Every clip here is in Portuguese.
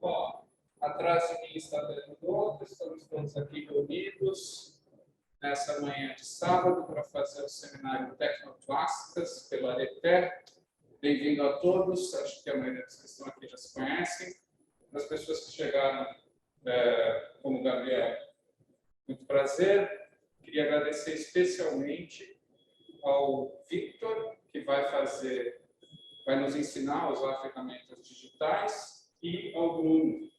Bom, atrás de mim está Daniel Doutor, estamos todos aqui reunidos nessa manhã de sábado para fazer o seminário Tecnoclássicas pela ARETER. Bem-vindo a todos, acho que a maioria dos que estão aqui já se conhecem. As pessoas que chegaram, como o Gabriel, muito prazer. Queria agradecer especialmente ao Victor, que vai nos ensinar a usar ferramentas digitais, e ao Bruno,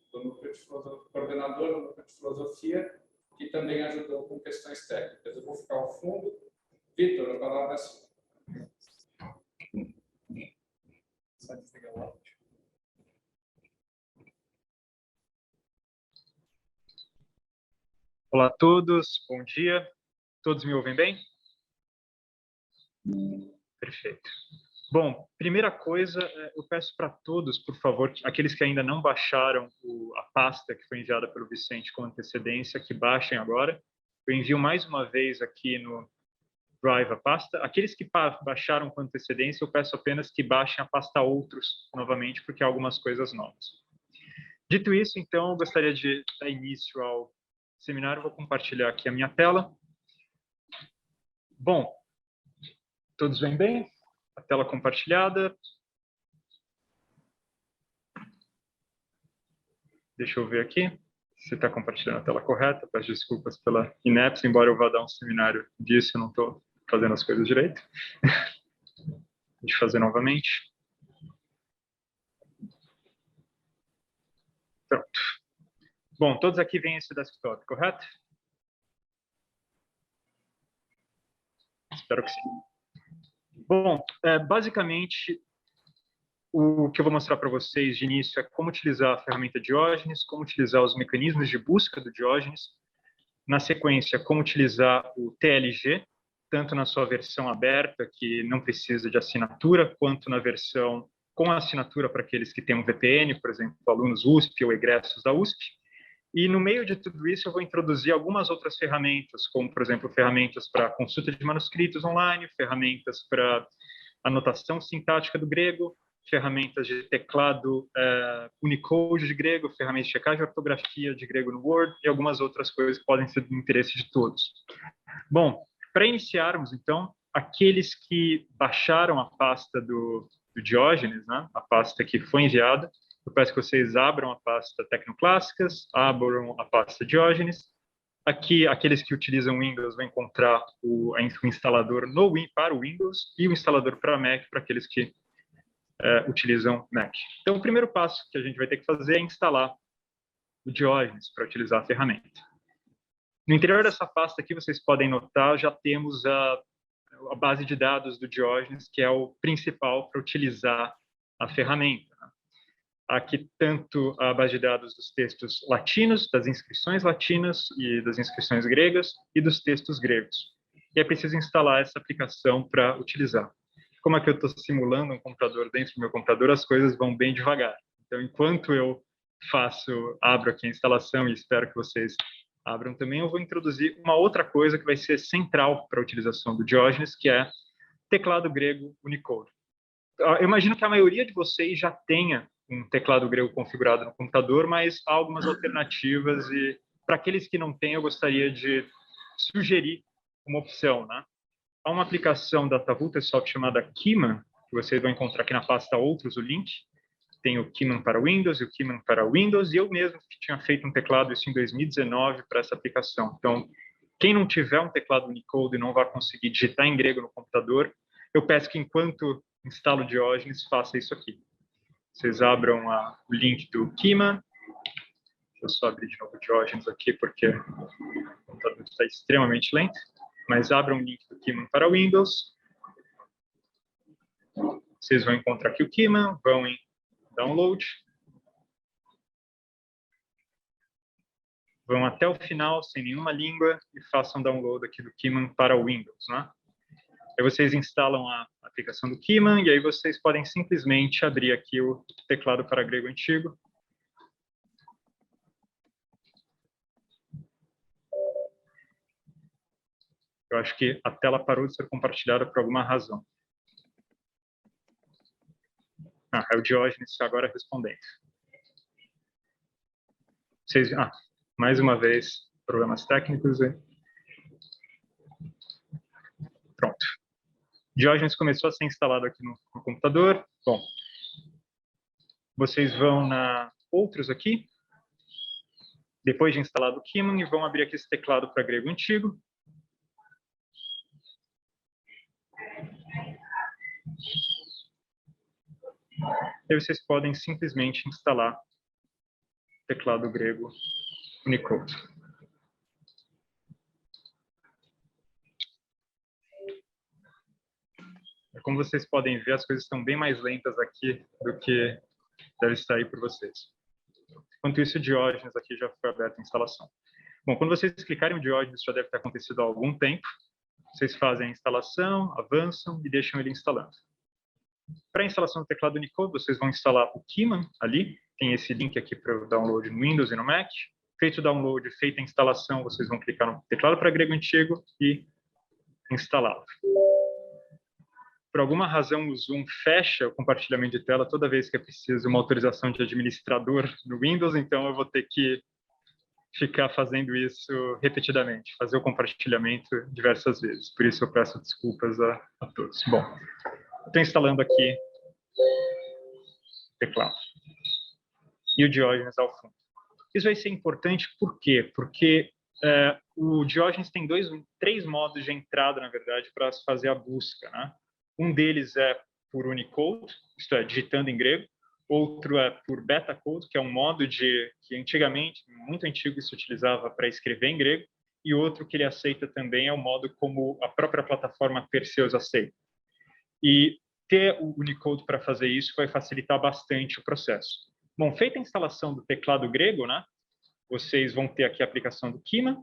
coordenador do Núcleo de Filosofia, que também ajudou com questões técnicas. Eu vou ficar ao fundo. Victor, a palavra é sua. Só desligar o áudio. Olá a todos, bom dia. Todos me ouvem bem? Perfeito. Bom, primeira coisa, eu peço para todos, por favor, aqueles que ainda não baixaram a pasta que foi enviada pelo Vicente com antecedência, que baixem agora. Eu envio mais uma vez aqui no Drive a pasta. Aqueles que baixaram com antecedência, eu peço apenas que baixem a pasta Outros novamente, porque há algumas coisas novas. Dito isso, então, eu gostaria de dar início ao seminário. Vou compartilhar aqui a minha tela. Bom, todos vêm bem? A tela compartilhada. Deixa eu ver aqui se está compartilhando a tela correta. Peço desculpas pela inépcia, embora eu vá dar um seminário disso, eu não estou fazendo as coisas direito. Deixa eu fazer novamente. Pronto. Bom, todos aqui veem esse desktop, correto? Espero que sim. Bom, basicamente, o que eu vou mostrar para vocês de início é como utilizar a ferramenta Diógenes, como utilizar os mecanismos de busca do Diógenes. Na sequência, como utilizar o TLG, tanto na sua versão aberta, que não precisa de assinatura, quanto na versão com assinatura para aqueles que têm um VPN, por exemplo, alunos USP ou egressos da USP. E no meio de tudo isso, eu vou introduzir algumas outras ferramentas, como, por exemplo, ferramentas para consulta de manuscritos online, ferramentas para anotação sintática do grego, ferramentas de teclado Unicode de grego, ferramentas de checagem de ortografia de grego no Word e algumas outras coisas que podem ser do interesse de todos. Bom, para iniciarmos, então, aqueles que baixaram a pasta do Diógenes, né, a pasta que foi enviada, eu peço que vocês abram a pasta Tecnoclássicas, abram a pasta Diógenes. Aqui, aqueles que utilizam Windows vão encontrar o instalador para o Windows e o instalador para Mac para aqueles que utilizam Mac. Então, o primeiro passo que a gente vai ter que fazer é instalar o Diógenes para utilizar a ferramenta. No interior dessa pasta aqui, vocês podem notar, já temos a base de dados do Diógenes, que é o principal para utilizar a ferramenta. Aqui, tanto a base de dados dos textos latinos, das inscrições latinas e das inscrições gregas, e dos textos gregos. E é preciso instalar essa aplicação para utilizar. Como é que eu estou simulando um computador dentro do meu computador, as coisas vão bem devagar. Então, enquanto eu abro aqui a instalação e espero que vocês abram também, eu vou introduzir uma outra coisa que vai ser central para a utilização do Diógenes, que é teclado grego Unicode. Eu imagino que a maioria de vocês já tenha um teclado grego configurado no computador, mas há algumas alternativas e para aqueles que não têm, eu gostaria de sugerir uma opção, né? Há uma aplicação da Tavultesoft chamada Keyman, que vocês vão encontrar aqui na pasta Outros, o link. Tem o Keyman para Windows e o Keyman para Windows, e eu mesmo tinha feito um teclado isso em 2019 para essa aplicação. Então, quem não tiver um teclado Unicode e não vai conseguir digitar em grego no computador, eu peço que enquanto instalo o Diógenes, faça isso aqui. Vocês abram o link do Keyman. Deixa eu só abrir de novo o Diógenes aqui, porque o computador está extremamente lento. Mas abram o link do Keyman para Windows. Vocês vão encontrar aqui o Keyman, vão em Download. Vão até o final, sem nenhuma língua, e façam download aqui do Keyman para o Windows, né? Aí vocês instalam a aplicação do Keyman, e aí vocês podem simplesmente abrir aqui o teclado para grego antigo. Eu acho que a tela parou de ser compartilhada por alguma razão. É o Diógenes agora respondendo. Mais uma vez, problemas técnicos. Pronto. Diógenes começou a ser instalado aqui no computador. Bom, vocês vão na outros aqui, depois de instalado o Keyman, e vão abrir aqui esse teclado para grego antigo. E vocês podem simplesmente instalar o teclado grego Unicode. Como vocês podem ver, as coisas estão bem mais lentas aqui do que deve estar aí por vocês. Enquanto isso, o Diógenes aqui já foi aberto a instalação. Bom, quando vocês clicarem o Diógenes, já deve ter acontecido há algum tempo. Vocês fazem a instalação, avançam e deixam ele instalando. Para a instalação do teclado Unicode, vocês vão instalar o Keyman ali. Tem esse link aqui para o download no Windows e no Mac. Feito o download, feita a instalação, vocês vão clicar no teclado para grego antigo e instalá-lo. Por alguma razão, o Zoom fecha o compartilhamento de tela toda vez que é preciso uma autorização de administrador no Windows, então eu vou ter que ficar fazendo isso repetidamente, fazer o compartilhamento diversas vezes. Por isso eu peço desculpas a todos. Bom, estou instalando aqui o teclado. E o Diógenes ao fundo. Isso vai ser importante por quê? Porque o Diógenes tem três modos de entrada, na verdade, para fazer a busca, né? Um deles é por Unicode, isto é, digitando em grego. Outro é por Betacode, que é um modo que antigamente, muito antigo, se utilizava para escrever em grego. E outro que ele aceita também é o modo como a própria plataforma Perseus aceita. E ter o Unicode para fazer isso vai facilitar bastante o processo. Bom, feita a instalação do teclado grego, né, vocês vão ter aqui a aplicação do Keyman.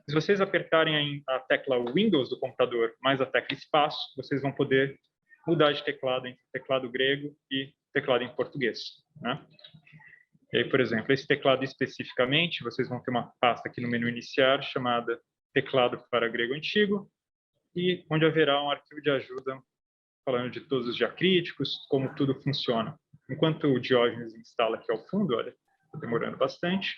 Se vocês apertarem a tecla Windows do computador mais a tecla espaço, vocês vão poder mudar de teclado entre teclado grego e teclado em português, né? E aí, por exemplo, esse teclado especificamente, vocês vão ter uma pasta aqui no menu iniciar chamada teclado para grego antigo, e onde haverá um arquivo de ajuda falando de todos os diacríticos, como tudo funciona. Enquanto o Diógenes instala aqui ao fundo, olha, está demorando bastante,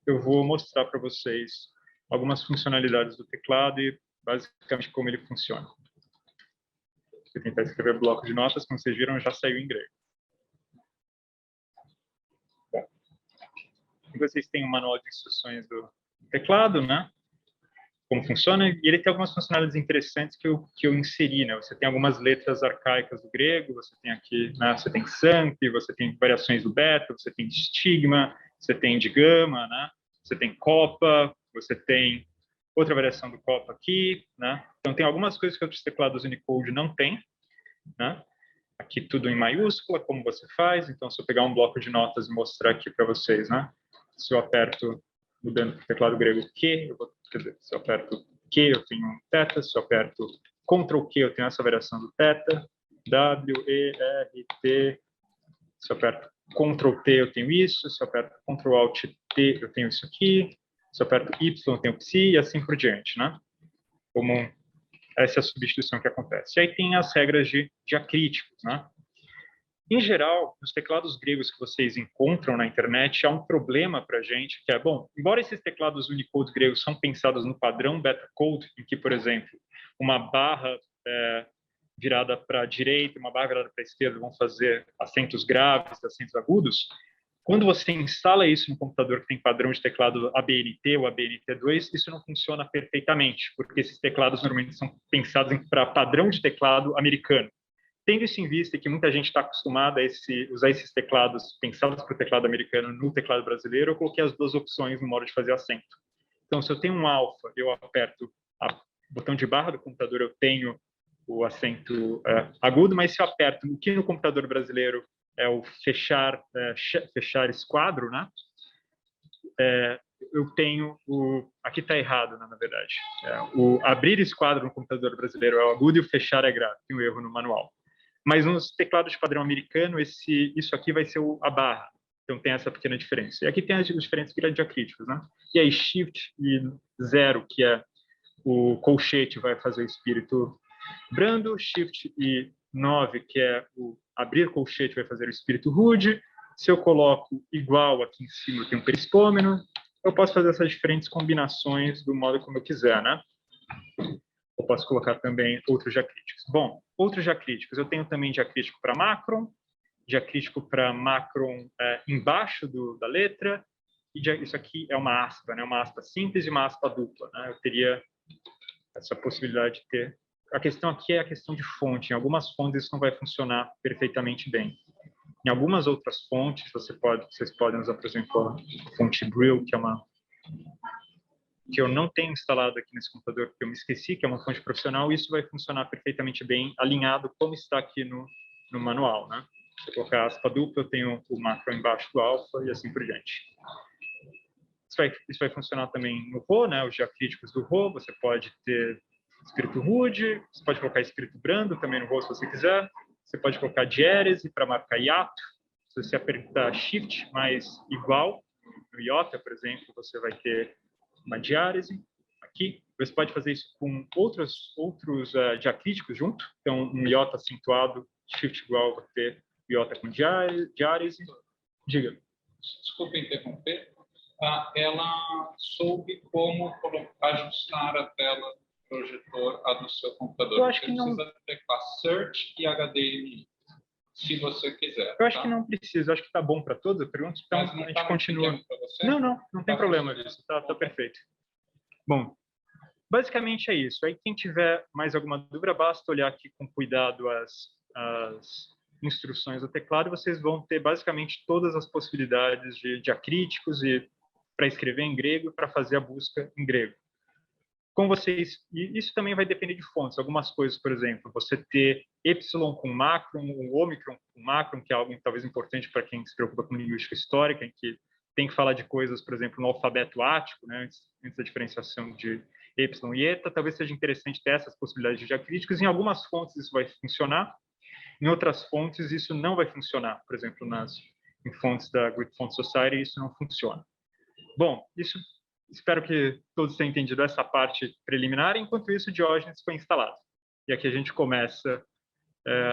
eu vou mostrar para vocês algumas funcionalidades do teclado e basicamente como ele funciona. Vou tentar escrever bloco de notas, como vocês viram, já saiu em grego. Bom, aqui vocês têm o manual de instruções do teclado, né? Como funciona, e ele tem algumas funcionalidades interessantes que eu inseri, né? Você tem algumas letras arcaicas do grego, você tem aqui, né? Você tem samp, você tem variações do beta, você tem estigma, você tem de gama, né? Você tem copa, você tem outra variação do copa aqui, né? Então tem algumas coisas que outros teclados Unicode não tem, né? Aqui tudo em maiúscula, como você faz. Então, se eu pegar um bloco de notas e mostrar aqui para vocês, né? Se eu aperto, mudando para o teclado grego Q, quer dizer, se eu aperto Q, eu tenho um θ, se eu aperto Ctrl Q, eu tenho essa variação do θ, W, E, R, T, se eu aperto Ctrl T, eu tenho isso, se eu aperto Ctrl Alt T, eu tenho isso aqui, se eu aperto Y, eu tenho Psi, e assim por diante, né? Como essa é a substituição que acontece. E aí tem as regras de diacríticos, né? Em geral, nos teclados gregos que vocês encontram na internet, há um problema para a gente, que é, bom, embora esses teclados Unicode gregos são pensados no padrão Betacode, em que, por exemplo, uma barra virada para a direita, uma barra virada para a esquerda vão fazer acentos graves, acentos agudos, quando você instala isso no computador que tem padrão de teclado ABNT ou ABNT2, isso não funciona perfeitamente, porque esses teclados normalmente são pensados para padrão de teclado americano. Tendo isso em vista que muita gente está acostumada a usar esses teclados pensados para o teclado americano no teclado brasileiro, eu coloquei as duas opções no modo de fazer acento. Então, se eu tenho um alfa, eu aperto o botão de barra do computador, eu tenho o acento agudo, mas se eu aperto o que no computador brasileiro é o fechar esquadro, né? Eu tenho aqui está errado, né, na verdade. O abrir esquadro no computador brasileiro é o agudo e o fechar é grave. Tem um erro no manual. Mas nos teclados de padrão americano, isso aqui vai ser a barra. Então tem essa pequena diferença. E aqui tem as diferentes diacríticos, né? E aí Shift e 0, que é o colchete, vai fazer o espírito brando. Shift e 9, que é o abrir colchete, vai fazer o espírito rude. Se eu coloco igual aqui em cima, eu tenho um perispômeno. eu posso fazer essas diferentes combinações do modo como eu quiser, né? Eu posso colocar também outros diacríticos. Bom, outros diacríticos. Eu tenho também diacrítico para macron, diacrítico para macron embaixo da letra, e isso aqui é uma aspa, né? Uma aspa simples e uma aspa dupla, né? Eu teria essa possibilidade de ter. A questão aqui é a questão de fonte. Em algumas fontes isso não vai funcionar perfeitamente bem. Em algumas outras fontes, vocês podem usar, por exemplo, a fonte Brill, que eu não tenho instalado aqui nesse computador, porque eu me esqueci que é uma fonte profissional, e isso vai funcionar perfeitamente bem, alinhado como está aqui no manual, né? Se eu colocar aspa dupla, eu tenho o macro embaixo do alfa e assim por diante. Isso vai funcionar também no Rho, né? Os diacríticos do Rho, você pode ter escrito rude, você pode colocar escrito brando também no Rho, se você quiser. Você pode colocar diérese para marcar hiato. Se você apertar Shift mais igual, no iota, por exemplo, você vai ter uma diárese aqui. Você pode fazer isso com outros diacríticos junto. Então, um iota acentuado, Shift igual, vai ter iota com diárese. Diga. Desculpa interromper. Ela soube como ajustar a tela do projetor à do seu computador. Eu acho que não precisa teclar Search e HDMI, se você quiser. Eu acho que não precisa. Eu acho que está bom para todos. Eu pergunto, então a gente continua. Não tem problema disso. Tá perfeito. Bom, basicamente é isso. Aí quem tiver mais alguma dúvida, basta olhar aqui com cuidado as instruções do teclado. Vocês vão ter basicamente todas as possibilidades de diacríticos e para escrever em grego, para fazer a busca em grego. Com vocês, e isso também vai depender de fontes. Algumas coisas, por exemplo, você ter epsilon com macron, o ômicron com macron, que é algo talvez importante para quem se preocupa com linguística histórica, em que tem que falar de coisas, por exemplo, no alfabeto ático, né, antes da diferenciação de epsilon e eta, talvez seja interessante ter essas possibilidades de diacríticos. Em algumas fontes isso vai funcionar, em outras fontes isso não vai funcionar. Por exemplo, em fontes da Greek Font Society isso não funciona. Bom, espero que todos tenham entendido essa parte preliminar. Enquanto isso, o Diógenes foi instalado. E aqui a gente começa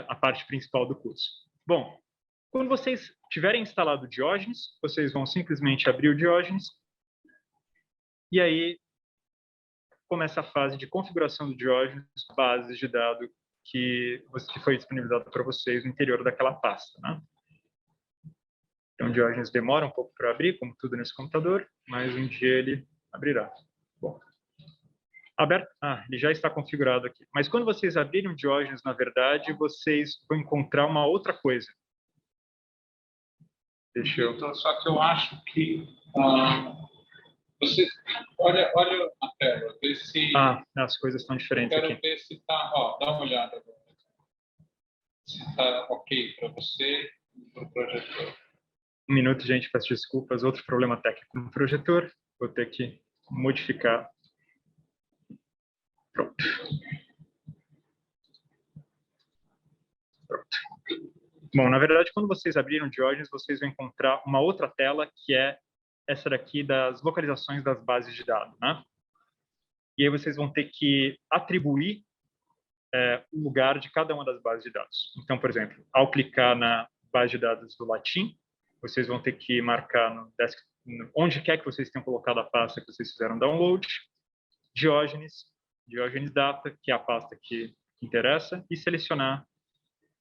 a parte principal do curso. Bom, quando vocês tiverem instalado o Diógenes, vocês vão simplesmente abrir o Diógenes e aí começa a fase de configuração do Diógenes, bases de dados que foi disponibilizado para vocês no interior daquela pasta, né? Então, o Diógenes demora um pouco para abrir, como tudo nesse computador, mas um dia ele abrirá. Bom, aberto. Ele já está configurado aqui. Mas quando vocês abrirem o Diógenes, na verdade, vocês vão encontrar uma outra coisa. Deixa eu... Então, só que eu acho que... você olha a tela, vê se... as coisas estão diferentes aqui. Quero ver se está... dá uma olhada. Se está ok para você e para o projetor. Um minuto, gente, peço desculpas. Outro problema técnico no projetor. Vou ter que modificar. Pronto. Bom, na verdade, quando vocês abriram o Diógenes, vocês vão encontrar uma outra tela, que é essa daqui das localizações das bases de dados, né? E aí vocês vão ter que atribuir o lugar de cada uma das bases de dados. Então, por exemplo, ao clicar na base de dados do latim, vocês vão ter que marcar onde quer que vocês tenham colocado a pasta que vocês fizeram download, Diógenes data, que é a pasta que interessa, e selecionar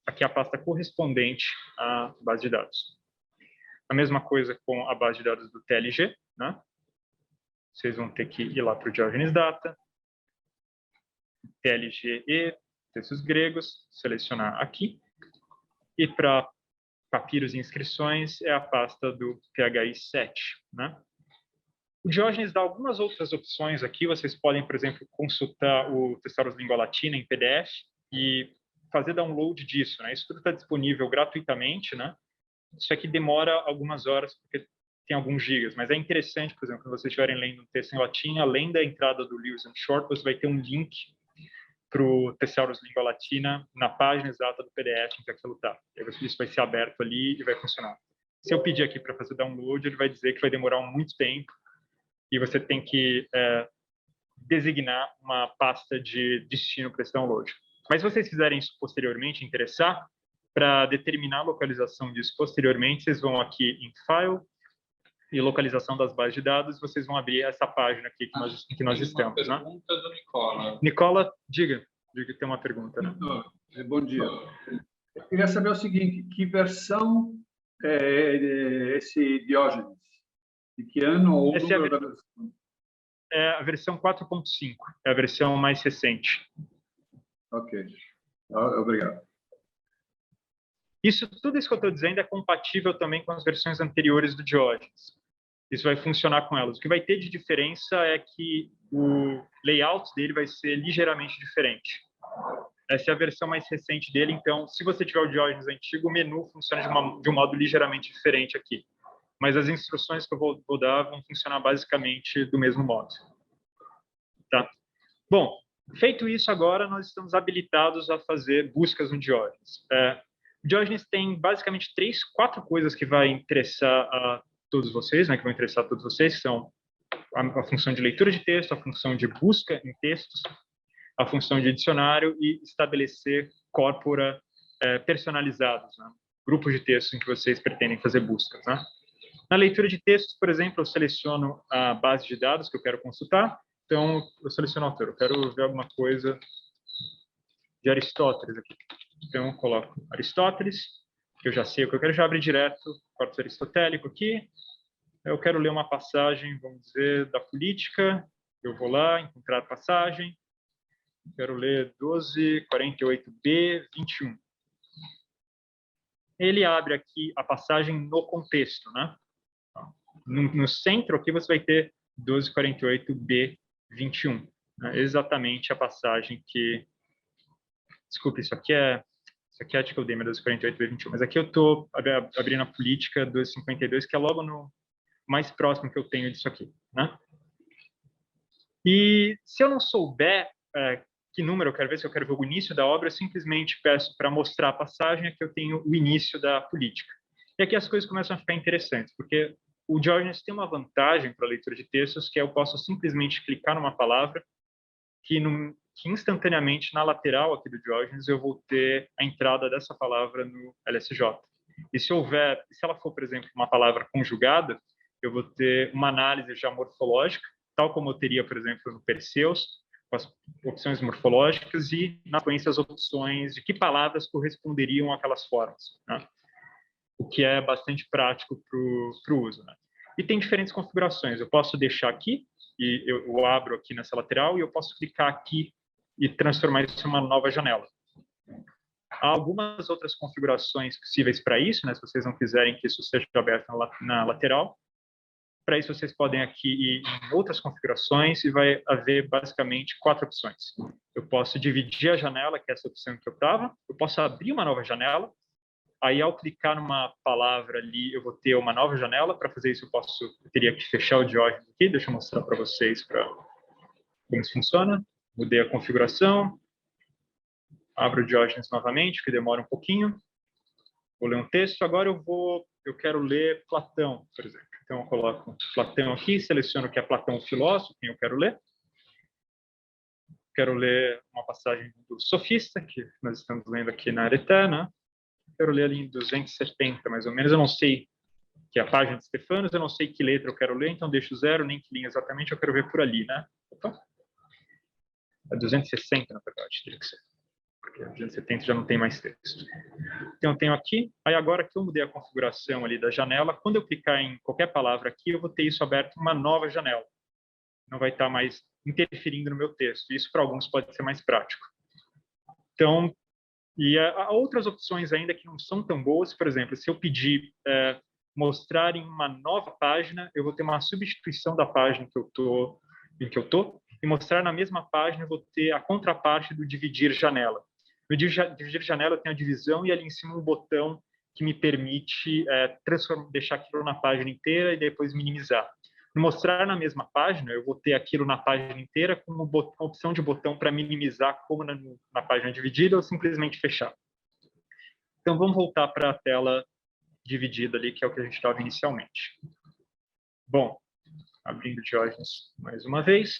aqui a pasta correspondente à base de dados. A mesma coisa com a base de dados do TLG, né? Vocês vão ter que ir lá para o Diógenes data, TLG e textos gregos, selecionar aqui, e para papiros e inscrições é a pasta do PHI7, né? O Diógenes dá algumas outras opções aqui. Vocês podem, por exemplo, consultar o Thesaurus Língua Latina em PDF e fazer download disso, né? Isso tudo está disponível gratuitamente, né? Isso aqui demora algumas horas, porque tem alguns gigas, mas é interessante, por exemplo, quando vocês estiverem lendo um texto em latim, além da entrada do Lewis and Short, você vai ter um link para o Thesaurus Língua Latina na página exata do PDF em que aquilo está. Isso vai ser aberto ali e vai funcionar. Se eu pedir aqui para fazer download, ele vai dizer que vai demorar muito tempo e você tem que designar uma pasta de destino para esse download. Mas se vocês fizerem isso posteriormente, interessar, para determinar a localização disso posteriormente, vocês vão aqui em File, e localização das bases de dados, vocês vão abrir essa página aqui em que nós estamos. Uma pergunta do Nicola. Nicola, diga que tem uma pergunta. Né? Bom dia. Eu queria saber o seguinte, que versão é esse Diógenes? De que ano ou número da versão? É a versão 4.5, é a versão mais recente. Ok. Obrigado. Tudo isso que eu estou dizendo é compatível também com as versões anteriores do Diógenes. Isso vai funcionar com elas. O que vai ter de diferença é que o layout dele vai ser ligeiramente diferente. Essa é a versão mais recente dele, então, se você tiver o Diógenes antigo, o menu funciona de um modo ligeiramente diferente aqui. Mas as instruções que eu vou dar vão funcionar basicamente do mesmo modo. Tá? Bom, feito isso agora, nós estamos habilitados a fazer buscas no Diógenes. O Diógenes tem basicamente 4 coisas que vai interessar a todos vocês, né, que vão interessar a todos vocês, que são a função de leitura de texto, a função de busca em textos, a função de dicionário e estabelecer corpora personalizados, né, grupos de textos em que vocês pretendem fazer buscas. Né? Na leitura de textos, por exemplo, eu seleciono a base de dados que eu quero consultar, então eu seleciono o autor, eu quero ver alguma coisa de Aristóteles aqui. Então, eu coloco Aristóteles, que eu já sei o que eu quero, já abre direto o corpus aristotélico aqui. Eu quero ler uma passagem, vamos dizer, da política. Eu vou lá, encontrar passagem. Quero ler 1248b, 21. Ele abre aqui a passagem no contexto, né? No centro aqui você vai ter 1248b, 21. Né? Exatamente a passagem que... Desculpe, isso aqui é article Dema 1248b21, mas aqui eu estou abrindo a política 1252, que é logo no mais próximo que eu tenho disso aqui. Né? E se eu não souber que número eu quero ver, se eu quero ver o início da obra, eu simplesmente peço para mostrar a passagem, aqui eu tenho o início da política. E aqui as coisas começam a ficar interessantes, porque o Diógenes tem uma vantagem para a leitura de textos, que é eu posso simplesmente clicar numa palavra que instantaneamente, na lateral aqui do Diógenes, eu vou ter a entrada dessa palavra no LSJ. E se ela for, por exemplo, uma palavra conjugada, eu vou ter uma análise já morfológica, tal como eu teria, por exemplo, no Perseus, com as opções morfológicas e, na sequência, as opções de que palavras corresponderiam àquelas formas, né? O que é bastante prático para o uso. Né? E tem diferentes configurações. Eu posso deixar aqui, e eu abro aqui nessa lateral, e eu posso clicar aqui e transformar isso em uma nova janela. Há algumas outras configurações possíveis para isso, né? Se vocês não quiserem que isso seja aberto na lateral. Para isso, vocês podem aqui ir em outras configurações e vai haver basicamente 4 opções. Eu posso dividir a janela, que é essa opção que eu estava. Eu posso abrir uma nova janela. Aí, ao clicar numa palavra ali, eu vou ter uma nova janela. Para fazer isso, eu teria que fechar o Diógenes aqui. Deixa eu mostrar para vocês como isso funciona. Mudei a configuração. Abro o Diógenes novamente, que demora um pouquinho. Vou ler um texto. Agora eu quero ler Platão, por exemplo. Então, eu coloco Platão aqui, seleciono que é Platão, filósofo, quem eu quero ler. Quero ler uma passagem do Sofista, que nós estamos lendo aqui na Arete, né? Quero ler ali em 270, mais ou menos. Eu não sei que é a página de Stefanos, eu não sei que letra eu quero ler, então deixo 0, nem que linha exatamente, eu quero ver por ali, né? Opa. É 260, na verdade, teria que ser. Porque 270 já não tem mais texto. Então, eu tenho aqui. Aí, agora que eu mudei a configuração ali da janela, quando eu clicar em qualquer palavra aqui, eu vou ter isso aberto em uma nova janela. Não vai estar mais interferindo no meu texto. Isso, para alguns, pode ser mais prático. Então, e há outras opções ainda que não são tão boas. Por exemplo, se eu pedir mostrar em uma nova página, eu vou ter uma substituição da página em que eu estou, e mostrar na mesma página eu vou ter a contraparte do dividir janela. No dividir janela eu tenho a divisão e ali em cima um botão que me permite deixar aquilo na página inteira e depois minimizar. No mostrar na mesma página, eu vou ter aquilo na página inteira com uma opção de botão para minimizar como na página dividida ou simplesmente fechar. Então, vamos voltar para a tela dividida ali, que é o que a gente estava inicialmente. Bom, abrindo o Diógenes mais uma vez.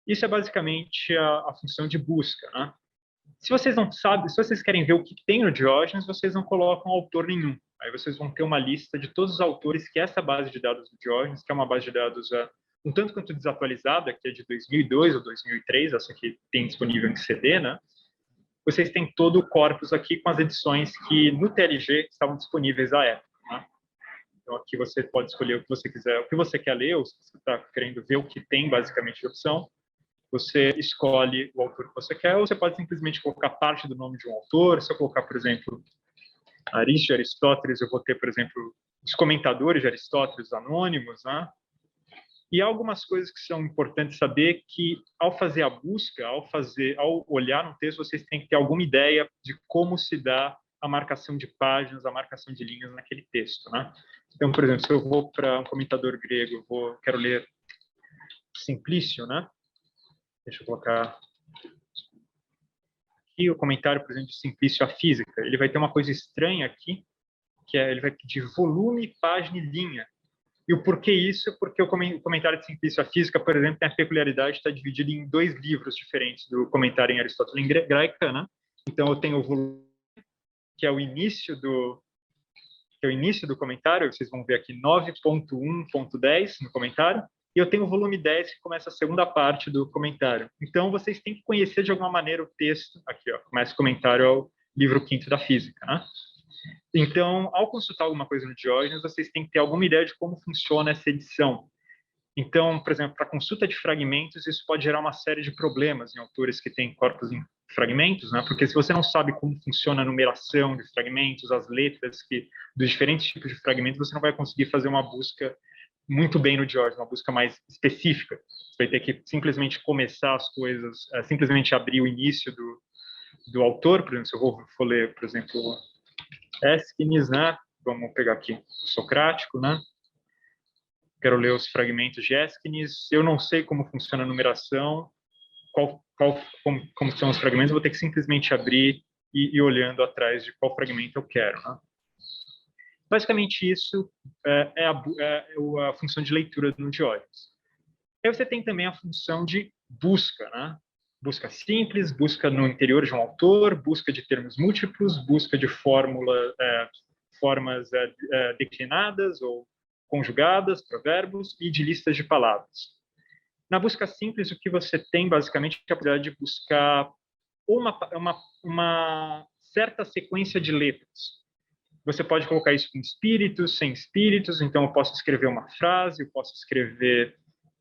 Isso é basicamente a função de busca, né? Se vocês não sabem, se vocês querem ver o que tem no Diógenes, vocês não colocam autor nenhum. Aí vocês vão ter uma lista de todos os autores que essa base de dados do Diógenes, que é uma base de dados um tanto quanto desatualizada, que é de 2002 ou 2003, essa aqui tem disponível em CD, né? Vocês têm todo o corpus aqui com as edições que no TLG estavam disponíveis à época, né? Então aqui você pode escolher o que você quiser, o que você quer ler, ou se você está querendo ver o que tem basicamente de opção, você escolhe o autor que você quer, ou você pode simplesmente colocar parte do nome de um autor. Se eu colocar, por exemplo, Aristóteles de Aristóteles, eu vou ter, por exemplo, os comentadores de Aristóteles anônimos, né? E há algumas coisas que são importantes saber, que ao fazer a busca, ao olhar no texto, vocês têm que ter alguma ideia de como se dá a marcação de páginas, a marcação de linhas naquele texto, né? Então, por exemplo, se eu vou para um comentador grego, quero ler Simplício, né? Deixa eu colocar aqui o comentário, por exemplo, de Simplício à Física. Ele vai ter uma coisa estranha aqui, que ele vai pedir volume, página e linha. E o porquê isso? Porque o comentário de Simplício à Física, por exemplo, tem a peculiaridade de estar dividido em 2 livros diferentes do comentário em Aristóteles em Graica, né? Então, eu tenho o volume, que é o início do comentário, vocês vão ver aqui 9.1.10 no comentário, e eu tenho o volume 10, que começa a segunda parte do comentário. Então, vocês têm que conhecer de alguma maneira o texto. Aqui, ó, começa o comentário ao livro 5º da Física, né? Então, ao consultar alguma coisa no Diógenes, vocês têm que ter alguma ideia de como funciona essa edição. Então, por exemplo, para consulta de fragmentos, isso pode gerar uma série de problemas em autores que têm corpos em fragmentos, né? Porque se você não sabe como funciona a numeração de fragmentos, as letras dos diferentes tipos de fragmentos, você não vai conseguir fazer uma busca muito bem no Diógenes, uma busca mais específica. Você vai ter que simplesmente começar as coisas, simplesmente abrir o início do autor. Por exemplo, se eu for ler, por exemplo, Ésquines, né? Vamos pegar aqui o Socrático, né? Quero ler os fragmentos de Ésquines. Eu não sei como funciona a numeração, como são os fragmentos. Eu vou ter que simplesmente abrir e ir olhando atrás de qual fragmento eu quero, né? Basicamente, isso é a função de leitura no Diógenes. Aí você tem também a função de busca, né? Busca simples, busca no interior de um autor, busca de termos múltiplos, busca de formas declinadas ou conjugadas, provérbios, e de listas de palavras. Na busca simples, o que você tem, basicamente, é a possibilidade de buscar uma certa sequência de letras. Você pode colocar isso com espíritos, sem espíritos. Então, eu posso escrever uma frase, eu posso escrever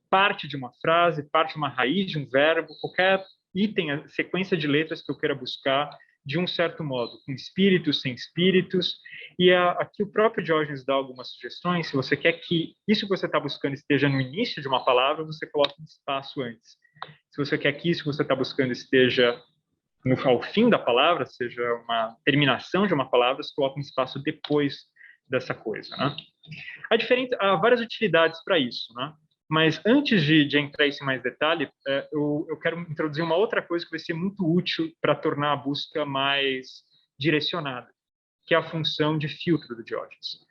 parte de uma frase, parte de uma raiz de um verbo, qualquer item, sequência de letras que eu queira buscar de um certo modo, com espíritos, sem espíritos. E aqui o próprio Diógenes dá algumas sugestões. Se você quer que isso que você está buscando esteja no início de uma palavra, você coloca um espaço antes. Se você quer que isso que você está buscando esteja ao fim da palavra, seja uma terminação de uma palavra, você coloca um espaço depois dessa coisa, né? Há várias utilidades para isso, né? Mas antes de entrar isso em mais detalhe, eu quero introduzir uma outra coisa que vai ser muito útil para tornar a busca mais direcionada, que é a função de filtro do Diógenes.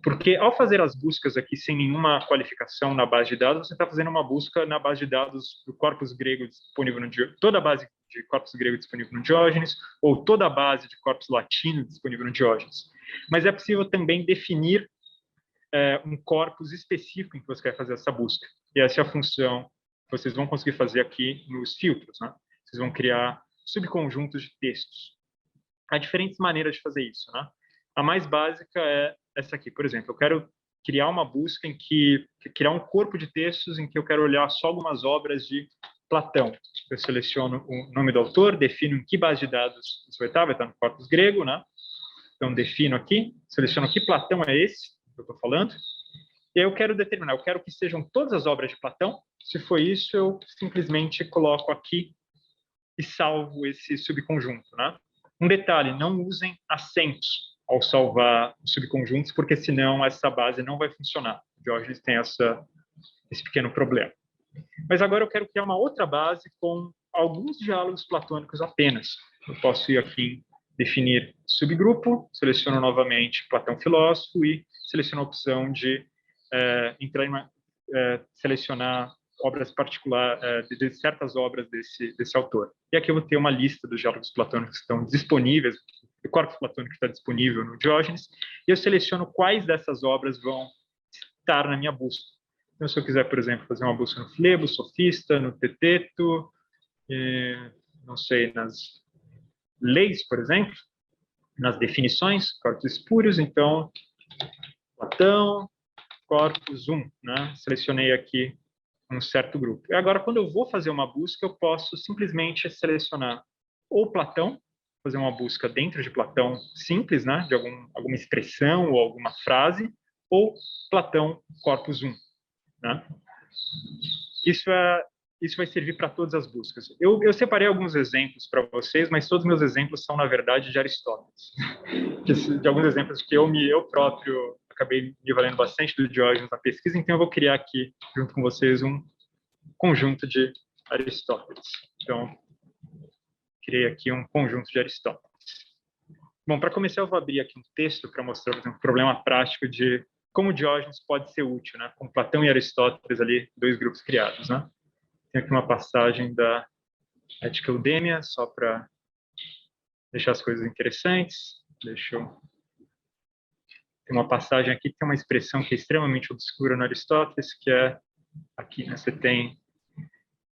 Porque ao fazer as buscas aqui sem nenhuma qualificação na base de dados, você está fazendo uma busca na base de dados do corpus grego disponível no Diógenes, toda a base de corpus grego disponível no Diógenes, ou toda a base de corpus latino disponível no Diógenes. Mas é possível também definir um corpus específico em que você quer fazer essa busca. E essa é a função que vocês vão conseguir fazer aqui nos filtros, né? Vocês vão criar subconjuntos de textos. Há diferentes maneiras de fazer isso, né? A mais básica é essa aqui. Por exemplo, eu quero criar uma busca criar um corpo de textos em que eu quero olhar só algumas obras de Platão. Eu seleciono o nome do autor, defino em que base de dados isso vai estar no corpus grego, né? Então, defino aqui, seleciono que Platão é esse que eu estou falando, e aí eu quero determinar, eu quero que sejam todas as obras de Platão. Se for isso, eu simplesmente coloco aqui e salvo esse subconjunto, né? Um detalhe, não usem acentos ao salvar os subconjuntos, porque senão essa base não vai funcionar. O Diógenes tem esse pequeno problema. Mas agora eu quero criar uma outra base com alguns diálogos platônicos apenas. Eu posso ir aqui definir subgrupo, seleciono novamente Platão filósofo e seleciono a opção de selecionar obras particulares, de certas obras desse autor. E aqui eu vou ter uma lista dos diálogos platônicos que estão disponíveis do corpus platônico que está disponível no Diógenes, e eu seleciono quais dessas obras vão estar na minha busca. Então, se eu quiser, por exemplo, fazer uma busca no Flebo, Sofista, no Teteto, não sei, nas leis, por exemplo, nas definições, corpus espúrios, então, Platão, corpus 1, né? Selecionei aqui um certo grupo. E agora, quando eu vou fazer uma busca, eu posso simplesmente selecionar ou Platão, fazer uma busca dentro de Platão simples, né? De alguma expressão ou alguma frase, ou Platão, corpus 1, né? Isso vai servir para todas as buscas. Eu separei alguns exemplos para vocês, mas todos os meus exemplos são, na verdade, de Aristóteles. De alguns exemplos que eu próprio acabei me valendo bastante do Diógenes na pesquisa, então eu vou criar aqui, junto com vocês, um conjunto de Aristóteles. Então, criei aqui um conjunto de Aristóteles. Bom, para começar, eu vou abrir aqui um texto para mostrar um problema prático de como Diógenes pode ser útil, né? Com Platão e Aristóteles ali, dois grupos criados, né? Tem aqui uma passagem da Ética Eudêmia, só para deixar as coisas interessantes. Tem uma passagem aqui que tem uma expressão que é extremamente obscura no Aristóteles, que é aqui, né? Você tem...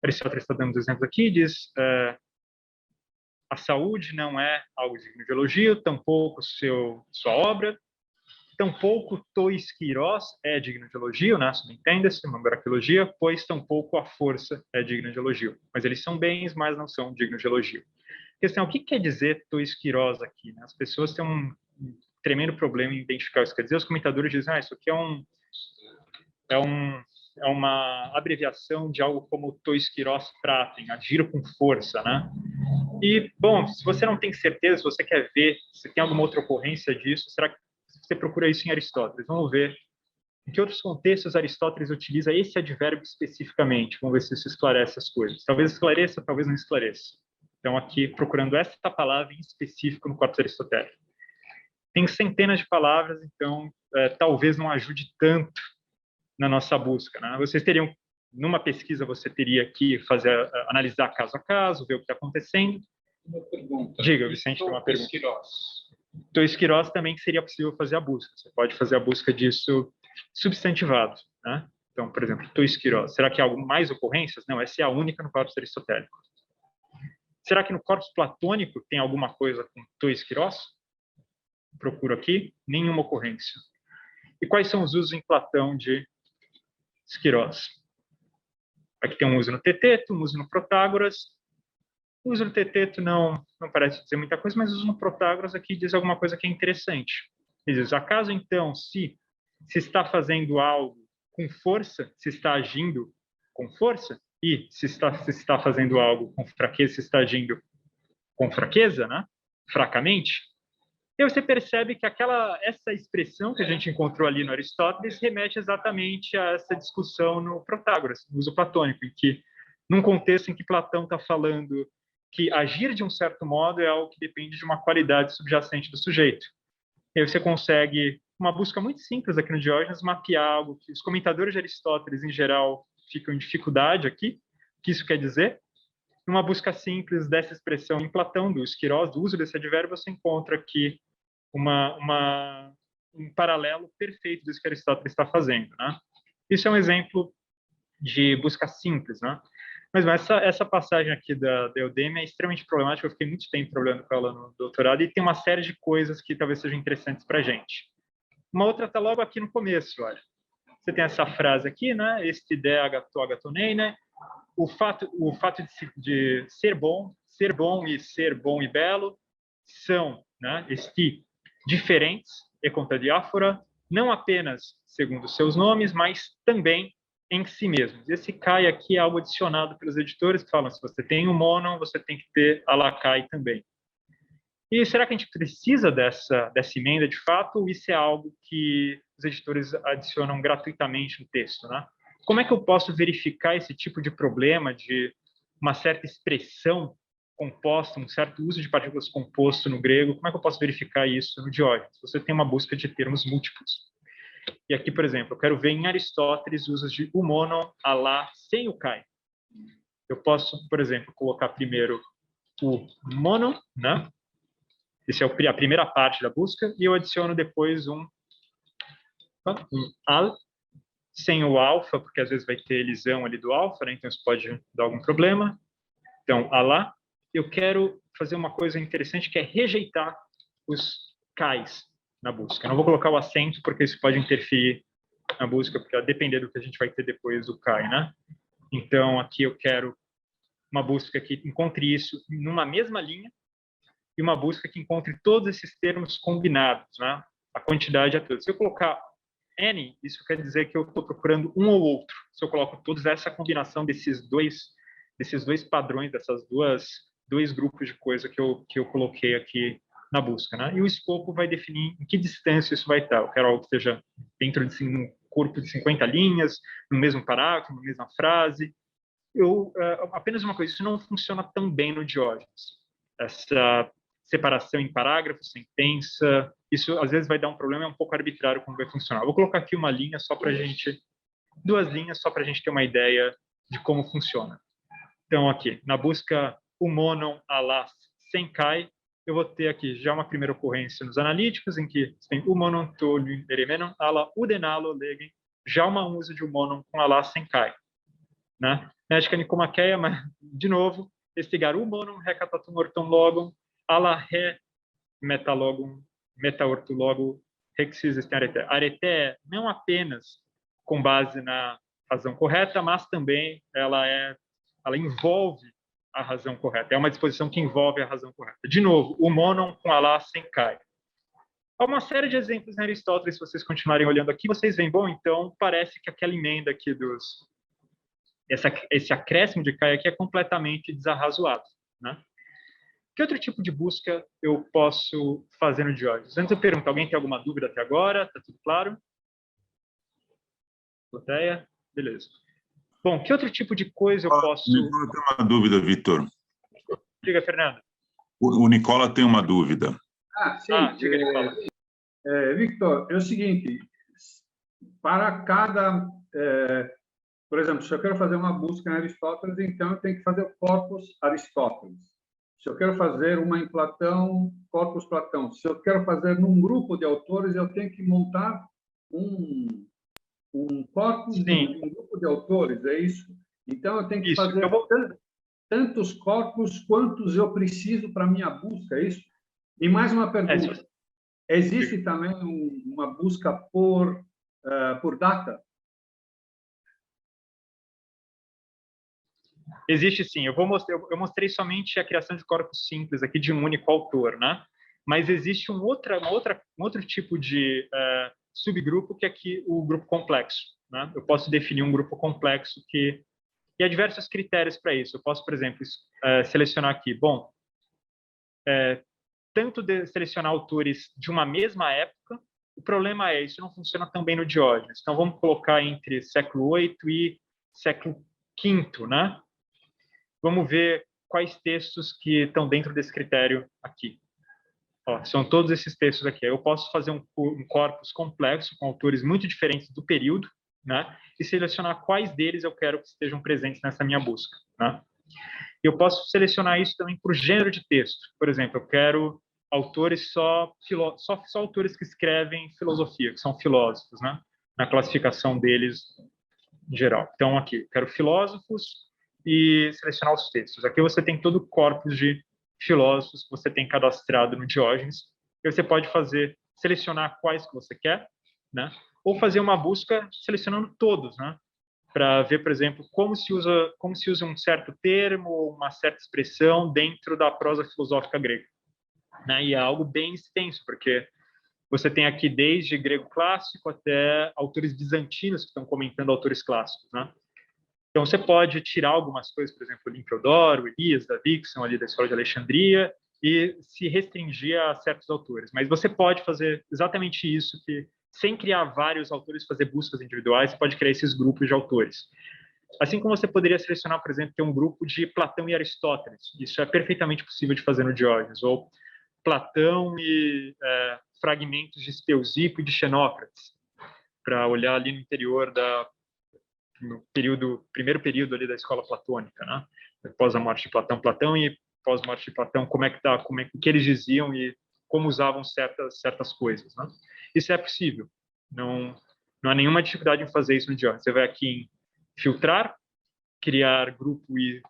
Aristóteles está dando exemplo aqui, diz... a saúde não é algo digno de elogio, tampouco sua obra, tampouco tois quirós é digno de elogio, né? Subentenda-se, uma braquilogia, pois tampouco a força é digna de elogio. Mas eles são bens, mas não são dignos de elogio. A questão é, o que quer dizer tois quirós aqui, né? As pessoas têm um tremendo problema em identificar isso. Quer dizer, os comentadores dizem, isso aqui é uma abreviação de algo como tois quirós pratem, agir com força, né? E, bom, se você não tem certeza, se você quer ver, se tem alguma outra ocorrência disso, será que você procura isso em Aristóteles? Vamos ver em que outros contextos Aristóteles utiliza esse advérbio especificamente. Vamos ver se isso esclarece as coisas. Talvez esclareça, talvez não esclareça. Então, aqui, procurando essa palavra em específico no corpus aristotélico. Tem centenas de palavras, então, talvez não ajude tanto na nossa busca, né? Vocês teriam, numa pesquisa, você teria que analisar caso a caso, ver o que está acontecendo. Uma pergunta. Diga, Vicente, tem uma pergunta. Tois quirós também seria possível fazer a busca. Você pode fazer a busca disso substantivado, né? Então, por exemplo, tois quirós. Será que há mais ocorrências? Não, essa é a única no corpus aristotélico. Será que no corpus platônico tem alguma coisa com tois quirós? Procuro aqui, nenhuma ocorrência. E quais são os usos em Platão de esquirós? Aqui tem um uso no Teteto, um uso no Protágoras. O uso no Teteto não parece dizer muita coisa, mas o uso no Protágoras aqui diz alguma coisa que é interessante. Ele diz, acaso então, se está fazendo algo com força, se está agindo com força, e se está fazendo algo com fraqueza, se está agindo com fraqueza, né? Fracamente, e você percebe que essa expressão que a gente encontrou ali no Aristóteles remete exatamente a essa discussão no Protágoras, no uso platônico, em que, num contexto em que Platão está falando que agir de um certo modo é algo que depende de uma qualidade subjacente do sujeito. E aí você consegue, uma busca muito simples aqui no Diógenes, mapear algo que os comentadores de Aristóteles, em geral, ficam em dificuldade aqui. O que isso quer dizer? Numa busca simples dessa expressão em Platão, do esquirós, do uso desse advérbio, você encontra aqui um paralelo perfeito disso que Aristóteles está fazendo, né? Isso é um exemplo de busca simples, né? Mas essa passagem aqui da Eudêmia é extremamente problemática, eu fiquei muito tempo trabalhando com ela no doutorado, e tem uma série de coisas que talvez sejam interessantes para a gente. Uma outra está logo aqui no começo, olha. Você tem essa frase aqui, né? Este ideia agatonei, né? O fato de ser bom e belo são, né? Diferentes, e contradiáfora, não apenas segundo seus nomes, mas também em si mesmos. Esse Kai aqui é algo adicionado pelos editores que falam, se você tem um mono, você tem que ter a Lakai também. E será que a gente precisa dessa emenda de fato, ou isso é algo que os editores adicionam gratuitamente no texto, né? Como é que eu posso verificar esse tipo de problema de uma certa expressão composta, um certo uso de partículas composto no grego? Como é que eu posso verificar isso no Diógenes? Você tem uma busca de termos múltiplos. E aqui, por exemplo, eu quero ver em Aristóteles usos de o mono, a lá, sem o kai. Eu posso, por exemplo, colocar primeiro o mono, né? Esse é a primeira parte da busca, e eu adiciono depois um al, sem o alfa, porque às vezes vai ter elisão ali do alfa, né? Então isso pode dar algum problema. Então, alá, eu quero fazer uma coisa interessante, que é rejeitar os cais na busca. Eu não vou colocar o acento, porque isso pode interferir na busca, porque vai depender do que a gente vai ter depois do cai, né? Então, aqui eu quero uma busca que encontre isso numa mesma linha e uma busca que encontre todos esses termos combinados, né? A quantidade é toda. Se eu colocar N, isso quer dizer que eu estou procurando um ou outro. Se eu coloco todos, essa combinação desses dois padrões, dois grupos de coisa que eu coloquei aqui na busca, né? E o escopo vai definir em que distância isso vai estar. Eu quero algo que esteja dentro de um corpo de 50 linhas, no mesmo parágrafo, na mesma frase. Apenas uma coisa, isso não funciona tão bem no Diógenes. Essa separação em parágrafo, sentença, isso às vezes vai dar um problema, é um pouco arbitrário como vai funcionar. Eu vou colocar aqui uma linha só para a gente, 2 linhas só para a gente ter uma ideia de como funciona. Então, aqui, na busca o monon alá sem cai, eu vou ter aqui já uma primeira ocorrência nos analíticos, em que tem o monon to eremenon ala udenalo legem, já uma uso de o monon com alá sem cai, né? Médica nicomaqueia, mas, de novo, estigar o monon recatatum orton logum, ala re metalogum, metaortologo, rexis estem areté. Areté não apenas com base na razão correta, mas também ela envolve a razão correta. É uma disposição que envolve a razão correta. De novo, o monon com alá sem cai. Há uma série de exemplos em Aristóteles, se vocês continuarem olhando aqui, vocês veem, bom, então parece que aquela emenda aqui esse acréscimo de cai aqui é completamente desarrazoado, né? Que outro tipo de busca eu posso fazer no Diógenes? Antes eu pergunto, alguém tem alguma dúvida até agora? Está tudo claro? Plateia? Beleza. Bom, que outro tipo de coisa eu posso... Eu tenho uma dúvida, Vitor. Diga, Fernando. O Nicola tem uma dúvida. Sim. Diga, Nicola. Victor, é o seguinte, para cada... por exemplo, se eu quero fazer uma busca em Aristóteles, então eu tenho que fazer o corpus Aristóteles. Se eu quero fazer uma em Platão, corpus Platão. Se eu quero fazer num grupo de autores, eu tenho que montar um corpus de um grupo de autores, é isso? Então, eu tenho que fazer tantos corpos quantos eu preciso para a minha busca, é isso? E mais uma pergunta. Existe também uma busca por data? Existe sim. Eu mostrei somente a criação de corpos simples aqui de um único autor, né? Mas existe um outro tipo de subgrupo que é aqui o grupo complexo, né? Eu posso definir um grupo complexo e há diversos critérios para isso. Eu posso, por exemplo, selecionar aqui, bom, selecionar autores de uma mesma época. O problema é, isso não funciona tão bem no Diógenes. Então, vamos colocar entre século VIII e século V, né? Vamos ver quais textos que estão dentro desse critério aqui. São todos esses textos aqui. Eu posso fazer um corpus complexo com autores muito diferentes do período, né? E selecionar quais deles eu quero que estejam presentes nessa minha busca, né? Eu posso selecionar isso também por gênero de texto. Por exemplo, eu quero autores só autores que escrevem filosofia, que são filósofos, né? Na classificação deles em geral. Então, aqui, eu quero filósofos e selecionar os textos. Aqui você tem todo o corpus de filósofos que você tem cadastrado no Diógenes. E você pode selecionar quais que você quer, né? Ou fazer uma busca selecionando todos, né? Para ver, por exemplo, como se usa um certo termo ou uma certa expressão dentro da prosa filosófica grega, né? E é algo bem extenso, porque você tem aqui desde grego clássico até autores bizantinos que estão comentando autores clássicos, né? Então, você pode tirar algumas coisas, por exemplo, Linfeodoro, Elias, Davi, que são ali da escola de Alexandria, e se restringir a certos autores. Mas você pode fazer exatamente isso, que sem criar vários autores, fazer buscas individuais, você pode criar esses grupos de autores. Assim como você poderia selecionar, por exemplo, ter um grupo de Platão e Aristóteles. Isso é perfeitamente possível de fazer no Diógenes. Ou Platão e fragmentos de Esteusipo e de Xenócrates, para olhar ali no interior primeiro período ali da escola platônica, né? Após a morte de Platão e pós-morte de Platão, como é que tá, o que eles diziam e como usavam certas coisas, né? Isso é possível. Não há nenhuma dificuldade em fazer isso no Diógenes. Você vai aqui em filtrar, criar grupo e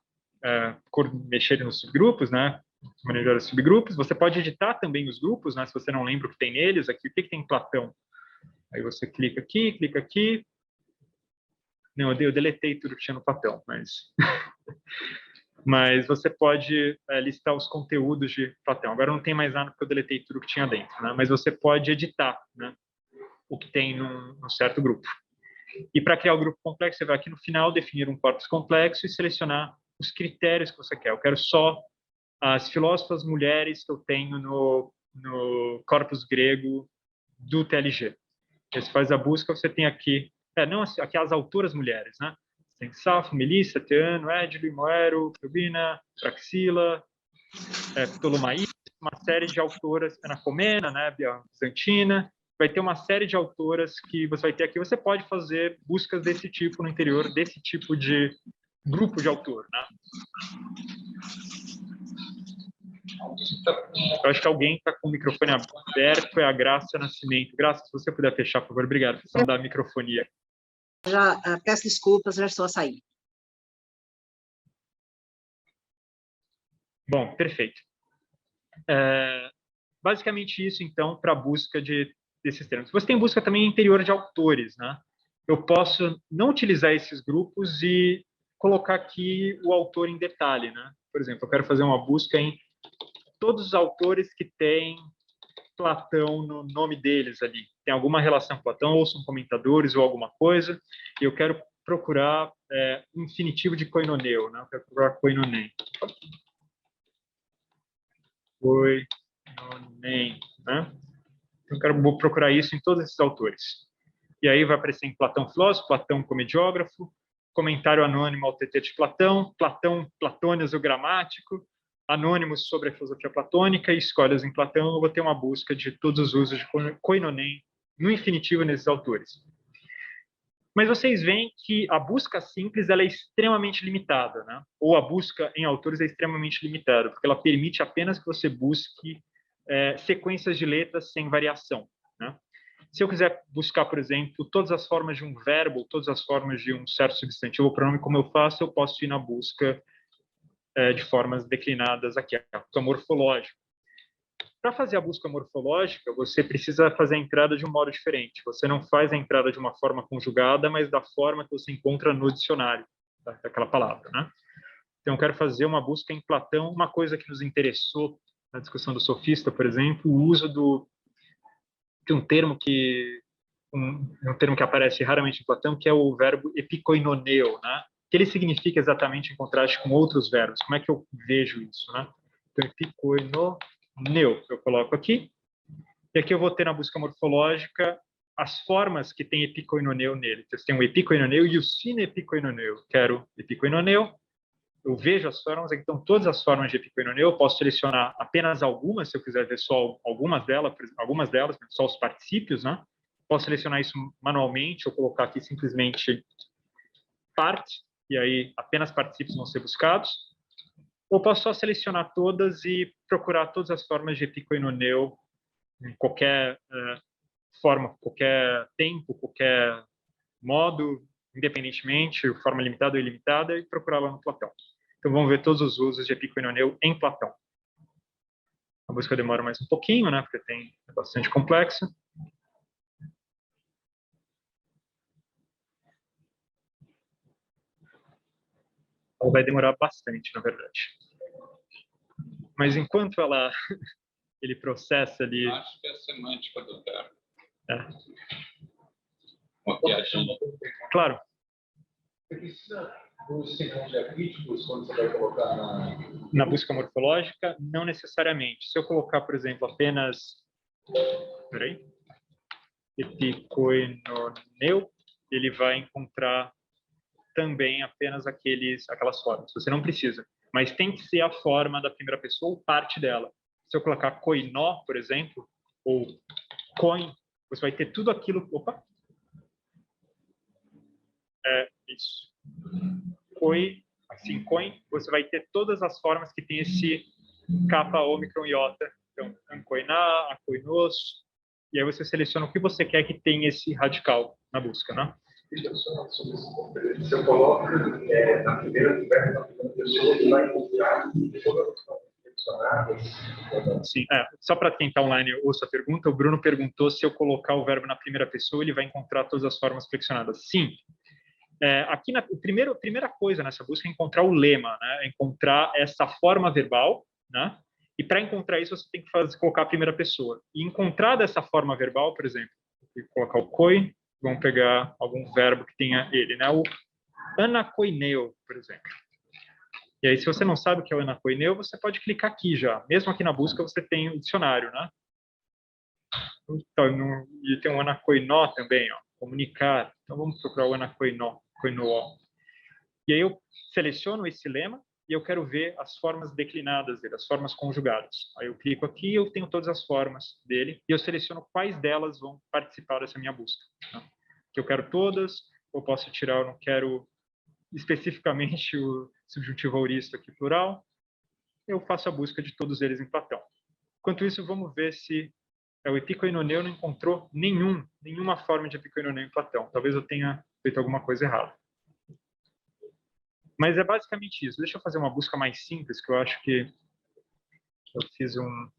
mexer nos subgrupos, né? Manejar os subgrupos. Você pode editar também os grupos, né? Se você não lembra o que tem neles, aqui o que tem em Platão. Aí você clica aqui. Não, eu deletei tudo que tinha no Platão, mas mas você pode listar os conteúdos de Platão. Agora não tem mais nada porque eu deletei tudo que tinha dentro, né? Mas você pode editar, né, o que tem num certo grupo. E para criar o grupo complexo, você vai aqui no final, definir um corpus complexo e selecionar os critérios que você quer. Eu quero só as filósofas mulheres que eu tenho no corpus grego do TLG. Você faz a busca, você tem aqui, aqui as autoras mulheres, né? Você tem Safo, Melissa, Teano, Edile, Moero, Rubina, Praxila, Ptolemaída, uma série de autoras, Anacomena, né? Bizantina. Vai ter uma série de autoras que você vai ter aqui. Você pode fazer buscas desse tipo no interior, desse tipo de grupo de autor, né? Eu acho que alguém está com o microfone aberto, é a Graça Nascimento. Graça, se você puder fechar, por favor, obrigado. Questão da microfonia. Já peço desculpas, já estou a sair. Bom, perfeito. Basicamente isso, então, para a busca desses termos. Você tem busca também interior de autores, né? Eu posso não utilizar esses grupos e colocar aqui o autor em detalhe, né? Por exemplo, eu quero fazer uma busca em todos os autores que têm Platão no nome deles ali. Tem alguma relação com Platão, ou são comentadores ou alguma coisa, e eu quero procurar infinitivo de koinoneu, né? Eu quero procurar koinonem. Koinonem, né? Eu vou procurar isso em todos esses autores. E aí vai aparecer em Platão filósofo, Platão comediógrafo, comentário anônimo ao TT de Platão, Platônios o gramático, anônimos sobre a filosofia platônica e escolhas em Platão. Eu vou ter uma busca de todos os usos de koinonem no infinitivo nesses autores. Mas vocês veem que a busca simples ela é extremamente limitada, né? Ou a busca em autores é extremamente limitada, porque ela permite apenas que você busque sequências de letras sem variação, né? Se eu quiser buscar, por exemplo, todas as formas de um verbo, todas as formas de um certo substantivo ou pronome, como eu faço, eu posso ir na busca de formas declinadas aqui, a busca morfológica. Para fazer a busca morfológica, você precisa fazer a entrada de um modo diferente. Você não faz a entrada de uma forma conjugada, mas da forma que você encontra no dicionário daquela palavra, né? Então, eu quero fazer uma busca em Platão, uma coisa que nos interessou na discussão do sofista, por exemplo, o uso de um termo que aparece raramente em Platão, que é o verbo epikoinoneu, né? Que ele significa exatamente em contraste com outros verbos. Como é que eu vejo isso, né? Então, epikoinoneu, eu coloco aqui. E aqui eu vou ter na busca morfológica as formas que tem epikoinoneu nele. Então, você tem o epikoinoneu e o sinepikoinoneu. Quero epikoinoneu. Eu vejo as formas, então todas as formas de epikoinoneu, eu posso selecionar apenas algumas, se eu quiser ver só algumas delas, só os particípios, né? Posso selecionar isso manualmente, ou colocar aqui simplesmente parte, e aí apenas particípios vão ser buscados. Ou posso só selecionar todas e procurar todas as formas de epikoinoneu em qualquer forma, qualquer tempo, qualquer modo, independentemente, forma limitada ou ilimitada, e procurar lá no Platão. Então, vamos ver todos os usos de epikoinoneu em Platão. A busca demora mais um pouquinho, né? Porque é bastante complexo. Ela vai demorar bastante, na verdade. Mas enquanto ele processa ali... Acho que é a semântica do verbo. Uma piadinha. Claro. Você precisa dos sinais diacríticos quando você vai colocar na busca morfológica? Não necessariamente. Se eu colocar, por exemplo, apenas epikoinoneu, ele vai encontrar também apenas aquelas formas. Você não precisa. Mas tem que ser a forma da primeira pessoa ou parte dela. Se eu colocar koinó, por exemplo, ou coin, você vai ter tudo aquilo... Opa! Isso. Coin, você vai ter todas as formas que tem esse kappa, ômicron, iota Então, ancoiná, acoinos, e aí você seleciona o que você quer que tenha esse radical na busca, né? Se eu coloco na primeira pessoa que vai encontrar todas as Sim, só para quem está online ouça a pergunta, o Bruno perguntou se eu colocar o verbo na primeira pessoa, ele vai encontrar todas as formas flexionadas. Sim. Aqui, a primeira coisa nessa busca é encontrar o lema, né? É encontrar essa forma verbal, né? E para encontrar isso, você tem que colocar a primeira pessoa. E encontrar dessa forma verbal, por exemplo, colocar o koi, vamos pegar algum verbo que tenha ele, né? O anakoineo, por exemplo. E aí, se você não sabe o que é o anakoineo, você pode clicar aqui já. Mesmo aqui na busca, você tem o dicionário, né? Então, e tem o anakoinó também, ó, comunicar. Então, vamos procurar o anakoinó. E aí eu seleciono esse lema e eu quero ver as formas declinadas dele, as formas conjugadas. Aí eu clico aqui e eu tenho todas as formas dele e eu seleciono quais delas vão participar dessa minha busca. Tá? Que eu quero todas, ou posso tirar, eu não quero especificamente o subjuntivo auristo aqui plural. Eu faço a busca de todos eles em Platão. Enquanto isso, vamos ver se o epicoinoneu não encontrou nenhuma forma de epicoinoneu em Platão. Talvez eu tenha feito alguma coisa errada. Mas é basicamente isso. Deixa eu fazer uma busca mais simples, que eu acho que eu fiz um...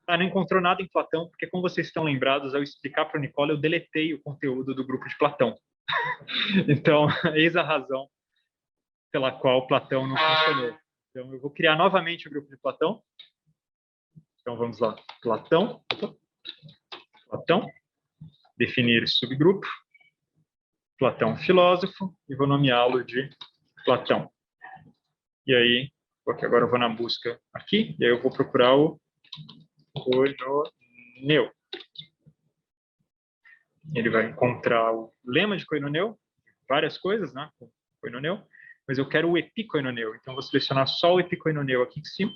não encontrou nada em Platão, porque como vocês estão lembrados, ao explicar para o Nicola, eu deletei o conteúdo do grupo de Platão. Então, eis a razão pela qual Platão não funcionou. Então, eu vou criar novamente o grupo de Platão. Então, vamos lá. Platão, definir subgrupo. Platão filósofo, e vou nomeá-lo de Platão. E aí, porque agora eu vou na busca aqui, e aí eu vou procurar o koinoneu. Ele vai encontrar o lema de koinoneu, várias coisas, né? Koinoneu, mas eu quero o epicoinoneu. Então, eu vou selecionar só o epicoinoneu aqui em cima,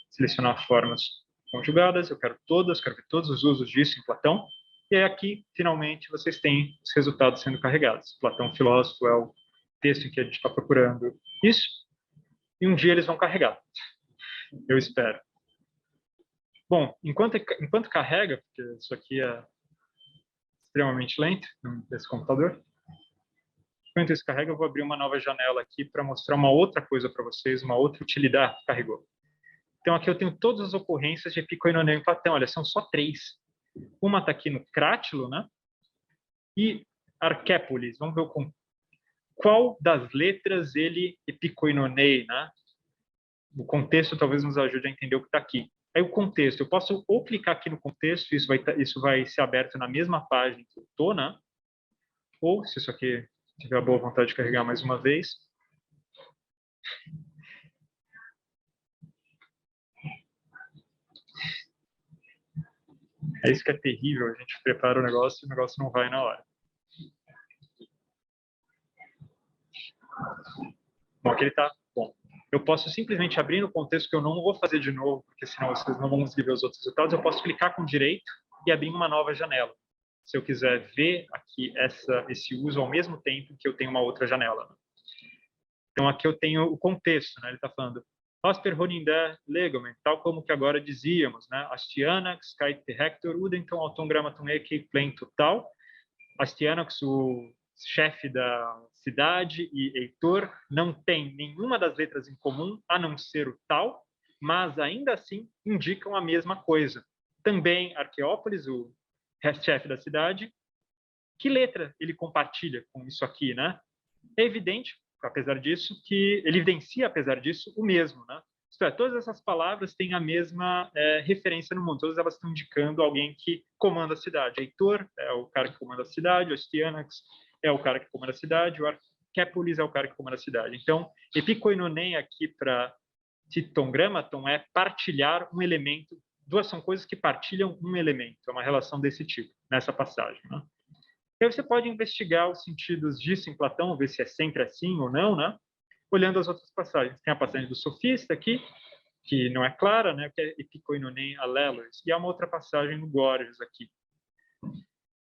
selecionar formas conjugadas, eu quero ver todos os usos disso em Platão, e aí aqui, finalmente, vocês têm os resultados sendo carregados. Platão filósofo é o texto em que a gente está procurando isso, e um dia eles vão carregar. Eu espero. Bom, enquanto carrega, porque isso aqui é extremamente lento, esse computador, enquanto isso carrega, eu vou abrir uma nova janela aqui para mostrar uma outra coisa para vocês, uma outra utilidade que carregou. Então, aqui eu tenho todas as ocorrências de epicoinoneu em Platão. Olha, são só 3. Uma está aqui no Crátilo, né? E Arquépolis. Vamos ver qual das letras ele epicoinonei, né? O contexto talvez nos ajude a entender o que está aqui. Aí o contexto, eu posso ou clicar aqui no contexto, isso vai ser aberto na mesma página que eu estou, né? Ou, se isso aqui tiver a boa vontade de carregar mais uma vez, é isso que é terrível, a gente prepara o negócio e o negócio não vai na hora. Bom, aqui ele está bom. Eu posso simplesmente abrir no contexto que eu não vou fazer de novo, porque senão vocês não vão conseguir ver os outros resultados. Eu posso clicar com direito e abrir uma nova janela. Se eu quiser ver aqui esse uso ao mesmo tempo que eu tenho uma outra janela. Né? Então, aqui eu tenho o contexto, né? Ele está falando Osper Honindé Legomen, tal como que agora dizíamos, né? Astianax, Kait Hector, Udenton, Auton Grammaton Eke, Plento, tal. Astianax, o chefe da cidade, e Heitor não tem nenhuma das letras em comum, a não ser o tal, mas ainda assim indicam a mesma coisa. Também Arqueópolis, o chefe da cidade, que letra ele compartilha com isso aqui, né? É evidente, apesar disso, que ele evidencia, apesar disso, o mesmo, né? Isto é, todas essas palavras têm a mesma referência no mundo, todas elas estão indicando alguém que comanda a cidade. Heitor é o cara que comanda a cidade, o Astianax é o cara que comanda a cidade, o Arquépolis é o cara que comanda a cidade. Então, epicoinonem aqui para Titon Grammaton é partilhar um elemento, duas são coisas que partilham um elemento, é uma relação desse tipo, nessa passagem, né? E aí você pode investigar os sentidos disso em Platão, ver se é sempre assim ou não, né? Olhando as outras passagens. Tem a passagem do Sofista aqui, que não é clara, né? Que é epicoinonem alelos, e há uma outra passagem no Gorgias aqui.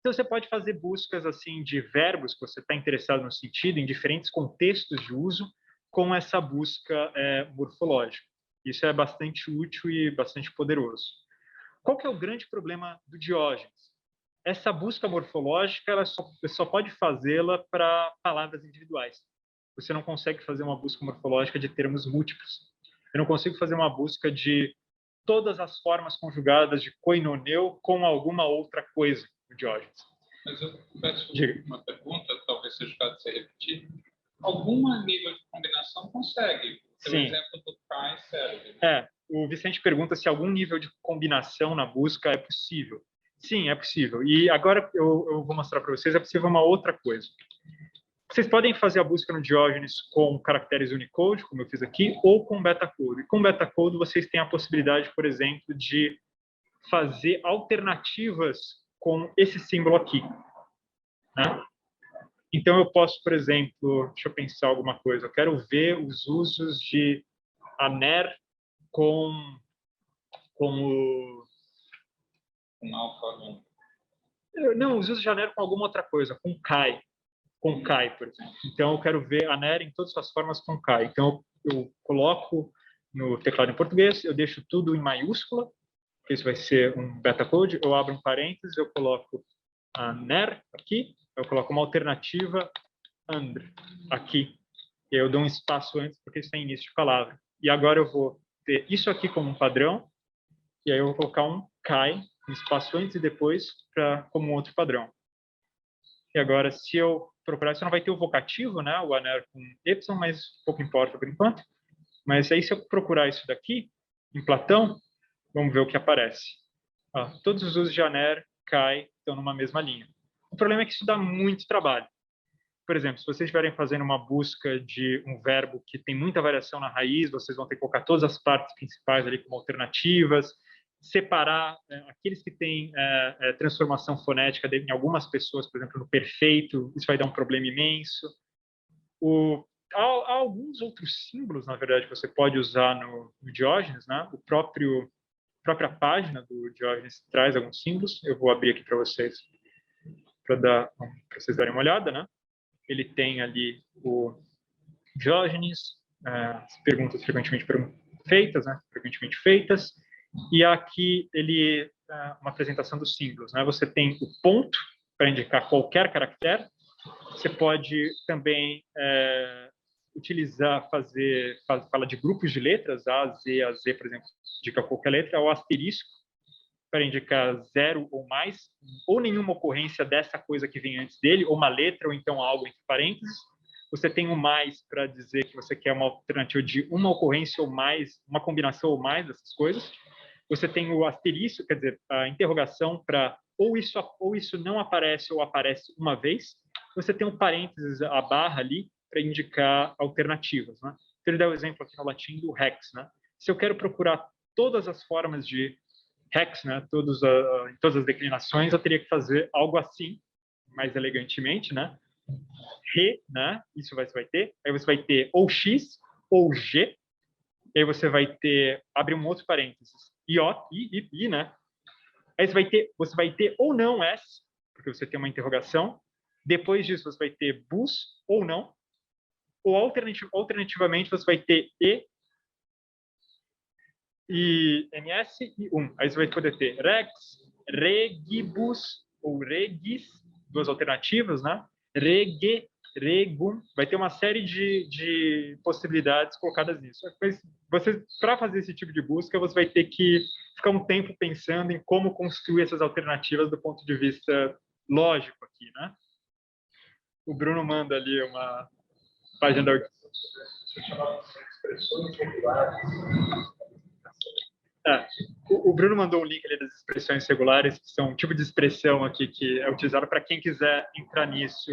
Então, você pode fazer buscas assim de verbos que você está interessado no sentido, em diferentes contextos de uso, com essa busca morfológica. Isso é bastante útil e bastante poderoso. Qual que é o grande problema do Diógenes? Essa busca morfológica, você só pode fazê-la para palavras individuais. Você não consegue fazer uma busca morfológica de termos múltiplos. Eu não consigo fazer uma busca de todas as formas conjugadas de koinoneu com alguma outra coisa do Diógenes. Mas eu peço Diga. uma pergunta, talvez seja o caso de você repetir. Algum nível de combinação consegue. O Sim. exemplo do Kai serve. O Vicente pergunta se algum nível de combinação na busca é possível. Sim, é possível. E agora eu vou mostrar para vocês, é possível uma outra coisa. Vocês podem fazer a busca no Diógenes com caracteres Unicode, como eu fiz aqui, ou com Betacode. E com Betacode vocês têm a possibilidade, por exemplo, de fazer alternativas com esse símbolo aqui, né? Então eu posso, por exemplo, deixa eu pensar alguma coisa. Eu quero ver os usos de aner com o... Um alfa, Não, os usos de aner com alguma outra coisa, com Kai, por exemplo. Então eu quero ver aner em todas as suas formas com Kai. Então eu coloco no teclado em português, eu deixo tudo em maiúscula, que isso vai ser um betacode, eu abro um parênteses, eu coloco aner aqui, eu coloco uma alternativa and aqui. E aí eu dou um espaço antes, porque isso é início de palavra. E agora eu vou ter isso aqui como um padrão, e aí eu vou colocar um Kai, um espaço antes e depois, como um outro padrão. E agora, se eu procurar, isso não vai ter o vocativo, né? O aner com Y, mas pouco importa por enquanto. Mas aí, se eu procurar isso daqui, em Platão, vamos ver o que aparece. Todos os usos de aner, Kai, estão numa mesma linha. O problema é que isso dá muito trabalho. Por exemplo, se vocês estiverem fazendo uma busca de um verbo que tem muita variação na raiz, vocês vão ter que colocar todas as partes principais ali como alternativas, separar aqueles que têm transformação fonética em algumas pessoas, por exemplo, no perfeito, isso vai dar um problema imenso. Há alguns outros símbolos, na verdade, que você pode usar no Diógenes, né? A própria página do Diógenes traz alguns símbolos, eu vou abrir aqui para vocês, para vocês darem uma olhada, né? Ele tem ali o Diógenes, as perguntas frequentemente feitas, né? Frequentemente feitas, e aqui ele uma apresentação dos símbolos, né? Você tem o ponto para indicar qualquer caractere. Você pode também utilizar, fala de grupos de letras, A, Z, por exemplo, indica qualquer letra, ou asterisco para indicar 0 ou mais, ou nenhuma ocorrência dessa coisa que vem antes dele, ou uma letra, ou então algo entre parênteses. Você tem o mais para dizer que você quer uma alternativa de uma ocorrência ou mais, uma combinação ou mais dessas coisas. Você tem o asterisco, quer dizer, a interrogação para ou isso não aparece ou aparece uma vez. Você tem um parênteses, a barra ali, para indicar alternativas, né? Então, ele dá o exemplo aqui no latim do hex, né? Se eu quero procurar todas as formas de hex, né, em todas as declinações, eu teria que fazer algo assim, mais elegantemente, né? Re, né? Isso você vai ter. Aí você vai ter ou X ou G. E aí você vai ter, abre um outro parênteses, I, né? Aí você vai ter ou não S, porque você tem uma interrogação. Depois disso, você vai ter bus ou não. Ou alternativamente, você vai ter e ms e Aí você vai poder ter rex, regibus ou regis, duas alternativas, né? Rege, regum, vai ter uma série de possibilidades colocadas nisso. Mas para fazer esse tipo de busca, você vai ter que ficar um tempo pensando em como construir essas alternativas do ponto de vista lógico aqui, né? O Bruno manda ali uma página da... Expressões regulares. O Bruno mandou um link ali das expressões regulares, que são um tipo de expressão aqui que é utilizado para quem quiser entrar nisso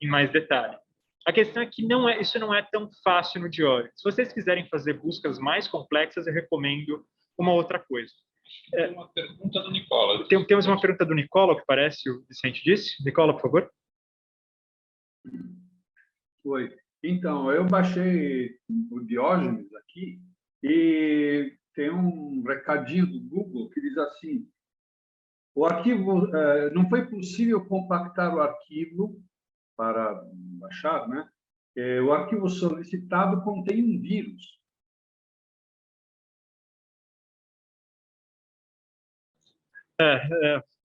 em mais detalhe. A questão é que isso não é tão fácil no Diógenes. Se vocês quiserem fazer buscas mais complexas, eu recomendo uma outra coisa. Tem uma pergunta do Nicola. Temos uma pergunta do Nicola, o que parece, o Vicente disse. Nicola, por favor. Oi. Então, eu baixei o Diógenes aqui e tem um recadinho do Google que diz assim: o arquivo não foi possível compactar o arquivo para baixar, né? O arquivo solicitado contém um vírus.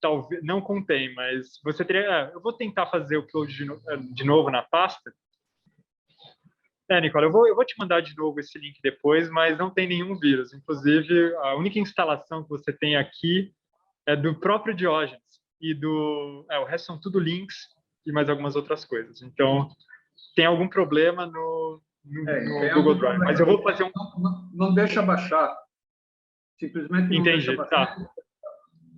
Talvez não contém, mas você teria. Eu vou tentar fazer o upload de novo na pasta. Nicola, eu vou te mandar de novo esse link depois, mas não tem nenhum vírus. Inclusive, a única instalação que você tem aqui é do próprio Diógenes e o resto são tudo links e mais algumas outras coisas. Então, tem algum problema no Google Drive, mas eu vou fazer um... Não deixa baixar. Simplesmente não Entendi, deixa baixar. tá.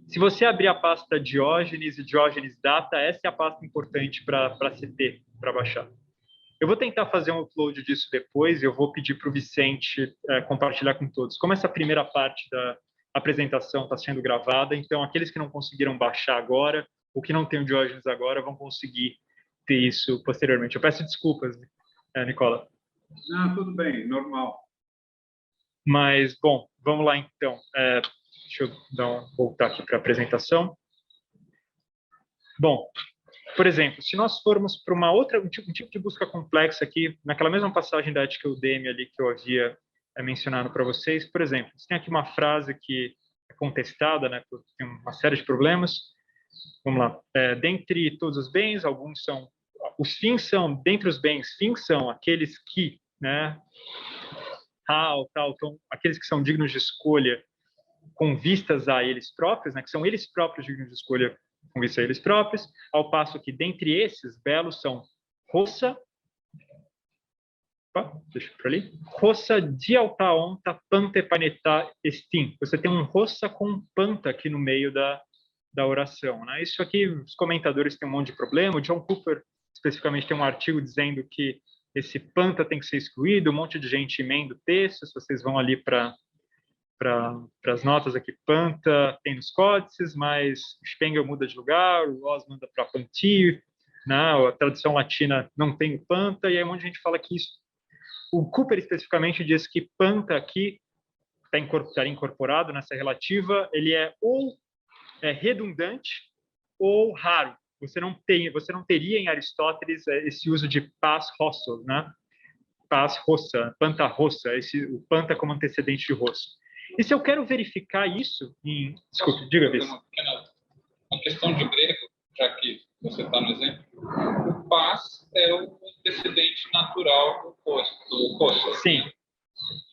Se você abrir a pasta Diógenes e Diógenes Data, essa é a pasta importante para se ter, para baixar. Eu vou tentar fazer um upload disso depois e eu vou pedir para o Vicente compartilhar com todos. Como essa primeira parte da apresentação está sendo gravada, então aqueles que não conseguiram baixar agora, ou que não têm o Diógenes agora, vão conseguir ter isso posteriormente. Eu peço desculpas, Nicola. Não, tudo bem, normal. Mas, bom, vamos lá então. Deixa eu voltar aqui para a apresentação. Bom, por exemplo, se nós formos para um tipo de busca complexa aqui, naquela mesma passagem da ética Udemy ali que eu havia mencionado para vocês, por exemplo, você tem aqui uma frase que é contestada, né, tem uma série de problemas. Vamos lá. Dentre todos os bens, alguns são... Os fins são, dentre os bens, fins são aqueles que, né, tal, então, aqueles que são dignos de escolha com vistas a eles próprios, né, que são eles próprios dignos de escolha com vista a eles próprios, ao passo que dentre esses belos são roça, deixa eu por ali, roça dialtaonta pantepaneta estim. Você tem um roça com um panta aqui no meio da oração, né? Isso aqui, os comentadores têm um monte de problema. O John Cooper, especificamente, tem um artigo dizendo que esse panta tem que ser excluído, um monte de gente emenda o texto. Se vocês vão ali para as notas aqui, panta tem nos códices, mas o Spengel muda de lugar, o Oz manda para panti, né? A tradução latina não tem o panta, e aí um monte de gente fala que isso... O Cooper, especificamente, diz que panta aqui está incorporado nessa relativa, ele é ou redundante ou raro. Você não teria em Aristóteles esse uso de pas rossos, né? Pas rossa, panta rossa, o panta como antecedente de roça. E se eu quero verificar isso Desculpe, diga, Vice. Uma questão de grego, já que você está no exemplo, o pas é o antecedente natural do posto. Sim.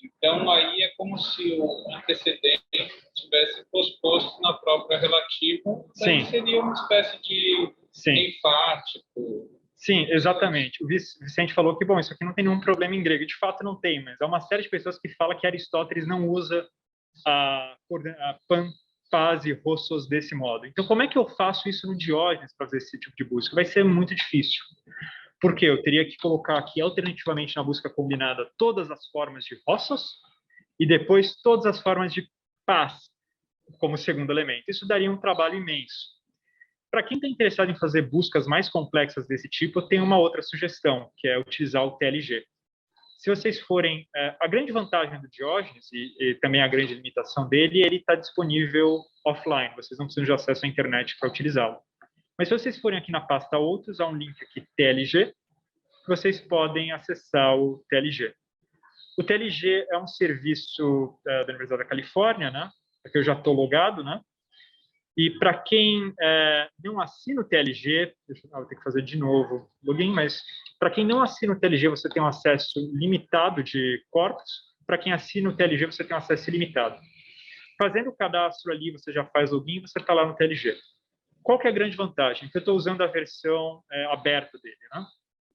Então, aí é como se o antecedente tivesse posposto na própria relativa, daí seria uma espécie de enfático. Sim, exatamente. O Vicente falou que, bom, isso aqui não tem nenhum problema em grego. De fato, não tem, mas há uma série de pessoas que falam que Aristóteles não usa a pan, paz e rossos desse modo. Então, como é que eu faço isso no Diógenes para fazer esse tipo de busca? Vai ser muito difícil. Porque eu teria que colocar aqui, alternativamente, na busca combinada, todas as formas de rossos e depois todas as formas de paz como segundo elemento. Isso daria um trabalho imenso. Para quem está interessado em fazer buscas mais complexas desse tipo, eu tenho uma outra sugestão, que é utilizar o TLG. Se vocês forem... a grande vantagem do Diógenes, e também a grande limitação dele, ele está disponível offline. Vocês não precisam de acesso à internet para utilizá-lo. Mas se vocês forem aqui na pasta Outros, há um link aqui, TLG, vocês podem acessar o TLG. O TLG é um serviço da Universidade da Califórnia, né? Aqui eu já estou logado, né? E para quem não assina o TLG, eu vou ter que fazer de novo o login, mas para quem não assina o TLG, você tem um acesso limitado de corpos. Para quem assina o TLG, você tem um acesso ilimitado. Fazendo o cadastro ali, você já faz login e você está lá no TLG. Qual que é a grande vantagem? Que eu estou usando a versão aberta dele, né?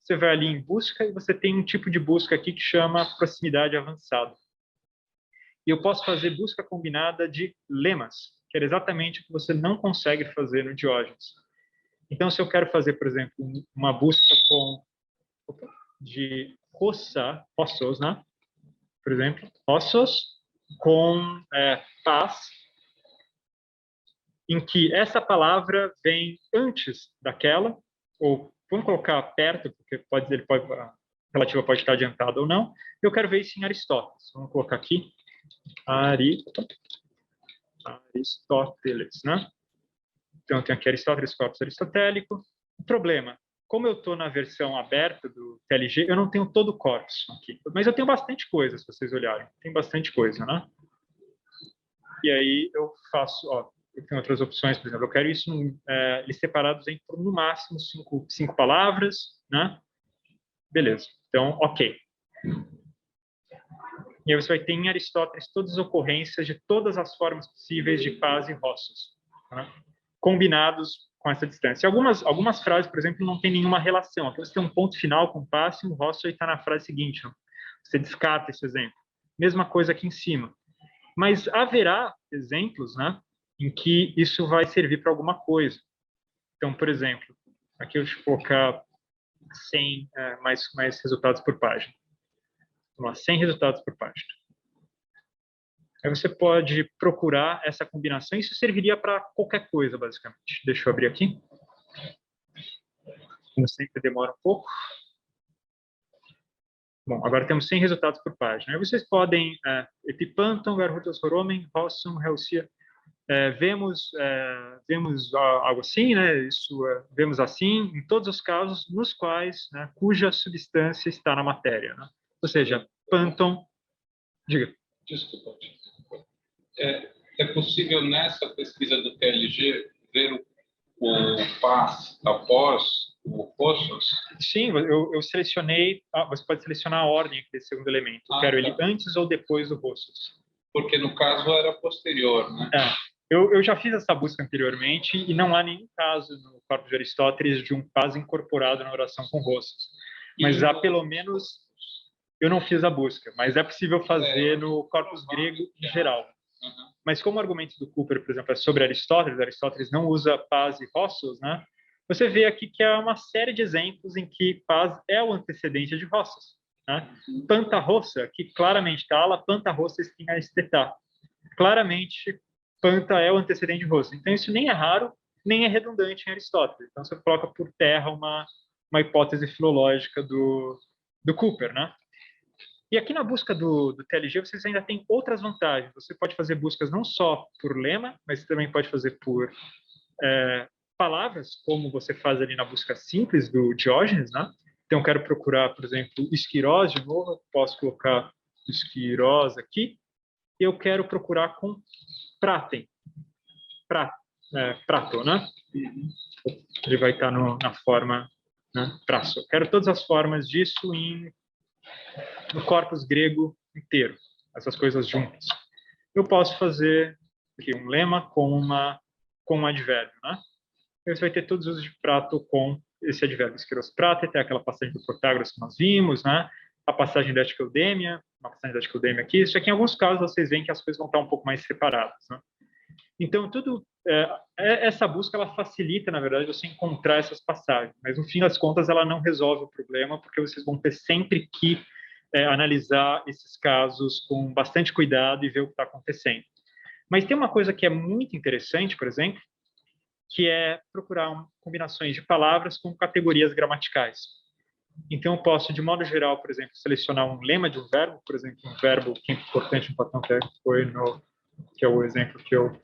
Você vai ali em busca e você tem um tipo de busca aqui que chama proximidade avançada. E eu posso fazer busca combinada de lemas, que era exatamente o que você não consegue fazer no Diógenes. Então, se eu quero fazer, por exemplo, uma busca de rossos, né? Por exemplo, ossos com paz, em que essa palavra vem antes daquela, ou vamos colocar perto, porque a relativa pode estar adiantada ou não. Eu quero ver isso em Aristóteles. Vamos colocar aqui Aristóteles, né? Então, tem aqui Aristóteles, corpus aristotélico. O problema, como eu estou na versão aberta do TLG, eu não tenho todo o corpus aqui. Mas eu tenho bastante coisa, se vocês olharem. Tem bastante coisa, né? E aí eu faço, tenho outras opções, por exemplo, eu quero isso eles separados em por no máximo cinco palavras, né? Beleza. Então, ok. E aí você vai ter em Aristóteles todas as ocorrências de todas as formas possíveis de paz e rossos, né? Combinados com essa distância. Algumas frases, por exemplo, não tem nenhuma relação. Aqui você tem um ponto final com passe e um rosso está na frase seguinte. Não? Você descarta esse exemplo. Mesma coisa aqui em cima. Mas haverá exemplos, né, em que isso vai servir para alguma coisa. Então, por exemplo, aqui eu vou colocar 100 mais resultados por página. Vamos lá, 100 resultados por página. Aí você pode procurar essa combinação. Isso serviria para qualquer coisa, basicamente. Deixa eu abrir aqui. Como sempre, demora um pouco. Bom, agora temos 100 resultados por página. Aí vocês podem, Epipanton, Garhutas Horomen, Rossum, Helsia, vemos algo assim, né? Isso, vemos assim, em todos os casos nos quais, né, cuja substância está na matéria, né? Ou seja, Panton, diga. Desculpa. É possível nessa pesquisa do TLG ver o PAS após o Rossos? Sim, eu selecionei, você pode selecionar a ordem aqui desse segundo elemento. Eu quero ele antes ou depois do Rossos. Porque no caso era posterior, né? Eu já fiz essa busca anteriormente e não há nenhum caso no corpo de Aristóteles de um PAS incorporado na oração com Rossos. Mas há pelo menos, eu não fiz a busca, mas é possível fazer no corpus grego em geral. Mas como o argumento do Cooper, por exemplo, é sobre Aristóteles não usa paz e rossos, né? Você vê aqui que há uma série de exemplos em que paz é o antecedente de rossos, né? Panta rossa, que claramente está lá, panta rossa espinha estetá. Claramente, panta é o antecedente de rosso. Então, isso nem é raro, nem é redundante em Aristóteles. Então, você coloca por terra uma hipótese filológica do Cooper, né? E aqui na busca do TLG, vocês ainda têm outras vantagens. Você pode fazer buscas não só por lema, mas também pode fazer por palavras, como você faz ali na busca simples do Diógenes, né? Então, eu quero procurar, por exemplo, esquirós de novo. Eu posso colocar esquirós aqui. E eu quero procurar com pratem. Prato, né? Ele vai estar na forma, né? Praço. Eu quero todas as formas disso no corpus grego inteiro, essas coisas juntas. Eu posso fazer aqui um lema com um advérbio, né? Você vai ter todos os usos de prato com esse advérbio. Esquiros prate, tem aquela passagem do Protágoras que nós vimos, né? A passagem da Etiqueudêmia, uma passagem da Etiqueudêmia aqui. Isso aqui, em alguns casos, vocês veem que as coisas vão estar um pouco mais separadas, né? Então, essa busca, ela facilita, na verdade, você encontrar essas passagens. Mas, no fim das contas, ela não resolve o problema, porque vocês vão ter sempre que analisar esses casos com bastante cuidado e ver o que está acontecendo. Mas tem uma coisa que é muito interessante, por exemplo, que é procurar combinações de palavras com categorias gramaticais. Então, eu posso, de modo geral, por exemplo, selecionar um lema de um verbo, por exemplo, um verbo que é importante no Platão, que é o exemplo que eu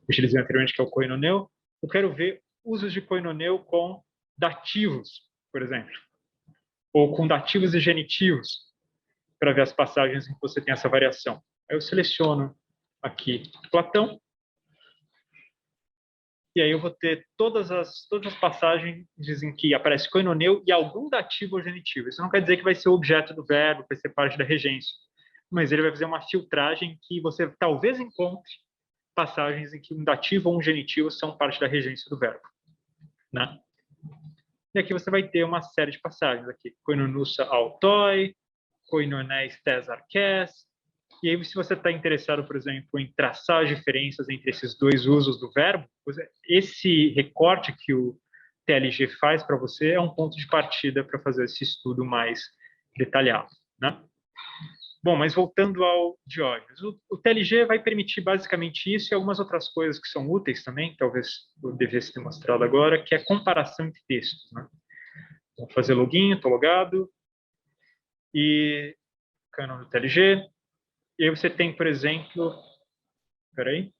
utilizei anteriormente, que é o koinoneu. Eu quero ver usos de koinoneu com dativos, por exemplo, ou com dativos e genitivos, para ver as passagens em que você tem essa variação. Aí eu seleciono aqui Platão, e aí eu vou ter todas as passagens em que aparece koinoneu e algum dativo ou genitivo. Isso não quer dizer que vai ser o objeto do verbo, vai ser parte da regência, mas ele vai fazer uma filtragem que você talvez encontre passagens em que um dativo ou um genitivo são parte da regência do verbo, né? E aqui você vai ter uma série de passagens aqui. Koinonussa autoi, koinonés tes arques. E aí, se você está interessado, por exemplo, em traçar as diferenças entre esses dois usos do verbo, esse recorte que o TLG faz para você é um ponto de partida para fazer esse estudo mais detalhado, né? Bom, mas voltando ao Diógenes, o TLG vai permitir basicamente isso e algumas outras coisas que são úteis também, talvez eu devesse ter mostrado agora, que é comparação entre textos, né? Vou fazer login, estou logado, e cânon do TLG, e aí você tem, por exemplo, peraí,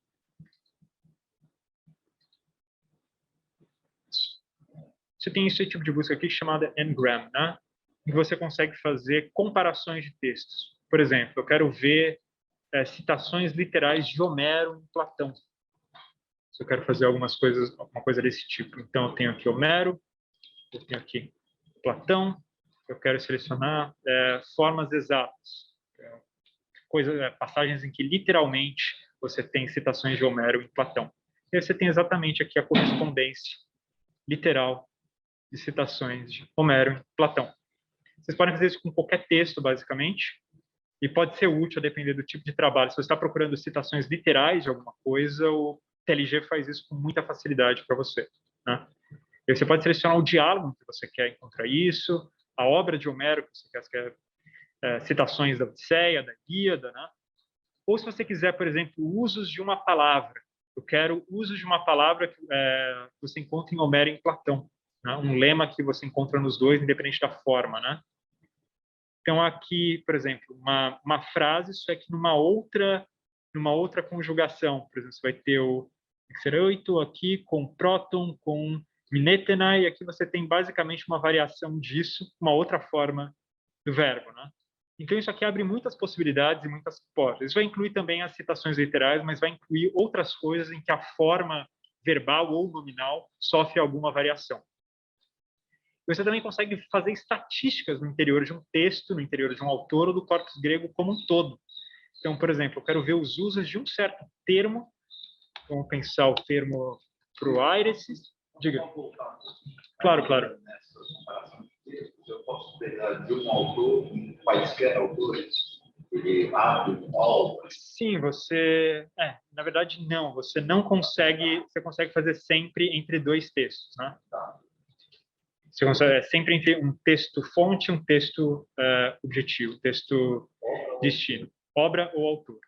você tem esse tipo de busca aqui chamada Ngram, né? Em que você consegue fazer comparações de textos. Por exemplo, eu quero ver citações literais de Homero em Platão. se eu quero fazer alguma coisa desse tipo. Então, eu tenho aqui Homero, eu tenho aqui Platão, eu quero selecionar formas exatas, passagens em que literalmente você tem citações de Homero em Platão. E aí você tem exatamente aqui a correspondência literal de citações de Homero em Platão. Vocês podem fazer isso com qualquer texto, basicamente, e pode ser útil a depender do tipo de trabalho. Se você está procurando citações literais de alguma coisa, o TLG faz isso com muita facilidade para você, né? E você pode selecionar o diálogo que você quer encontrar isso, a obra de Homero que você quer, citações da Odisseia, da Ilíada, né? Ou se você quiser, por exemplo, usos de uma palavra. Eu quero usos de uma palavra que você encontra em Homero e em Platão, né? Um lema que você encontra nos dois, independente da forma, né? Então, aqui, por exemplo, uma frase, isso aqui numa outra conjugação. Por exemplo, você vai ter o xeroito aqui com próton, com minetenai, e aqui você tem basicamente uma variação disso, uma outra forma do verbo, né? Então, isso aqui abre muitas possibilidades e muitas portas. Isso vai incluir também as citações literais, mas vai incluir outras coisas em que a forma verbal ou nominal sofre alguma variação. Você também consegue fazer estatísticas no interior de um texto, no interior de um autor ou do corpus grego como um todo. Então, por exemplo, eu quero ver os usos de um certo termo. Vamos pensar o termo proairesis. Diga. Claro, claro. Eu posso pegar de um autor, quaisquer autores, ele abre obra. Sim, na verdade, não. Você não consegue. Você consegue fazer sempre entre dois textos, né? Você consegue sempre entre um texto fonte e um texto objetivo, texto destino, obra ou autor.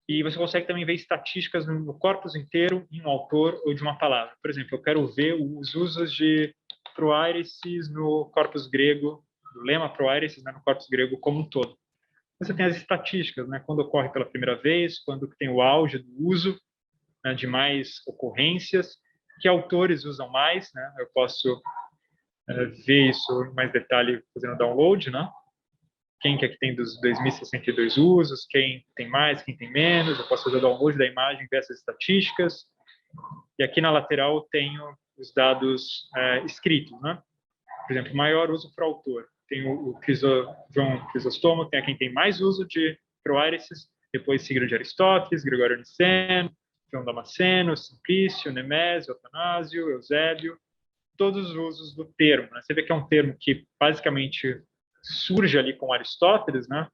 E você consegue também ver estatísticas no corpus inteiro, em um autor ou de uma palavra. Por exemplo, eu quero ver os usos de proairesis no corpus grego, do lema proairesis, né, no corpus grego como um todo. Você tem as estatísticas, né, quando ocorre pela primeira vez, quando tem o auge do uso, né, de mais ocorrências, que autores usam mais, né? Eu posso ver isso em mais detalhe fazendo download, né? Quem que aqui tem dos 2062 usos, quem tem mais, quem tem menos. Eu posso fazer o download da imagem, ver essas estatísticas. E aqui na lateral eu tenho os dados escritos, né? Por exemplo, maior uso para o autor. Tem o João Crisóstomo, tem quem tem mais uso de proairesis, depois seguido de Aristóteles, Gregório Niceno, João Damasceno, Simplício, Nemésio, Atanásio, Eusébio, todos os usos do termo, né? Você vê que é um termo que basicamente surge ali com Aristóteles, né?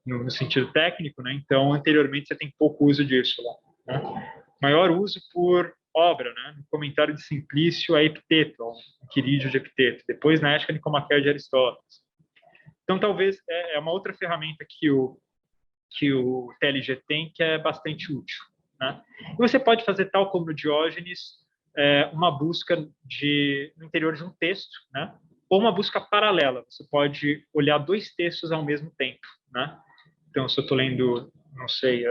No sentido técnico, né? Então, anteriormente, você tem pouco uso disso lá, né? Maior uso por obra, né? No comentário de Simplício a Epiteto, um Quirídio de Epiteto. Depois, na Ética Nicomaqueia de Aristóteles. Então, talvez é uma outra ferramenta que o TLG tem que é bastante útil, né? E você pode fazer, tal como no Diógenes, uma busca no interior de um texto, né? Ou uma busca paralela. Você pode olhar dois textos ao mesmo tempo, né? Então, se eu estou lendo, não sei,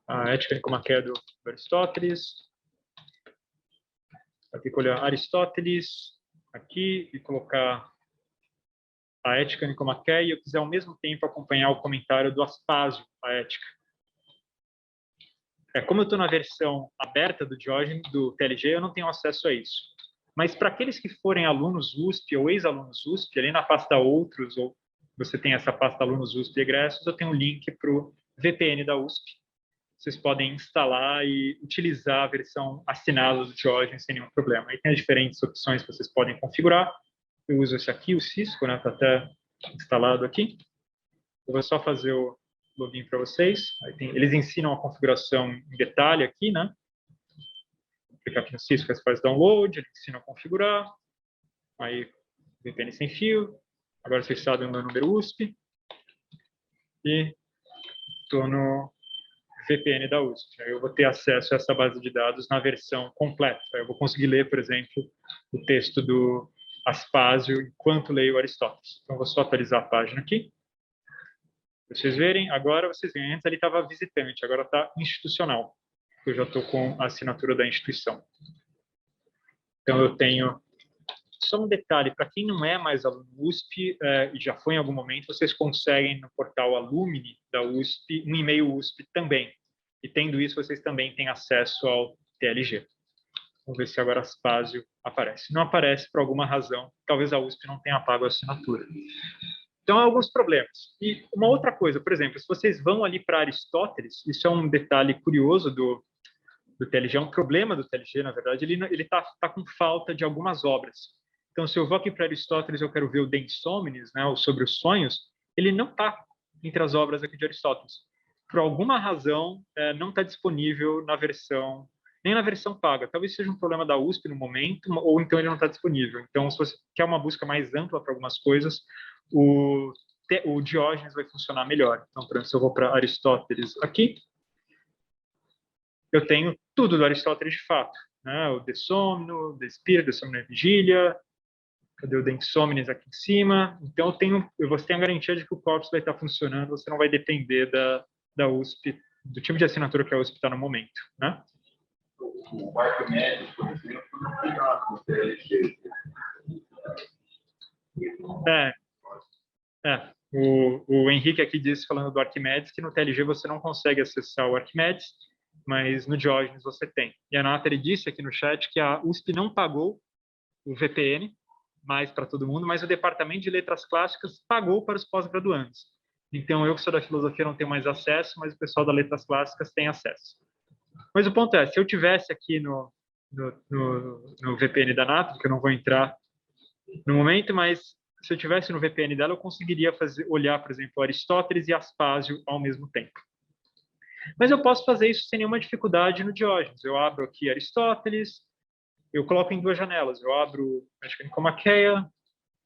a Ética Nicomaqueia do Aristóteles, eu tenho que olhar Aristóteles aqui e colocar a Ética Nicomaqueia, e eu quiser ao mesmo tempo acompanhar o comentário do Aspásio, a Ética. Como eu estou na versão aberta do Diógenes, do TLG, eu não tenho acesso a isso. Mas para aqueles que forem alunos USP ou ex-alunos USP, ali na pasta Outros, ou você tem essa pasta Alunos USP e Egressos, eu tenho um link para o VPN da USP. Vocês podem instalar e utilizar a versão assinada do Diógenes sem nenhum problema. Aí tem as diferentes opções que vocês podem configurar. Eu uso esse aqui, o Cisco, né? Está até instalado aqui. Eu vou só fazer o login para vocês. Eles ensinam a configuração em detalhe aqui, né? Vou clicar aqui no Cisco, você faz download, eles ensinam a configurar. Aí, VPN sem fio. Agora vocês sabem o meu número USP. E estou no VPN da USP. Aí eu vou ter acesso a essa base de dados na versão completa. Aí eu vou conseguir ler, por exemplo, o texto do Aspásio enquanto leio Aristóteles. Então, vou só atualizar a página aqui. Para vocês verem, agora vocês veem, antes ali estava visitante, agora está institucional. Eu já estou com a assinatura da instituição. Então, eu tenho... Só um detalhe, para quem não é mais aluno USP e já foi em algum momento, vocês conseguem no portal Alumni da USP, um e-mail USP também. E tendo isso, vocês também têm acesso ao TLG. Vamos ver se agora Aspásio aparece. Não aparece por alguma razão. Talvez a USP não tenha pago a assinatura. Então, há alguns problemas. E uma outra coisa, por exemplo, se vocês vão ali para Aristóteles, isso é um detalhe curioso do TLG, é um problema do TLG, na verdade, ele está com falta de algumas obras. Então, se eu vou aqui para Aristóteles, eu quero ver o De Insomnis, né, o Sobre os Sonhos, ele não está entre as obras aqui de Aristóteles. Por alguma razão, não está disponível na versão, nem na versão paga. Talvez seja um problema da USP no momento, ou então ele não está disponível. Então, se você quer uma busca mais ampla para algumas coisas, o Diógenes vai funcionar melhor. Então, por exemplo, se eu vou para Aristóteles aqui, eu tenho tudo do Aristóteles de fato, né? O De Somno, De Spiritu, De Somno e Vigília, cadê o De Insomnis aqui em cima? Então, você tem a garantia de que o corpus vai estar funcionando, você não vai depender da USP, do tipo de assinatura que a USP está no momento, né? O Arquimedes, por exemplo, não tem nada no TLG. O Henrique aqui disse, falando do Arquimedes, que no TLG você não consegue acessar o Arquimedes, mas no Diógenes você tem. E a Nathalie disse aqui no chat que a USP não pagou o VPN, mais para todo mundo, mas o Departamento de Letras Clássicas pagou para os pós-graduandos. Então, eu que sou da filosofia não tenho mais acesso, mas o pessoal das Letras Clássicas tem acesso. Mas o ponto é, se eu tivesse aqui no VPN da Nathalie, que eu não vou entrar no momento, mas se eu tivesse no VPN dela, eu conseguiria olhar, por exemplo, Aristóteles e Aspásio ao mesmo tempo. Mas eu posso fazer isso sem nenhuma dificuldade no Diógenes. Eu abro aqui Aristóteles, eu coloco em duas janelas. Eu abro a Ética Nicomaqueia,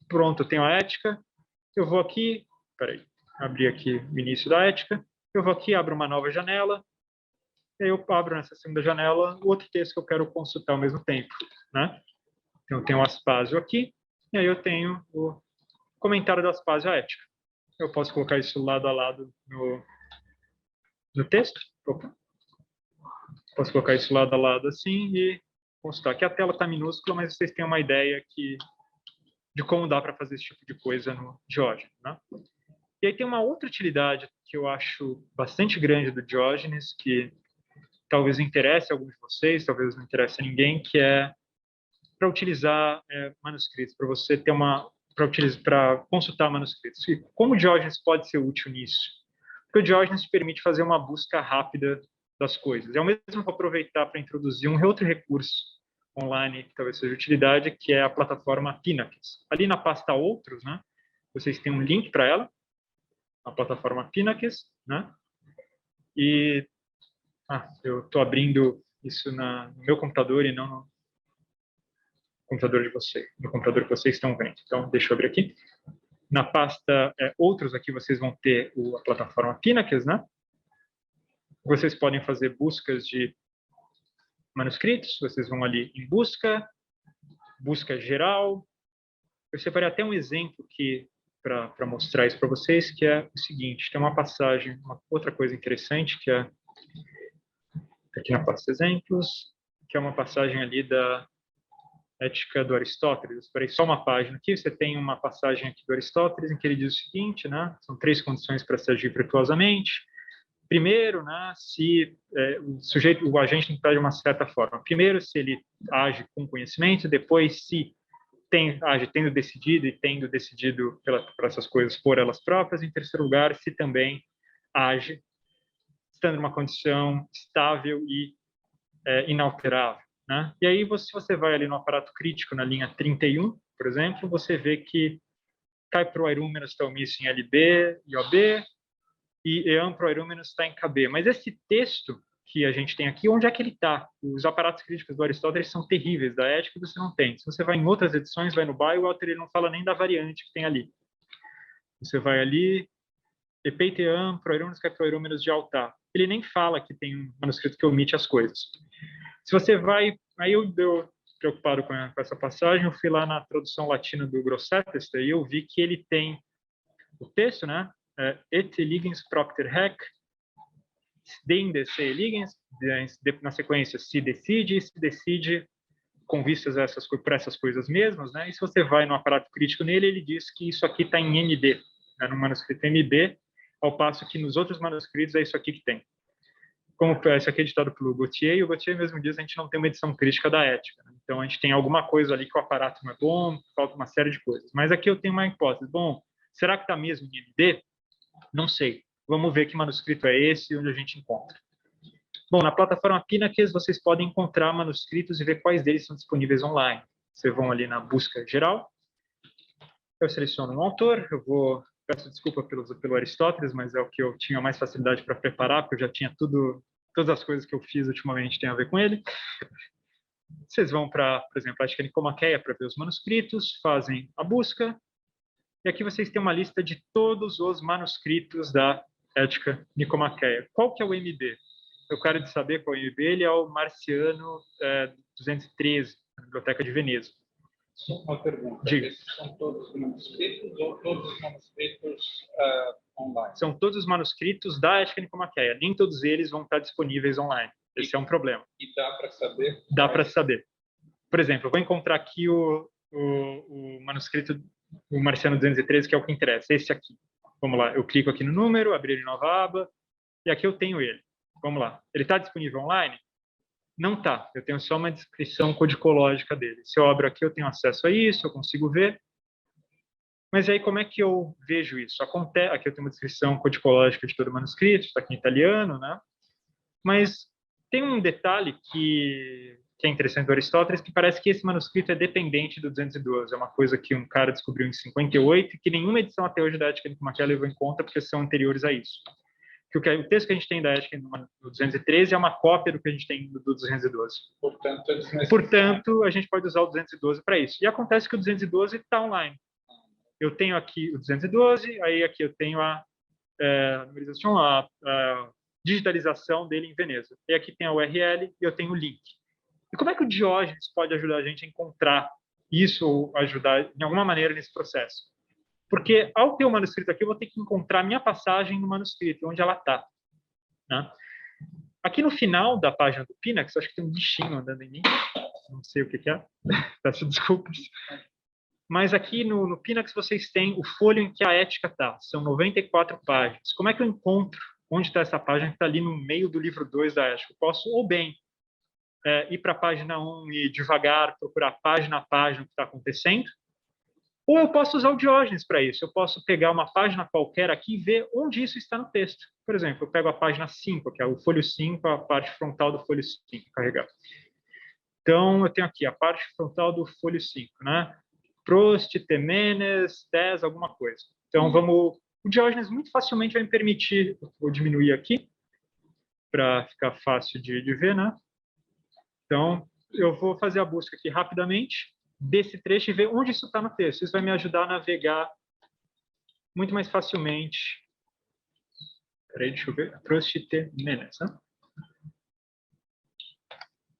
pronto, eu tenho a Ética. Eu vou aqui, abri aqui o início da Ética. Eu vou aqui, abro uma nova janela. E aí eu abro nessa segunda janela o outro texto que eu quero consultar ao mesmo tempo, né? Então, eu tenho o Aspásio aqui, e aí eu tenho o comentário do Aspásio à Ética. Eu posso colocar isso lado a lado no texto. Opa. Posso colocar isso lado a lado assim e consultar. Aqui a tela está minúscula, mas vocês têm uma ideia de como dá para fazer esse tipo de coisa no Diógenes, né? E aí tem uma outra utilidade que eu acho bastante grande do Diógenes, que talvez interesse a alguns de vocês, talvez não interesse a ninguém, que é para utilizar manuscritos, para você ter para consultar manuscritos. E como o Diógenes pode ser útil nisso? Porque o Diógenes permite fazer uma busca rápida das coisas. Eu mesmo vou aproveitar para introduzir um outro recurso online que talvez seja de utilidade, que é a plataforma Pinnacle. Ali na pasta Outros, né, vocês têm um link para ela, a plataforma Pinnacle, né? E eu estou abrindo isso no meu computador e não no computador de vocês, no computador que vocês estão vendo. Então, deixa eu abrir aqui. Na pasta Outros, aqui vocês vão ter a plataforma Pinnacle, né? Vocês podem fazer buscas de manuscritos, vocês vão ali em busca geral. Eu separei até um exemplo aqui para mostrar isso para vocês, que é o seguinte, tem uma passagem, uma outra coisa interessante, que é aqui na pasta exemplos, que é uma passagem ali da Ética do Aristóteles. Eu separei só uma página aqui, você tem uma passagem aqui do Aristóteles em que ele diz o seguinte, né? São 3 condições para se agir virtuosamente. Primeiro, né, se o agente tem que estar de uma certa forma. Primeiro, se ele age com conhecimento, depois, se age tendo decidido por essas coisas por elas próprias, em terceiro lugar, se também age estando numa condição estável e inalterável, né? E aí, se você vai ali no aparato crítico, na linha 31, por exemplo, você vê que cai pro aerúmenos está omisso em LB e OB, e eam pro aerúmenos está em KB. Mas esse texto que a gente tem aqui, onde é que ele está? Os aparatos críticos do Aristóteles são terríveis, da Ética você não tem. Se você vai em outras edições, vai no Bywater, ele não fala nem da variante que tem ali. Você vai ali, Epeite eam pro aerúmenos cai pro aerúmenos de altar. Ele nem fala que tem um manuscrito que omite as coisas. Se você vai... Aí eu preocupado com essa passagem, eu fui lá na tradução latina do Grosseteste e eu vi que ele tem o texto, né? Et ligens propter haec, dende se ligens, na sequência, se decide com vistas a por essas coisas mesmas, né? E se você vai no aparato crítico nele, ele diz que isso aqui está em MB, né? No manuscrito MB, ao passo que nos outros manuscritos é isso aqui que tem. como isso aqui é editado pelo Gautier, e o Gautier mesmo diz que a gente não tem uma edição crítica da ética, né? Então, a gente tem alguma coisa ali que o aparato não é bom, falta uma série de coisas. Mas aqui eu tenho uma hipótese. Bom, será que está mesmo em MD? Não sei. Vamos ver que manuscrito é esse e onde a gente encontra. Bom, na plataforma Pinnacle, vocês podem encontrar manuscritos e ver quais deles são disponíveis online. Vocês vão ali na busca geral. Eu seleciono um autor, peço desculpa pelo Aristóteles, mas é o que eu tinha mais facilidade para preparar, porque eu já tinha todas as coisas que eu fiz ultimamente têm a ver com ele. Vocês vão para, por exemplo, a Ética Nicomaqueia para ver os manuscritos, fazem a busca, e aqui vocês têm uma lista de todos os manuscritos da Ética Nicomaqueia. Qual que é o MD? Eu quero saber qual é o MD, ele é o Marciano 213, na Biblioteca de Veneza. Uma pergunta. Diga. Esses são todos manuscritos ou todos os manuscritos online? São todos os manuscritos da Ética Nicomaqueia. Nem todos eles vão estar disponíveis online. Esse é um problema. E dá para saber? Dá para saber. Por exemplo, eu vou encontrar aqui o manuscrito do Marciano 213, que é o que interessa. Esse aqui. Vamos lá. Eu clico aqui no número, abrir em nova aba, e aqui eu tenho ele. Vamos lá. Ele está disponível online? Não está. Eu tenho só uma descrição codicológica dele. Se eu abro aqui, eu tenho acesso a isso, eu consigo ver. Mas aí, como é que eu vejo isso? Aqui eu tenho uma descrição codicológica de todo o manuscrito, está aqui em italiano, né? Mas tem um detalhe que é interessante do Aristóteles, que parece que esse manuscrito é dependente do 212. É uma coisa que um cara descobriu em 58 e que nenhuma edição até hoje da Ética Nicomaqueia levou em conta, porque são anteriores a isso. Que o texto que a gente tem da Ética no 213 é uma cópia do que a gente tem do 212. Portanto, a gente pode usar o 212 para isso. E acontece que o 212 está online. Eu tenho aqui o 212, aí aqui eu tenho a numerização, a digitalização dele em Veneza. E aqui tem a URL e eu tenho o link. E como é que o Diógenes pode ajudar a gente a encontrar isso ou ajudar de alguma maneira nesse processo? Porque, ao ter o manuscrito aqui, eu vou ter que encontrar a minha passagem no manuscrito, onde ela está. Né? Aqui no final da página do Pinnacle, acho que tem um bichinho andando em mim. Não sei o que é. Peço desculpas. Mas aqui no Pinnacle, vocês têm o folho em que a ética está. São 94 páginas. Como é que eu encontro onde está essa página que está ali no meio do livro 2 da ética? Eu posso, ou bem, ir para a página 1 e devagar procurar página a página o que está acontecendo, ou eu posso usar o Diógenes para isso. Eu posso pegar uma página qualquer aqui e ver onde isso está no texto. Por exemplo, eu pego a página 5, que é o folho 5, a parte frontal do folho 5, carregado. Então, eu tenho aqui a parte frontal do folho 5, né? Prost, Temenes, Tes, alguma coisa. Então, o Diógenes muito facilmente vai me permitir, vou diminuir aqui, para ficar fácil de ver, né? Então, eu vou fazer a busca aqui rapidamente desse trecho e ver onde isso está no texto. Isso vai me ajudar a navegar muito mais facilmente. Peraí, deixa eu ver. Prost, Temenes, né?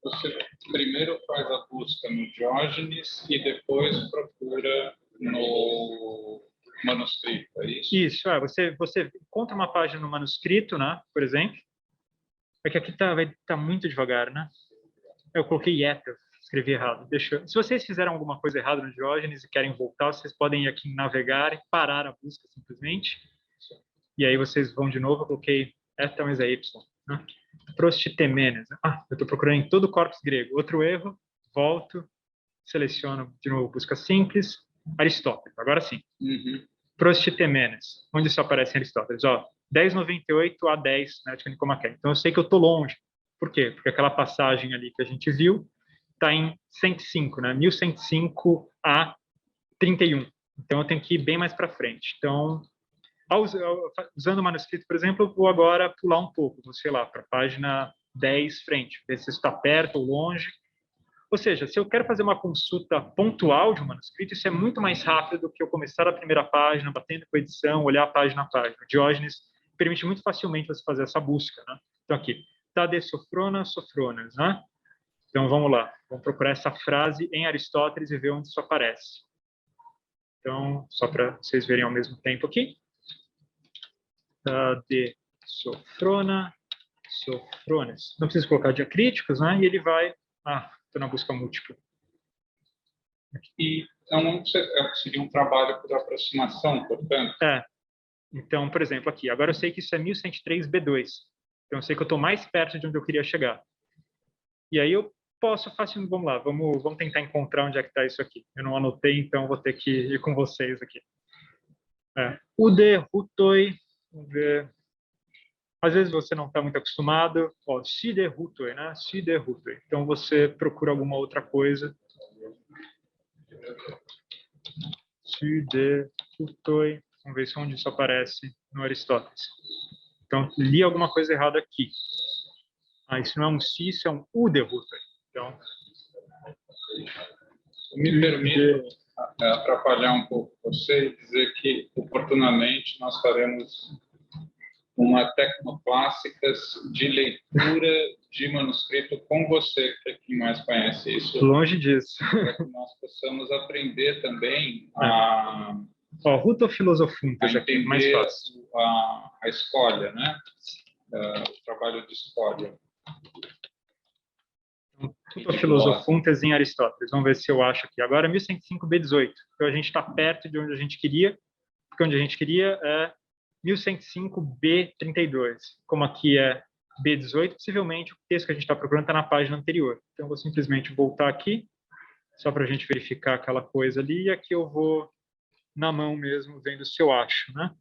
Você primeiro faz a busca no Diógenes e depois procura no manuscrito, é isso? Isso, você encontra uma página no manuscrito, né, por exemplo. É que aqui vai estar muito devagar, né? Eu coloquei éter, escrevi errado. Se vocês fizeram alguma coisa errada no Diógenes e querem voltar, vocês podem ir aqui em navegar e parar a busca simplesmente. E aí vocês vão de novo, eu coloquei éter, mas é Y, né? Prostitemenes. Eu estou procurando em todo o corpus grego. Outro erro, volto, seleciono de novo busca simples, Aristóteles, agora sim. Prostitemenes, onde isso aparece em Aristóteles? 1098 a 10 na Ética Nicomaqueia. Então eu sei que eu estou longe. Por quê? Porque aquela passagem ali que a gente viu está em 105, né? 1105 a 31. Então eu tenho que ir bem mais para frente. Então, usando o manuscrito, por exemplo, eu vou agora pular um pouco, vou, sei lá, para a página 10 frente, ver se está perto ou longe. Ou seja, se eu quero fazer uma consulta pontual de um manuscrito, isso é muito mais rápido do que eu começar a primeira página, batendo com a edição, olhar página a página. O Diógenes permite muito facilmente você fazer essa busca, né? Então aqui, Tade Sofrona, Sofronas, né? Então vamos lá, vamos procurar essa frase em Aristóteles e ver onde isso aparece. Então, só para vocês verem ao mesmo tempo aqui. De Sofrona, Sofrones. Não precisa colocar diacríticos, né? E ele vai... estou na busca múltipla. E então, seria um trabalho por aproximação, portanto? Então, por exemplo, aqui. Agora eu sei que isso é 1103 B2. Então, eu sei que eu estou mais perto de onde eu queria chegar. E aí eu posso facilmente, vamos lá, vamos tentar encontrar onde é que está isso aqui. Eu não anotei, então vou ter que ir com vocês aqui. Ude hutoi, vamos ver. Às vezes você não está muito acostumado, ó, side hutoi, né? Side hutoi. Então você procura alguma outra coisa. Side hutoi. Vamos ver se onde isso aparece no Aristóteles. Então, li alguma coisa errada aqui. Isso não é um si, isso é um ude hutoi. Então, Me permito atrapalhar um pouco você e dizer que, oportunamente, nós faremos uma Tecnoclássicas de leitura de manuscrito com você, que é quem mais conhece isso. Longe disso. Para que nós possamos aprender também a Rutofilosofuntas aqui, mais entender fácil. a escolha, né? O trabalho de escolha. Rutofilosofuntas em Aristóteles. Vamos ver se eu acho aqui. Agora, 1105b18. Então, a gente está perto de onde a gente queria, porque onde a gente queria é 1105b32. Como aqui é b18, possivelmente o texto que a gente está procurando está na página anterior. Então, eu vou simplesmente voltar aqui, só para a gente verificar aquela coisa ali, e aqui eu vou na mão mesmo, vendo se eu acho, né?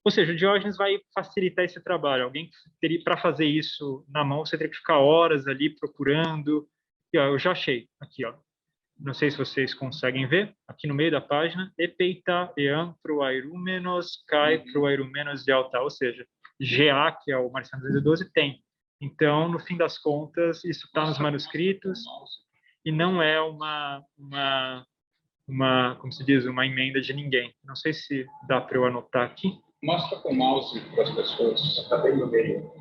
Ou seja, o Diógenes vai facilitar esse trabalho. Alguém que teria, para fazer isso na mão, você teria que ficar horas ali procurando. E, ó, eu já achei aqui, ó. Não sei se vocês conseguem ver, aqui no meio da página, epeita eam proairumenos kai proairumenos de alta, ou seja, GA, que é o Marciano 212, tem. Então, no fim das contas, isso está nos manuscritos e não é como se diz, uma emenda de ninguém. Não sei se dá para eu anotar aqui. Mostra com o mouse para as pessoas. Está bem no meio.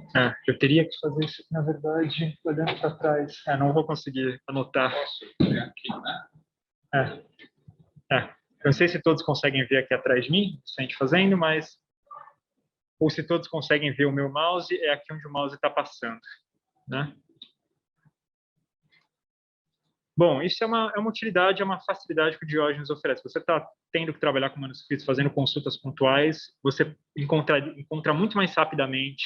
Eu teria que fazer isso, na verdade, olhando para trás. Não vou conseguir anotar. Posso ver aqui, né? Eu não sei se todos conseguem ver aqui atrás de mim, a gente fazendo, mas... Ou se todos conseguem ver o meu mouse, é aqui onde o mouse está passando, né? Bom, isso é uma utilidade, é uma facilidade que o Diógenes oferece. Você está tendo que trabalhar com manuscritos, fazendo consultas pontuais, você encontra muito mais rapidamente.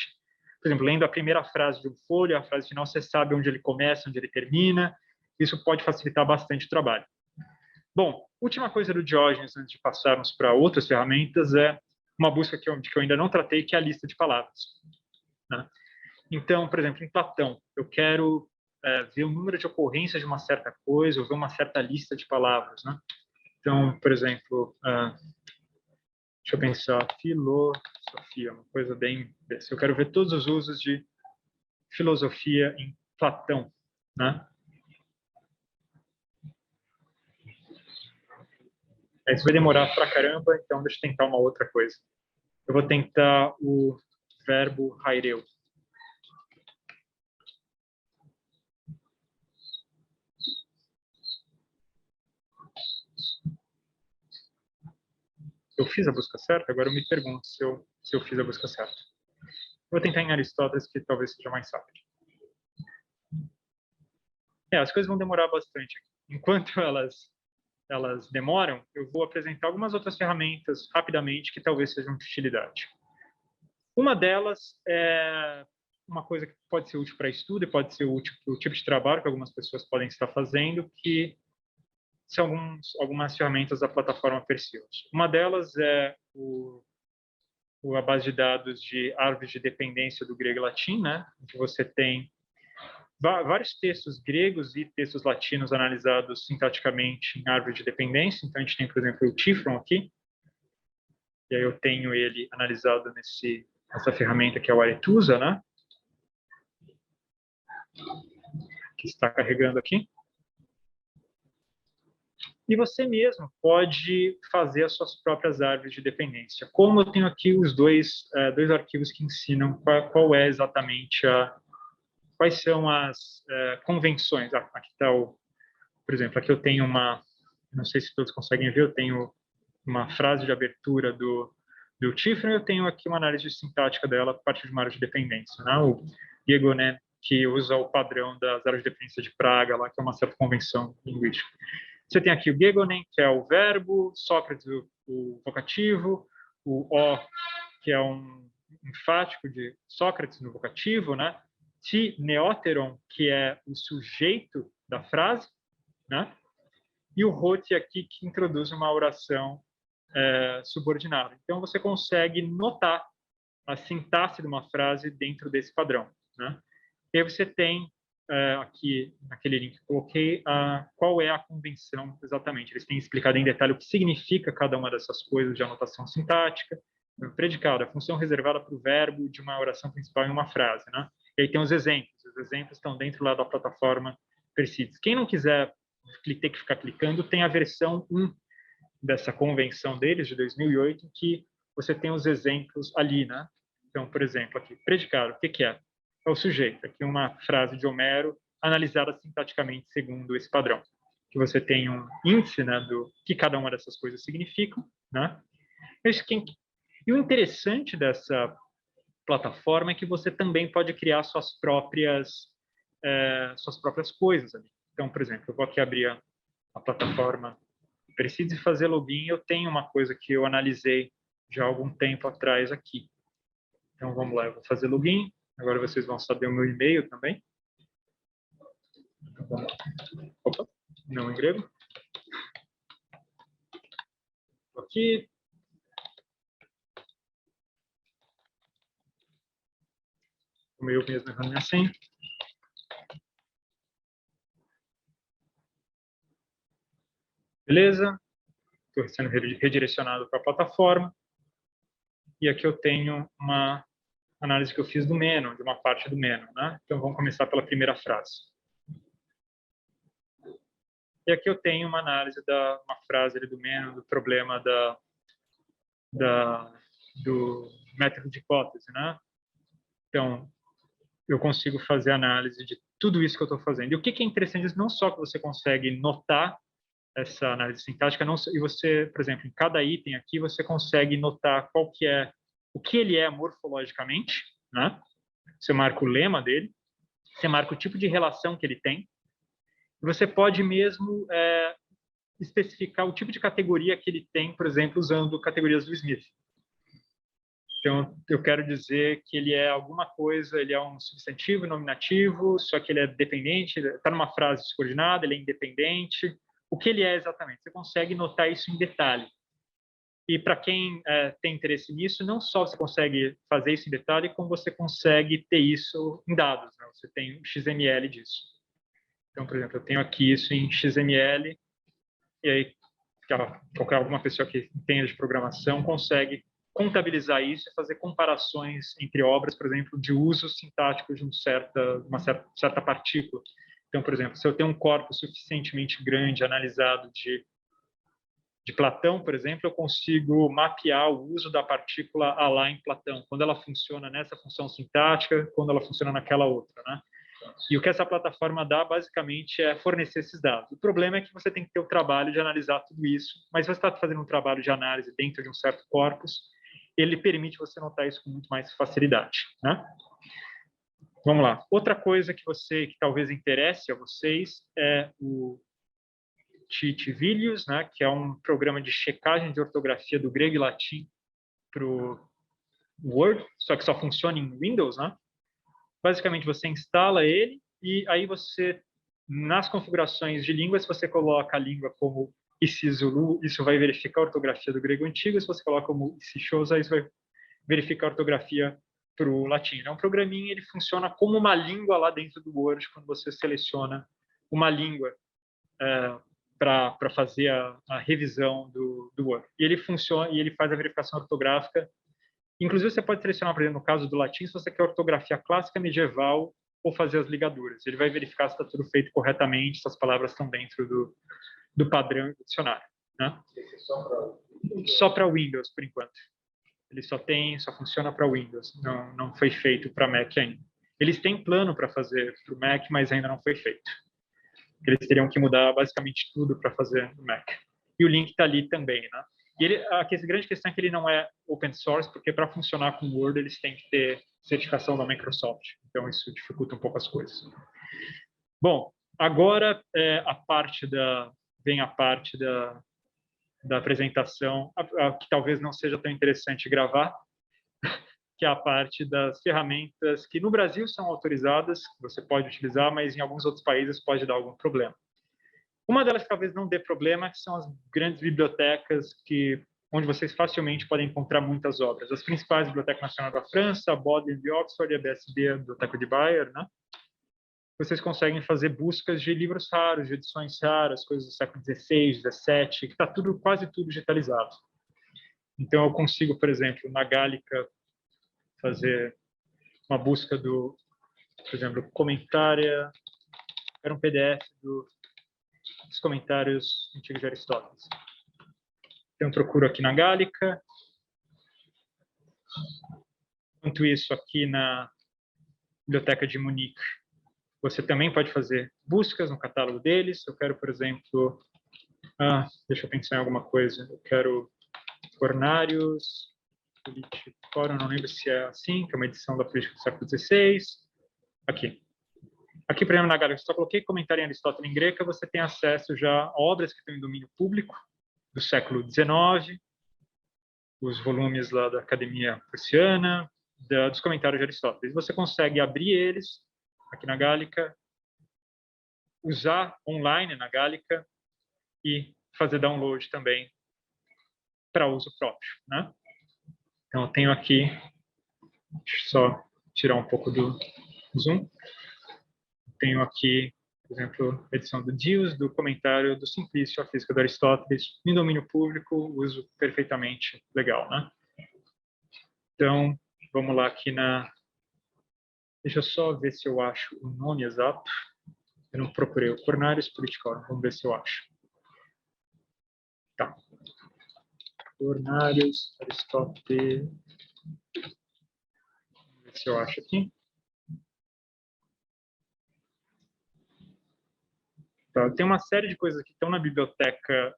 Por exemplo, lendo a primeira frase de um folho, a frase final, você sabe onde ele começa, onde ele termina. Isso pode facilitar bastante o trabalho. Bom, última coisa do Diógenes, antes de passarmos para outras ferramentas, é uma busca que eu ainda não tratei, que é a lista de palavras, né? Então, por exemplo, em Platão, eu quero ver o número de ocorrências de uma certa coisa, ou ver uma certa lista de palavras, né? Então, por exemplo, deixa eu pensar, filosofia, uma coisa bem... Se eu quero ver todos os usos de filosofia em Platão, né? Isso vai demorar pra caramba, então deixa eu tentar uma outra coisa. Eu vou tentar o verbo haireu. Eu fiz a busca certa? Agora eu me pergunto se eu fiz a busca certa. Vou tentar em Aristóteles, que talvez seja mais rápido. As coisas vão demorar bastante. Enquanto elas demoram, eu vou apresentar algumas outras ferramentas rapidamente que talvez sejam de utilidade. Uma delas é uma coisa que pode ser útil para estudo e pode ser útil para o tipo de trabalho que algumas pessoas podem estar fazendo, que são algumas ferramentas da plataforma Perseus. Uma delas é a base de dados de árvores de dependência do grego e latim, né? Que você tem vários textos gregos e textos latinos analisados sintaticamente em árvore de dependência. Então, a gente tem, por exemplo, o Tifron aqui. E aí eu tenho ele analisado nessa ferramenta que é o Aretusa, né? Que está carregando aqui. E você mesmo pode fazer as suas próprias árvores de dependência. Como eu tenho aqui os dois arquivos que ensinam qual é exatamente quais são as convenções. Aqui está por exemplo, aqui eu tenho não sei se todos conseguem ver, eu tenho uma frase de abertura do Tifron, eu tenho aqui uma análise sintática dela a partir de uma árvore de dependência, né? O Guégonen, que usa o padrão das árvores de dependência de Praga, lá, que é uma certa convenção linguística. Você tem aqui o Guégonen, que é o verbo, Sócrates, o vocativo, o O, que é enfático de Sócrates no vocativo, né? Ti neoteron, que é o sujeito da frase, né? E o hoti aqui, que introduz uma oração subordinada. Então, você consegue notar a sintaxe de uma frase dentro desse padrão, né? E aí você tem aqui, naquele link que eu coloquei, qual é a convenção exatamente. Eles têm explicado em detalhe o que significa cada uma dessas coisas de anotação sintática. Predicado, a função reservada para o verbo de uma oração principal em uma frase, né? E aí tem os exemplos. Os exemplos estão dentro lá da plataforma Persids. Quem não quiser ter que ficar clicando, tem a versão 1 dessa convenção deles, de 2008, que você tem os exemplos ali, né? Então, por exemplo, aqui, predicado, o que é? É o sujeito. Aqui uma frase de Homero analisada sintaticamente segundo esse padrão. Que você tem um índice, né, do que cada uma dessas coisas significam, né? E o interessante dessa plataforma é que você também pode criar suas próprias coisas ali. Então, por exemplo, eu vou aqui abrir a plataforma Persids e fazer login. Eu tenho uma coisa que eu analisei já há algum tempo atrás aqui. Então, vamos lá, eu vou fazer login. Agora vocês vão saber o meu e-mail também. Opa, não em grego. Aqui. O meu mesmo errando assim. Beleza? Estou sendo redirecionado para a plataforma. E aqui eu tenho uma análise que eu fiz do menu, de uma parte do menu, né? Então, vamos começar pela primeira frase. E aqui eu tenho uma análise uma frase ali do menu, do problema do método de hipótese, né? Então, eu consigo fazer análise de tudo isso que eu estou fazendo. E o que é interessante, não só que você consegue notar essa análise sintática, e você, por exemplo, em cada item aqui, você consegue notar o que ele é morfologicamente, né? Você marca o lema dele, você marca o tipo de relação que ele tem, e você pode mesmo especificar o tipo de categoria que ele tem, por exemplo, usando categorias do Smith. Então, eu quero dizer que ele é alguma coisa, ele é um substantivo nominativo, só que ele é dependente, está numa frase subordinada, ele é independente. O que ele é exatamente? Você consegue notar isso em detalhe. E para quem tem interesse nisso, não só você consegue fazer isso em detalhe, como você consegue ter isso em dados, né? Você tem um XML disso. Então, por exemplo, eu tenho aqui isso em XML, e aí alguma pessoa que entenda de programação consegue contabilizar isso e fazer comparações entre obras, por exemplo, de usos sintáticos de uma certa partícula. Então, por exemplo, se eu tenho um corpus suficientemente grande analisado de Platão, por exemplo, eu consigo mapear o uso da partícula a lá em Platão, quando ela funciona nessa função sintática, quando ela funciona naquela outra, né? E o que essa plataforma dá, basicamente, é fornecer esses dados. O problema é que você tem que ter o trabalho de analisar tudo isso, mas se você está fazendo um trabalho de análise dentro de um certo corpus, ele permite você notar isso com muito mais facilidade, né? Vamos lá. Outra coisa que talvez interesse a vocês é o Titivilius, né, que é um programa de checagem de ortografia do grego e latim para o Word, só que só funciona em Windows, né? Basicamente, você instala ele e aí você, nas configurações de línguas, você coloca a língua como Isizulu, isso vai verificar a ortografia do grego antigo, se você coloca como Isixhosa, isso vai verificar a ortografia para o latim. É um programinha, ele funciona como uma língua lá dentro do Word, quando você seleciona uma língua para fazer a revisão do Word. E ele funciona, e ele faz a verificação ortográfica. Inclusive, você pode selecionar, por exemplo, no caso do latim, se você quer ortografia clássica, medieval, ou fazer as ligaduras. Ele vai verificar se está tudo feito corretamente, se as palavras estão dentro do padrão do dicionário, né? Só para Windows, por enquanto. Ele só funciona para Windows, não foi feito para Mac ainda. Eles têm plano para fazer para o Mac, mas ainda não foi feito. Eles teriam que mudar basicamente tudo para fazer no Mac. E o link está ali também, né? E a grande questão é que ele não é open source, porque para funcionar com o Word eles têm que ter certificação da Microsoft. Então isso dificulta um pouco as coisas. Bom, agora vem a parte da apresentação, que talvez não seja tão interessante gravar, que é a parte das ferramentas que no Brasil são autorizadas, que você pode utilizar, mas em alguns outros países pode dar algum problema. Uma delas que talvez não dê problema são as grandes bibliotecas onde vocês facilmente podem encontrar muitas obras. As principais, a Biblioteca Nacional da França, a Bodleian de Oxford e a BSB, a Biblioteca de Bayer, né? Vocês conseguem fazer buscas de livros raros, de edições raras, coisas do século XVI, XVII, que está quase tudo digitalizado. Então, eu consigo, por exemplo, na Gallica, fazer uma busca por exemplo, comentária, era um PDF dos comentários antigos de Aristóteles. Então, eu procuro aqui na Gallica. Enquanto isso, aqui na Biblioteca de Munique, você também pode fazer buscas no catálogo deles. Eu quero, por exemplo, deixa eu pensar em alguma coisa. Eu quero Cornários, Politicorum, não lembro se é assim, que é uma edição da política do século XVI. Aqui. Aqui, por exemplo, na Gallica, só coloquei comentário em Aristóteles em Greca, você tem acesso já a obras que estão em domínio público do século XIX, os volumes lá da Academia Prussiana, dos comentários de Aristóteles. Você consegue abrir eles aqui na Gallica, usar online na Gallica e fazer download também para uso próprio, né? Então, eu tenho aqui, deixa eu só tirar um pouco do zoom. Tenho aqui, por exemplo, a edição do Dios, do comentário do Simplício, a Física de Aristóteles, em domínio público, uso perfeitamente legal, né? Então, vamos lá aqui na... Deixa eu só ver se eu acho o nome exato. Eu não procurei o Cornários Politicorum. Vamos ver se eu acho. Tá. Cornários, Aristóteles. Vamos ver se eu acho aqui. Tá. Tem uma série de coisas que estão na biblioteca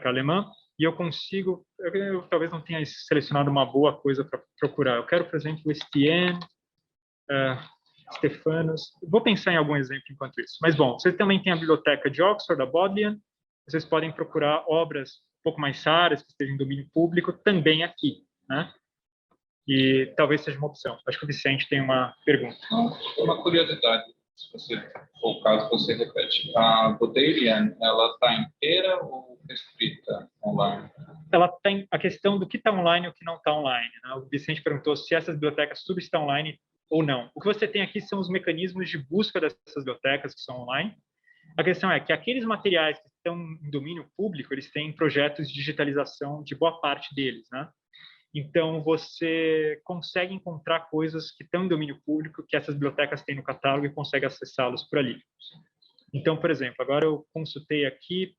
alemã e eu consigo... Eu talvez não tenha selecionado uma boa coisa para procurar. Eu quero, por exemplo, Estienne, Stefanos. Vou pensar em algum exemplo enquanto isso. Mas, bom, você também tem a biblioteca de Oxford, a Bodleian. Vocês podem procurar obras um pouco mais raras, que estejam em domínio público, também aqui, né? E talvez seja uma opção. Acho que o Vicente tem uma pergunta. Uma curiosidade, se você for o caso, você repete. A Bodleian, ela está inteira ou escrita online? Ela tem a questão do que está online e o que não está online, né? O Vicente perguntou se essas bibliotecas tudo está online ou não. O que você tem aqui são os mecanismos de busca dessas bibliotecas que são online. A questão é que aqueles materiais que estão em domínio público, eles têm projetos de digitalização de boa parte deles, né? Então, você consegue encontrar coisas que estão em domínio público, que essas bibliotecas têm no catálogo e consegue acessá-los por ali. Então, por exemplo, agora eu consultei aqui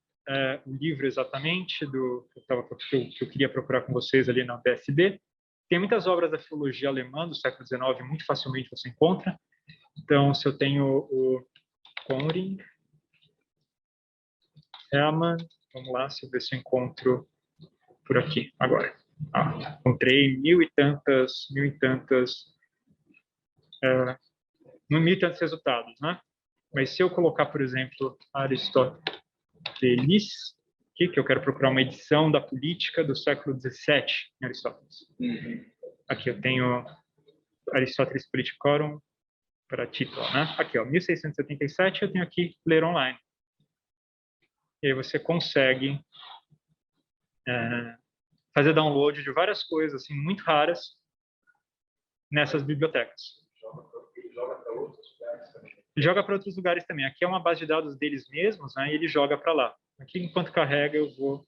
o livro exatamente que eu queria procurar com vocês ali na BSB. Tem muitas obras da filologia alemã do século XIX, muito facilmente você encontra. Então, se eu tenho o Conring, Hermann, vamos lá, se eu ver se eu encontro por aqui agora. Encontrei mil e tantos resultados, né? Mas se eu colocar, por exemplo, Aristóteles, aqui, que eu quero procurar uma edição da política do século XVII em Aristóteles. Aqui eu tenho Aristóteles Politicorum para título, né? Aqui, ó, 1677, eu tenho aqui ler online. E aí você consegue fazer download de várias coisas assim, muito raras nessas bibliotecas. Ele joga para outros lugares também. Aqui é uma base de dados deles mesmos, né, e ele joga para lá. Aqui, enquanto carrega, eu vou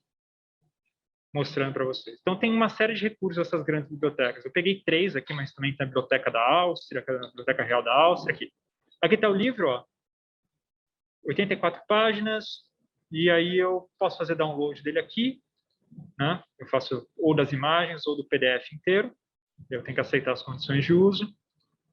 mostrando para vocês. Então, tem uma série de recursos essas grandes bibliotecas. Eu peguei 3 aqui, mas também tem a Biblioteca da Áustria, a Biblioteca Real da Áustria. Aqui está o livro, ó, 84 páginas, e aí eu posso fazer download dele aqui, né? Eu faço ou das imagens ou do PDF inteiro, eu tenho que aceitar as condições de uso,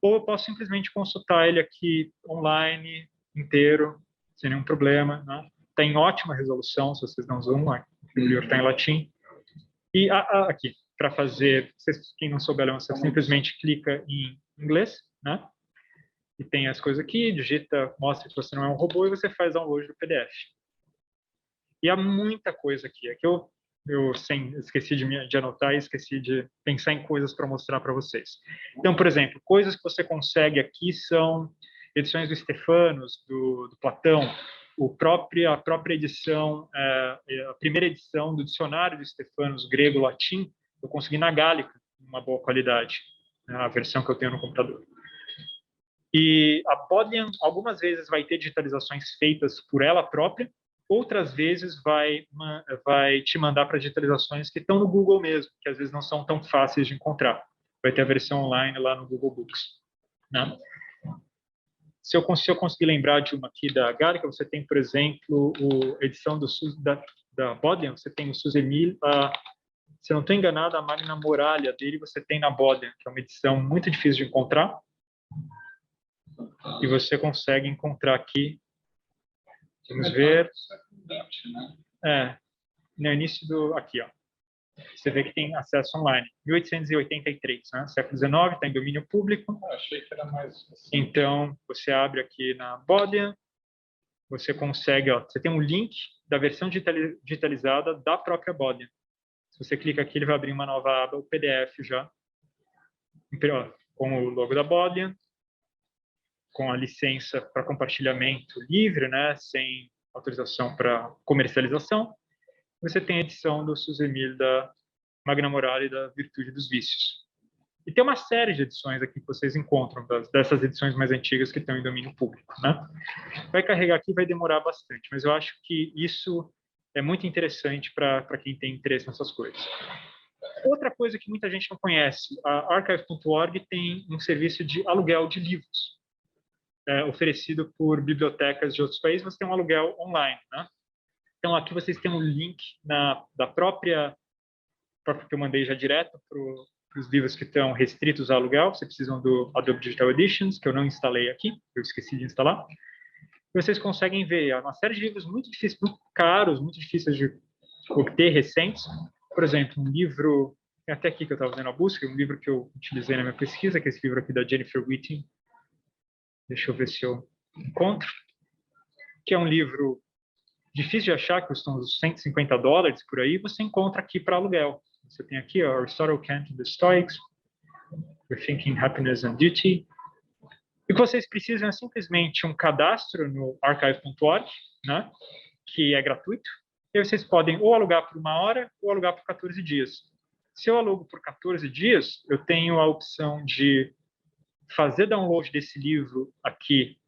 ou eu posso simplesmente consultar ele aqui online, inteiro, sem nenhum problema, né? Está em ótima resolução, se vocês não zoom, o livro está em latim. E aqui, para fazer, quem não souber alemão, você simplesmente clica em inglês, né? E tem as coisas aqui, digita, mostra que você não é um robô e você faz download do PDF. E há muita coisa aqui. Aqui eu esqueci de anotar e esqueci de pensar em coisas para mostrar para vocês. Então, por exemplo, coisas que você consegue aqui são edições do Stefanos, do Platão, a própria edição, a primeira edição do dicionário do Stefanos, grego-latim, eu consegui na Gálica, uma boa qualidade, né, a versão que eu tenho no computador. E a Bodleian, algumas vezes, vai ter digitalizações feitas por ela própria, outras vezes vai te mandar para digitalizações que estão no Google mesmo, que às vezes não são tão fáceis de encontrar. Vai ter a versão online lá no Google Books, né? Se eu conseguir lembrar de uma aqui da Gálica, você tem, por exemplo, a edição da Bodleian, você tem o Susemil, se eu não estou enganado, a Magna Moralia dele você tem na Bodleian, que é uma edição muito difícil de encontrar, e você consegue encontrar aqui, vamos ver, no início aqui, ó. Você vê que tem acesso online. 1883, né? Século XIX, está em domínio público. Eu achei que era mais assim. Então, você abre aqui na Bodleian, você consegue, ó, você tem um link da versão digitalizada da própria Bodleian. Se você clica aqui, ele vai abrir uma nova aba, o PDF já, com o logo da Bodleian, com a licença para compartilhamento livre, né? Sem autorização para comercialização. Você tem a edição do Susemil da Magna Moralia e da Virtude dos Vícios. E tem uma série de edições aqui que vocês encontram, dessas edições mais antigas que estão em domínio público, né? Vai carregar aqui, vai demorar bastante, mas eu acho que isso é muito interessante para quem tem interesse nessas coisas. Outra coisa que muita gente não conhece, a archive.org tem um serviço de aluguel de livros, oferecido por bibliotecas de outros países, mas tem um aluguel online, né? Então, aqui vocês têm um link da própria que eu mandei já direto para os livros que estão restritos a aluguel. Vocês precisam do Adobe Digital Editions, que eu não instalei aqui, eu esqueci de instalar. E vocês conseguem ver uma série de livros muito difíceis, muito caros, muito difíceis de obter, recentes. Por exemplo, um livro, até aqui que eu estava fazendo a busca, um livro que eu utilizei na minha pesquisa, que é esse livro aqui da Jennifer Whiting. Deixa eu ver se eu encontro. Que é um livro difícil de achar, que custa uns $150 por aí, você encontra aqui para aluguel. Você tem aqui, ó, Aristotle, Kant and the Stoics, Rethinking Happiness and Duty. E o que vocês precisam é simplesmente um cadastro no archive.org, né, que é gratuito. E vocês podem ou alugar por 1 hora ou alugar por 14 dias. Se eu alugo por 14 dias, eu tenho a opção de fazer download desse livro aqui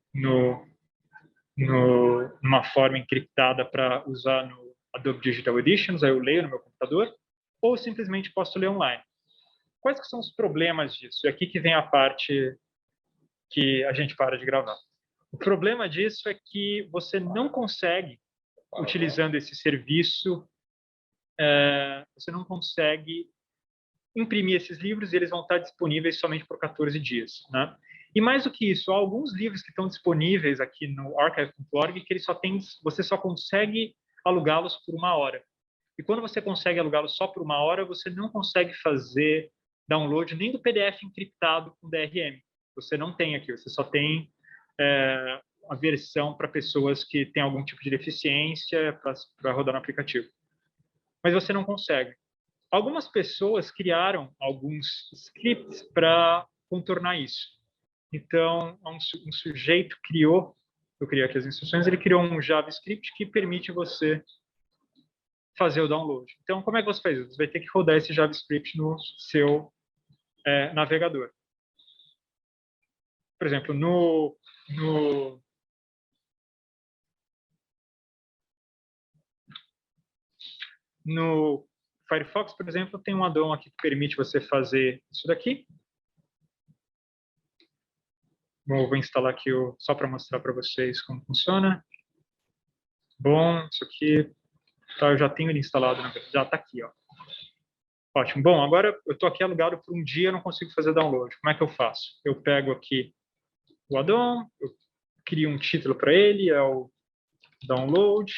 numa forma encriptada para usar no Adobe Digital Editions, aí eu leio no meu computador, ou simplesmente posso ler online. Quais que são os problemas disso? E aqui que vem a parte que a gente para de gravar. O problema disso é que você não consegue, utilizando esse serviço, você não consegue imprimir esses livros e eles vão estar disponíveis somente por 14 dias, né? E mais do que isso, há alguns livros que estão disponíveis aqui no archive.org que você só consegue alugá-los por 1 hora. E quando você consegue alugá-los só por 1 hora, você não consegue fazer download nem do PDF encriptado com DRM. Você não tem aqui, você só tem a versão para pessoas que têm algum tipo de deficiência para rodar no aplicativo. Mas você não consegue. Algumas pessoas criaram alguns scripts para contornar isso. Então, um sujeito eu criei aqui as instruções, ele criou um JavaScript que permite você fazer o download. Então, como é que você faz isso? Você vai ter que rodar esse JavaScript no seu navegador. Por exemplo, no Firefox, por exemplo, tem um add-on aqui que permite você fazer isso daqui. Vou instalar aqui só para mostrar para vocês como funciona. Bom, isso aqui eu já tenho ele instalado, já está aqui, ó. Ótimo. Bom, agora eu estou aqui alugado por um dia, não consigo fazer download. Como é que eu faço? Eu pego aqui o add-on, eu crio um título para ele, é o download,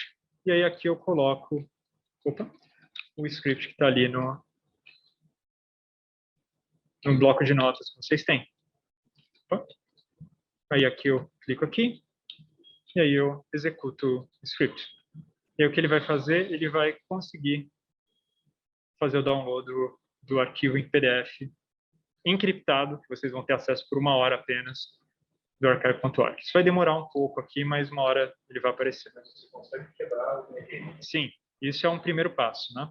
e aí aqui eu coloco o script que está ali no bloco de notas que vocês têm. Aí aqui eu clico aqui, e aí eu executo o script. E aí o que ele vai fazer? Ele vai conseguir fazer o download do arquivo em PDF encriptado, que vocês vão ter acesso por 1 hora apenas, do archive.org. Isso vai demorar um pouco aqui, mas 1 hora ele vai aparecer. Você consegue quebrar o DRM. Sim, isso é um primeiro passo, né?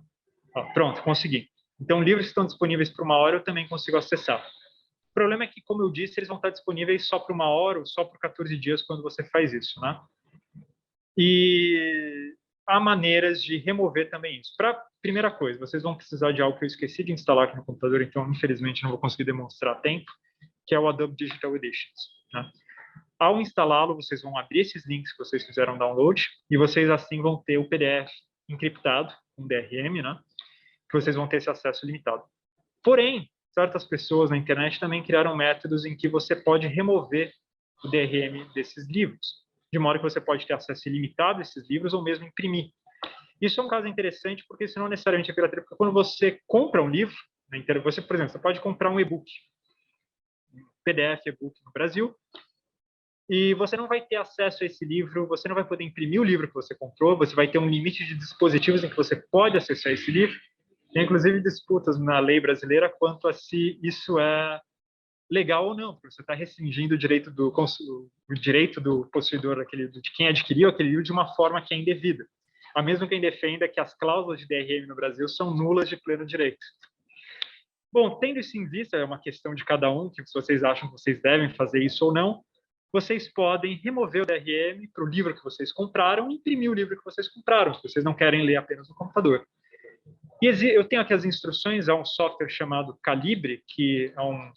Ó, pronto, consegui. Então, livros que estão disponíveis por 1 hora eu também consigo acessar. O problema é que, como eu disse, eles vão estar disponíveis só por 1 hora ou só por 14 dias quando você faz isso, né? E há maneiras de remover também isso. Primeira coisa, vocês vão precisar de algo que eu esqueci de instalar aqui no computador, então, infelizmente, não vou conseguir demonstrar a tempo, que é o Adobe Digital Editions, né? Ao instalá-lo, vocês vão abrir esses links que vocês fizeram download e vocês, assim, vão ter o PDF encriptado, com DRM, né? Que vocês vão ter esse acesso limitado. Porém, certas pessoas na internet também criaram métodos em que você pode remover o DRM desses livros, de modo que você pode ter acesso ilimitado a esses livros ou mesmo imprimir. Isso é um caso interessante porque isso não necessariamente é pirataria, porque quando você compra um livro, na internet, você, por exemplo, você pode comprar um e-book, PDF e-book no Brasil, e você não vai ter acesso a esse livro, você não vai poder imprimir o livro que você comprou, você vai ter um limite de dispositivos em que você pode acessar esse livro. Tem, inclusive, disputas na lei brasileira quanto a se isso é legal ou não, porque você está restringindo o direito do possuidor, de quem adquiriu aquele livro, de uma forma que é indevida. Há mesmo quem defenda que as cláusulas de DRM no Brasil são nulas de pleno direito. Bom, tendo isso em vista, é uma questão de cada um, que se vocês acham que vocês devem fazer isso ou não, vocês podem remover o DRM para o livro que vocês compraram e imprimir o livro que vocês compraram, se vocês não querem ler apenas no computador. E eu tenho aqui as instruções, há um software chamado Calibre, que é um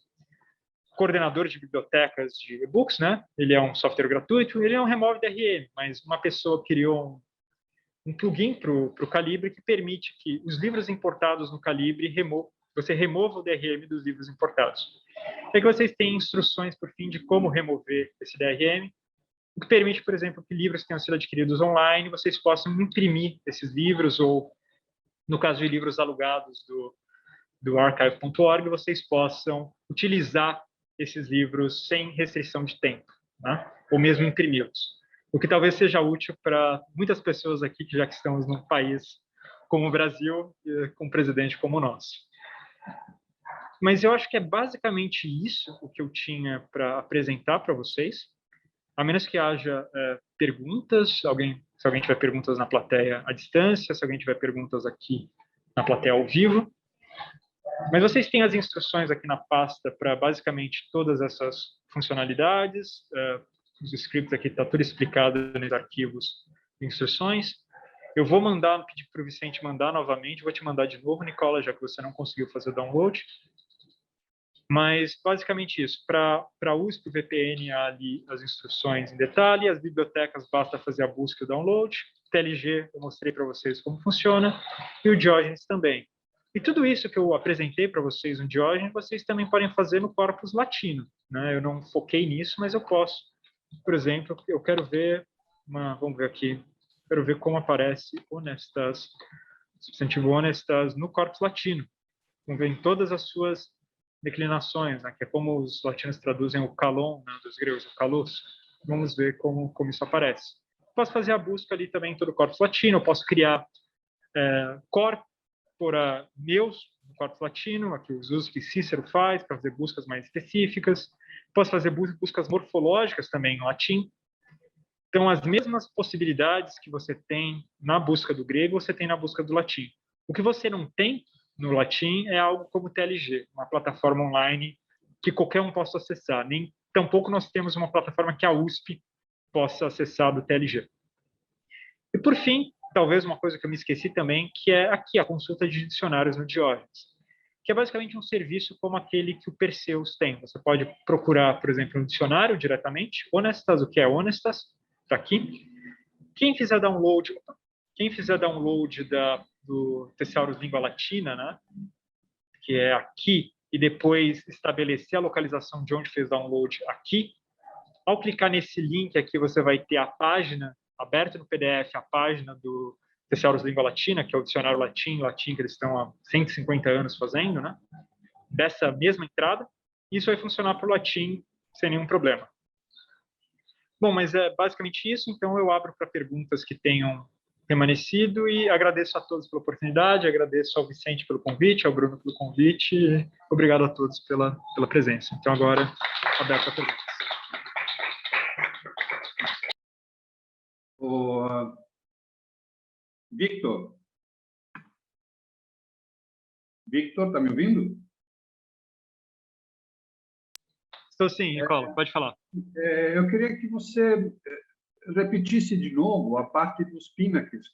coordenador de bibliotecas de e-books, né? Ele é um software gratuito, ele não remove DRM, mas uma pessoa criou um plugin para o Calibre que permite que os livros importados no Calibre você remova o DRM dos livros importados. É que vocês têm instruções, por fim, de como remover esse DRM, o que permite, por exemplo, que livros que tenham sido adquiridos online, vocês possam imprimir esses livros, ou, no caso de livros alugados do archive.org, vocês possam utilizar esses livros sem restrição de tempo, né? Ou mesmo imprimi-los. O que talvez seja útil para muitas pessoas aqui, que já que estamos num país como o Brasil, com um presidente como o nosso. Mas eu acho que é basicamente isso o que eu tinha para apresentar para vocês. A menos que haja perguntas, se alguém tiver perguntas na plateia à distância, se alguém tiver perguntas aqui na plateia ao vivo. Mas vocês têm as instruções aqui na pasta para basicamente todas essas funcionalidades. Os scripts aqui está tudo explicado nos arquivos de instruções. Eu vou pedir para o Vicente mandar novamente, vou te mandar de novo, Nicola, já que você não conseguiu fazer o download. Mas, basicamente isso. Para a USP, o VPN, há ali as instruções em detalhe, as bibliotecas, basta fazer a busca e o download. TLG, eu mostrei para vocês como funciona, e o Diógenes também. E tudo isso que eu apresentei para vocês no Diógenes, vocês também podem fazer no corpus latino, né? Eu não foquei nisso, mas eu posso. Por exemplo, eu quero ver, vamos ver aqui, quero ver como aparece honestas, substantivo honestas no corpus latino. Vamos ver em todas as suas declinações, né, que é como os latinos traduzem o kalon, né, dos gregos, o kalos. Vamos ver como isso aparece. Posso fazer a busca ali também em todo o corpus latino, eu posso criar corpora meus no corpus latino, aqui os usos que Cícero faz para fazer buscas mais específicas. Posso fazer buscas morfológicas também em latim. Então, as mesmas possibilidades que você tem na busca do grego, você tem na busca do latim. O que você não tem no latim é algo como o TLG, uma plataforma online que qualquer um possa acessar. Nem tampouco nós temos uma plataforma que a USP possa acessar do TLG. E por fim, talvez uma coisa que eu me esqueci também, que é aqui a consulta de dicionários no Diógenes, que é basicamente um serviço como aquele que o Perseus tem. Você pode procurar, por exemplo, um dicionário diretamente, Honestas, o que é Honestas, está aqui. Quem fizer download do Thesaurus Língua Latina, né, que é aqui, e depois estabelecer a localização de onde fez download aqui, ao clicar nesse link aqui, você vai ter a página, aberta no PDF, a página do Thesaurus Língua Latina, que é o dicionário latim que eles estão há 150 anos fazendo, né, dessa mesma entrada. Isso vai funcionar para o latim sem nenhum problema. Bom, mas é basicamente isso, então eu abro para perguntas que tenham permanecido e agradeço a todos pela oportunidade, agradeço ao Vicente pelo convite, ao Bruno pelo convite, e obrigado a todos pela presença. Então, agora, aberto a perguntas. Victor. Victor, está me ouvindo? Estou sim, Nicola, pode falar. Eu queria que você repetisse de novo a parte dos Pinnacles,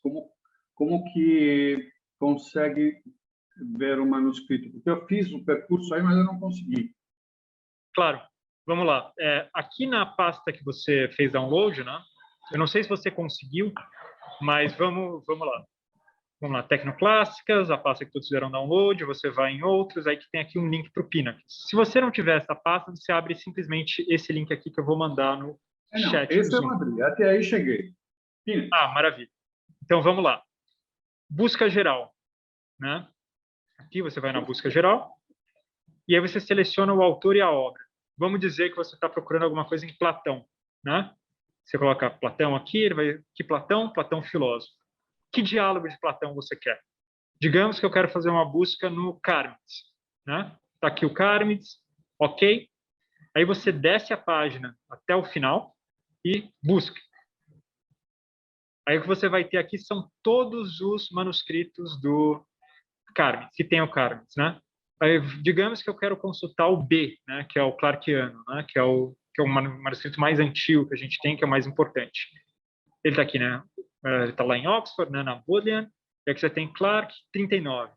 como que consegue ver o manuscrito, porque eu fiz o percurso aí, mas eu não consegui. Claro, vamos lá. Aqui na pasta que você fez download, né? Eu não sei se você conseguiu, mas vamos lá. Vamos lá, Tecnoclássicas, a pasta que todos fizeram download, você vai em outros, aí que tem aqui um link para o Pinnacles. Se você não tiver essa pasta, você abre simplesmente esse link aqui que eu vou mandar no chat. Esse eu abri, até aí cheguei. Pinnacles. Ah, maravilha. Então, vamos lá. Busca geral, né? Aqui você vai na busca geral, e aí você seleciona o autor e a obra. Vamos dizer que você está procurando alguma coisa em Platão, né? Você coloca Platão aqui, ele vai... Que Platão? Platão filósofo. Que diálogo de Platão você quer? Digamos que eu quero fazer uma busca no Cármides, né? Está aqui o Cármides, ok. Aí você desce a página até o final e busca. Aí o que você vai ter aqui são todos os manuscritos do Cármides, que tem o Cármides, né? Aí, digamos que eu quero consultar o B, né? Que é o Clarkiano, né? Que é o manuscrito mais antigo que a gente tem, que é o mais importante. Ele está aqui, né? Ele está lá em Oxford, né? Na Bodleian. E aqui você tem Clark 39.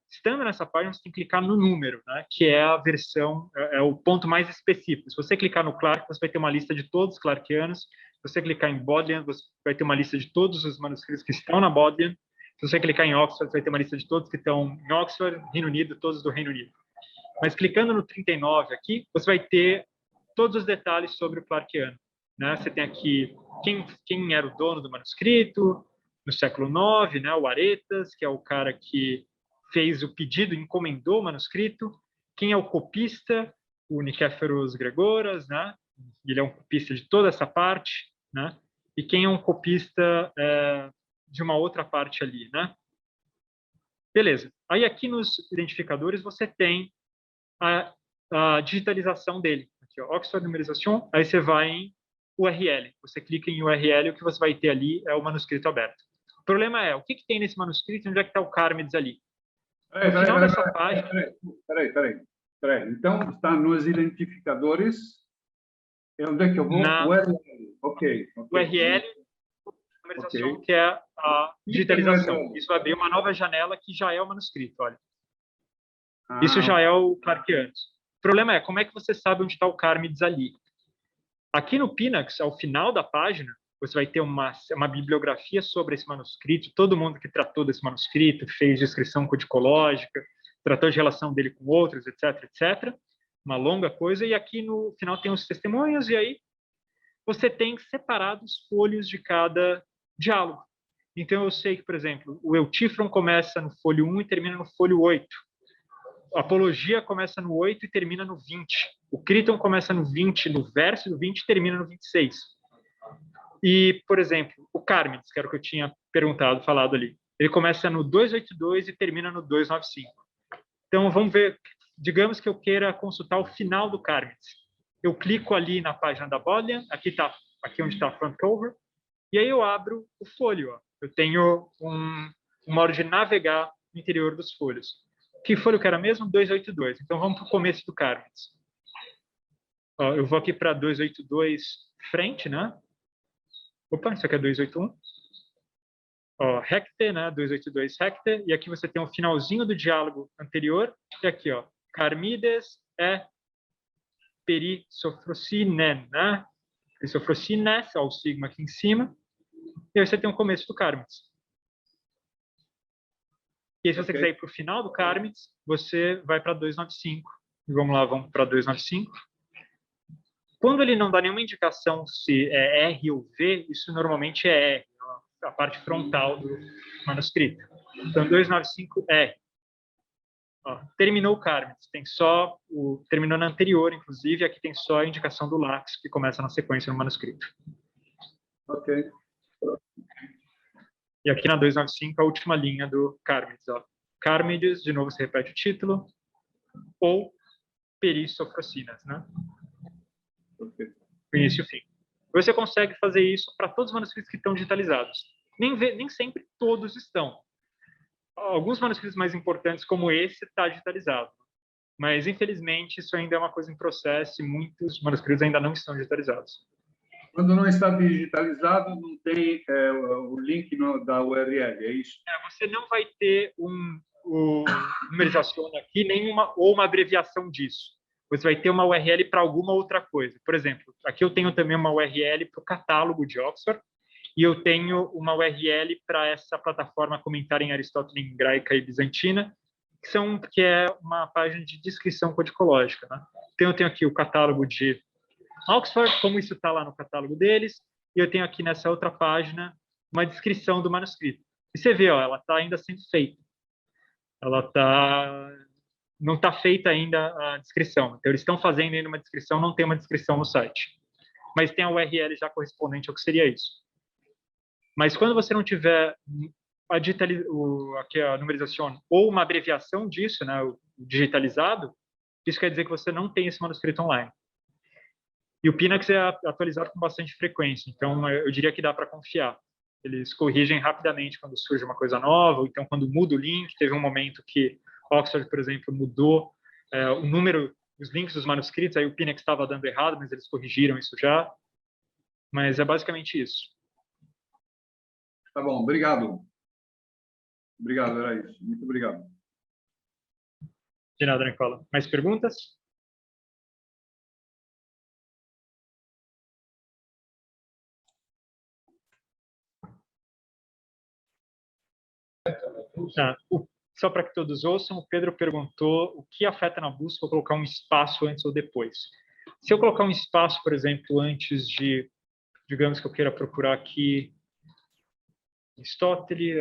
Estando nessa página, você tem que clicar no número, né? Que é a versão, é o ponto mais específico. Se você clicar no Clark, você vai ter uma lista de todos os Clarkianos. Se você clicar em Bodleian, você vai ter uma lista de todos os manuscritos que estão na Bodleian. Se você clicar em Oxford, você vai ter uma lista de todos que estão em Oxford, Reino Unido, todos do Reino Unido. Mas clicando no 39 aqui, você vai ter todos os detalhes sobre o Clarkiano, né? Você tem aqui quem era o dono do manuscrito no século IX, né? O Aretas, que é o cara que fez o pedido, encomendou o manuscrito. Quem é o copista? O Nikéforos Gregoras, né? Ele é um copista de toda essa parte, né? E quem é um copista de uma outra parte ali, né? Beleza. Aí aqui nos identificadores você tem a digitalização dele. Aqui, ó, Oxford Numerization, aí você vai em URL. Você clica em URL, o que você vai ter ali é o manuscrito aberto. O problema é, o que tem nesse manuscrito e onde é que está o Cármides ali? No final dessa página... Peraí. Então, está nos identificadores. E onde é que eu vou? URL. Ok. URL, numerização, que é a digitalização. Isso vai abrir uma nova janela que já é o manuscrito, olha. Isso já é o Clarkiano. O problema é, como é que você sabe onde está o Cármides ali? Aqui no Pinnacles, ao final da página, você vai ter uma bibliografia sobre esse manuscrito, todo mundo que tratou desse manuscrito, fez descrição codicológica, tratou de relação dele com outros, etc, etc. Uma longa coisa. E aqui no final tem os testemunhos, e aí você tem separados folhos de cada diálogo. Então, eu sei que, por exemplo, o Eutífron começa no folho 1 e termina no folho 8. A Apologia começa no 8 e termina no 20. O Criton começa no 20, no verso do 20 e termina no 26. E, por exemplo, o Cármides, que era o que eu tinha falado ali, ele começa no 282 e termina no 295. Então, vamos ver, digamos que eu queira consultar o final do Cármides. Eu clico ali na página da Bodleian, aqui onde está a front cover, e aí eu abro o folho. Ó. Eu tenho um modo de navegar no interior dos folhos. Que folho que era mesmo? 282. Então, vamos para o começo do Cármides. Ó, eu vou aqui para 282 frente, né? Opa, isso aqui é 281. Ó, Hector, né? 282 Hector. E aqui você tem o finalzinho do diálogo anterior. E aqui, ó, Carmides é Perisofrosinen, né? Perisofrosines, ó, o sigma aqui em cima. E aí você tem o começo do Cármides. E aí, se você quiser ir para o final do Cármides, você vai para 295. E vamos lá, vamos para 295. Quando ele não dá nenhuma indicação se é R ou V, isso normalmente é R, a parte frontal do manuscrito. Então, 295R. Ó, terminou o Cármides, tem só terminou na anterior, inclusive, aqui tem só a indicação do lápis, que começa na sequência no manuscrito. Ok. E aqui na 295, a última linha do Carmides. Carmides, de novo, você repete o título, ou perissofrocinas, né? O início e o fim. Você consegue fazer isso para todos os manuscritos que estão digitalizados. Nem sempre todos estão. Alguns manuscritos mais importantes, como esse, está digitalizado. Mas, infelizmente, isso ainda é uma coisa em processo e muitos manuscritos ainda não estão digitalizados. Quando não está digitalizado, não tem o link da URL, é isso? Você não vai ter o numerização aqui, ou uma abreviação disso. Você vai ter uma URL para alguma outra coisa. Por exemplo, aqui eu tenho também uma URL para o catálogo de Oxford, e eu tenho uma URL para essa plataforma Comentário em Aristóteles em Graica e Bizantina, que é uma página de descrição codicológica, né? Então, eu tenho aqui o catálogo de Oxford, como isso está lá no catálogo deles, e eu tenho aqui nessa outra página uma descrição do manuscrito. E você vê, ela está ainda sendo feita. Não está feita ainda a descrição. Então, eles estão fazendo ainda uma descrição, não tem uma descrição no site. Mas tem a URL já correspondente ao que seria isso. Mas quando você não tiver a numerização ou uma abreviação disso, né, o digitalizado, isso quer dizer que você não tem esse manuscrito online. E o Pinax é atualizado com bastante frequência, então eu diria que dá para confiar. Eles corrigem rapidamente quando surge uma coisa nova, ou então quando muda o link. Teve um momento que Oxford, por exemplo, mudou o número, os links dos manuscritos, aí o Pinax estava dando errado, mas eles corrigiram isso já. Mas é basicamente isso. Tá bom, obrigado. Obrigado, era isso. Muito obrigado. De nada, Nicola. Mais perguntas? Só para que todos ouçam, o Pedro perguntou o que afeta na busca eu colocar um espaço antes ou depois. Se eu colocar um espaço, por exemplo, antes de, digamos que eu queira procurar aqui Aristóteles,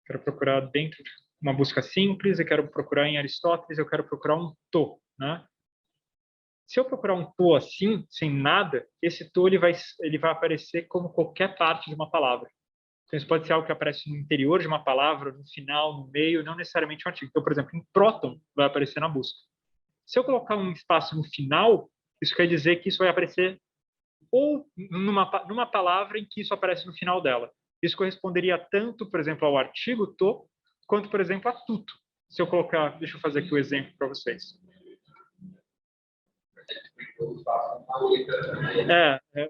quero procurar dentro de uma busca simples, eu quero procurar em Aristóteles, eu quero procurar um to, né? Se eu procurar um to assim, sem nada, esse to ele vai aparecer como qualquer parte de uma palavra. Então, isso pode ser algo que aparece no interior de uma palavra, no final, no meio, não necessariamente um artigo. Então, por exemplo, em próton vai aparecer na busca. Se eu colocar um espaço no final, isso quer dizer que isso vai aparecer ou numa palavra em que isso aparece no final dela. Isso corresponderia tanto, por exemplo, ao artigo to, quanto, por exemplo, a tuto. Se eu colocar, deixa eu fazer aqui o exemplo para vocês.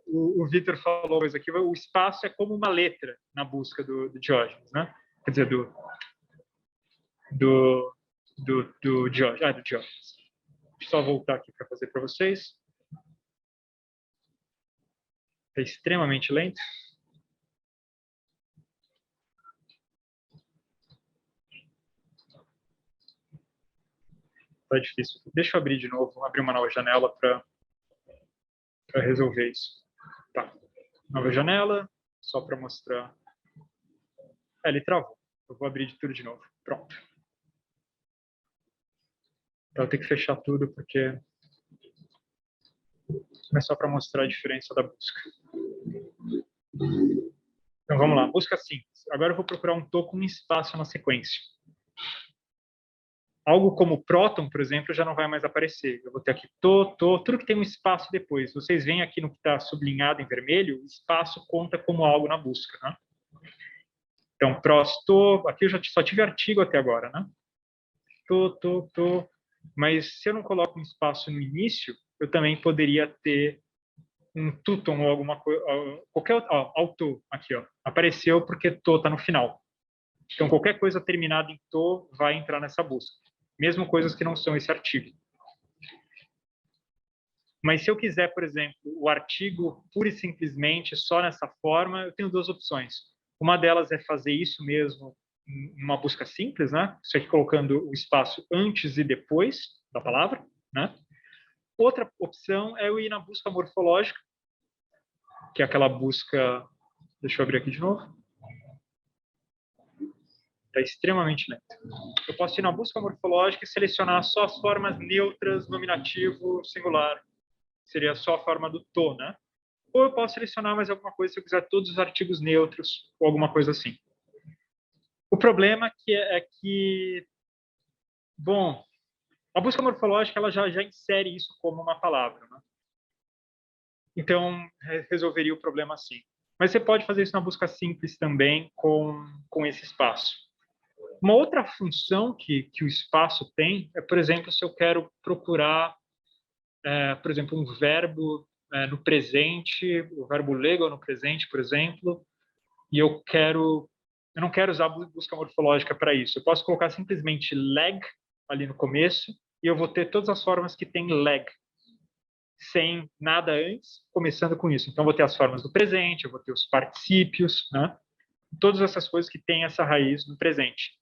O Vitor falou isso aqui, o espaço é como uma letra na busca do Diógenes, né? Quer dizer, do Diógenes. Deixa eu só voltar aqui para fazer para vocês. É extremamente lento. Tá difícil. Deixa eu abrir de novo, abrir uma nova janela para resolver isso. Tá. Nova janela, só para mostrar. Ele travou. Eu vou abrir de tudo de novo. Pronto. Então, eu tenho que fechar tudo porque é só para mostrar a diferença da busca. Então, vamos lá. Busca simples. Agora eu vou procurar um to com um espaço na sequência. Algo como próton, por exemplo, já não vai mais aparecer. Eu vou ter aqui to, tudo que tem um espaço depois. Vocês veem aqui no que está sublinhado em vermelho, o espaço conta como algo na busca, né? Então, to, aqui eu já só tive artigo até agora, né? To. Mas se eu não coloco um espaço no início, eu também poderia ter um tuton ou alguma coisa, qualquer auto aqui, ó, apareceu porque to está no final. Então, qualquer coisa terminada em to vai entrar nessa busca. Mesmo coisas que não são esse artigo. Mas se eu quiser, por exemplo, o artigo pura e simplesmente só nessa forma, eu tenho duas opções. Uma delas é fazer isso mesmo uma busca simples, né? Isso aqui colocando o espaço antes e depois da palavra, né? Outra opção é eu ir na busca morfológica, que é aquela busca... Deixa eu abrir aqui de novo. Está extremamente lento. Eu posso ir na busca morfológica e selecionar só as formas neutras, nominativo, singular. Seria só a forma do to, né? ou eu posso selecionar mais alguma coisa se eu quiser todos os artigos neutros ou alguma coisa assim. O problema é que, bom, a busca morfológica ela já insere isso como uma palavra, né? Então, resolveria o problema assim. Mas você pode fazer isso na busca simples também com esse espaço. Uma outra função que o espaço tem é, por exemplo, se eu quero procurar, por exemplo, um verbo no presente, o verbo legal no presente, por exemplo, e eu não quero usar busca morfológica para isso. Eu posso colocar simplesmente leg ali no começo e eu vou ter todas as formas que tem leg, sem nada antes, começando com isso. Então, vou ter as formas do presente, eu vou ter os particípios, né? Todas essas coisas que têm essa raiz no presente.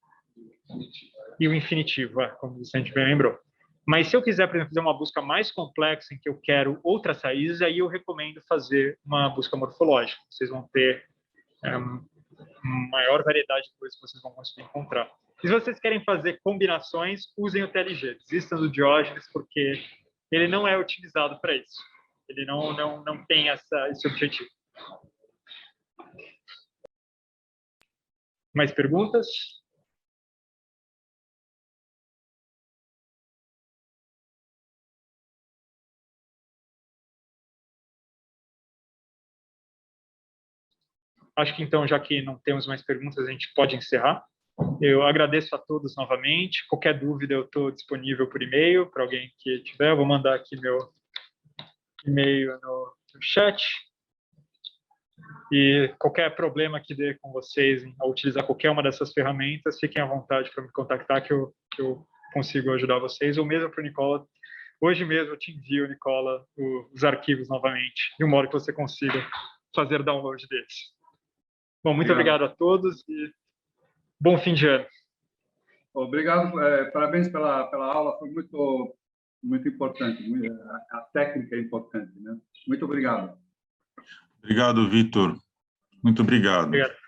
E o infinitivo, como a gente bem lembrou. Mas se eu quiser, por exemplo, fazer uma busca mais complexa, em que eu quero outras raízes, aí eu recomendo fazer uma busca morfológica. Vocês vão ter maior variedade de coisas que vocês vão conseguir encontrar. E se vocês querem fazer combinações, usem o TLG. Desistam do Diógenes, porque ele não é utilizado para isso. Ele não tem esse objetivo. Mais perguntas? Acho que então, já que não temos mais perguntas, a gente pode encerrar. Eu agradeço a todos novamente. Qualquer dúvida, eu estou disponível por e-mail para alguém que tiver. Eu vou mandar aqui meu e-mail no chat. E qualquer problema que dê com vocês ao utilizar qualquer uma dessas ferramentas, fiquem à vontade para me contactar que eu consigo ajudar vocês. Ou mesmo para o Nicola. Hoje mesmo eu te envio, Nicola, os arquivos novamente, de um modo que você consiga fazer download deles. Bom, muito obrigado a todos e bom fim de ano. Obrigado, parabéns pela aula, foi muito importante, a técnica é importante, né? Muito obrigado. Obrigado, Vitor. Muito obrigado. Obrigado.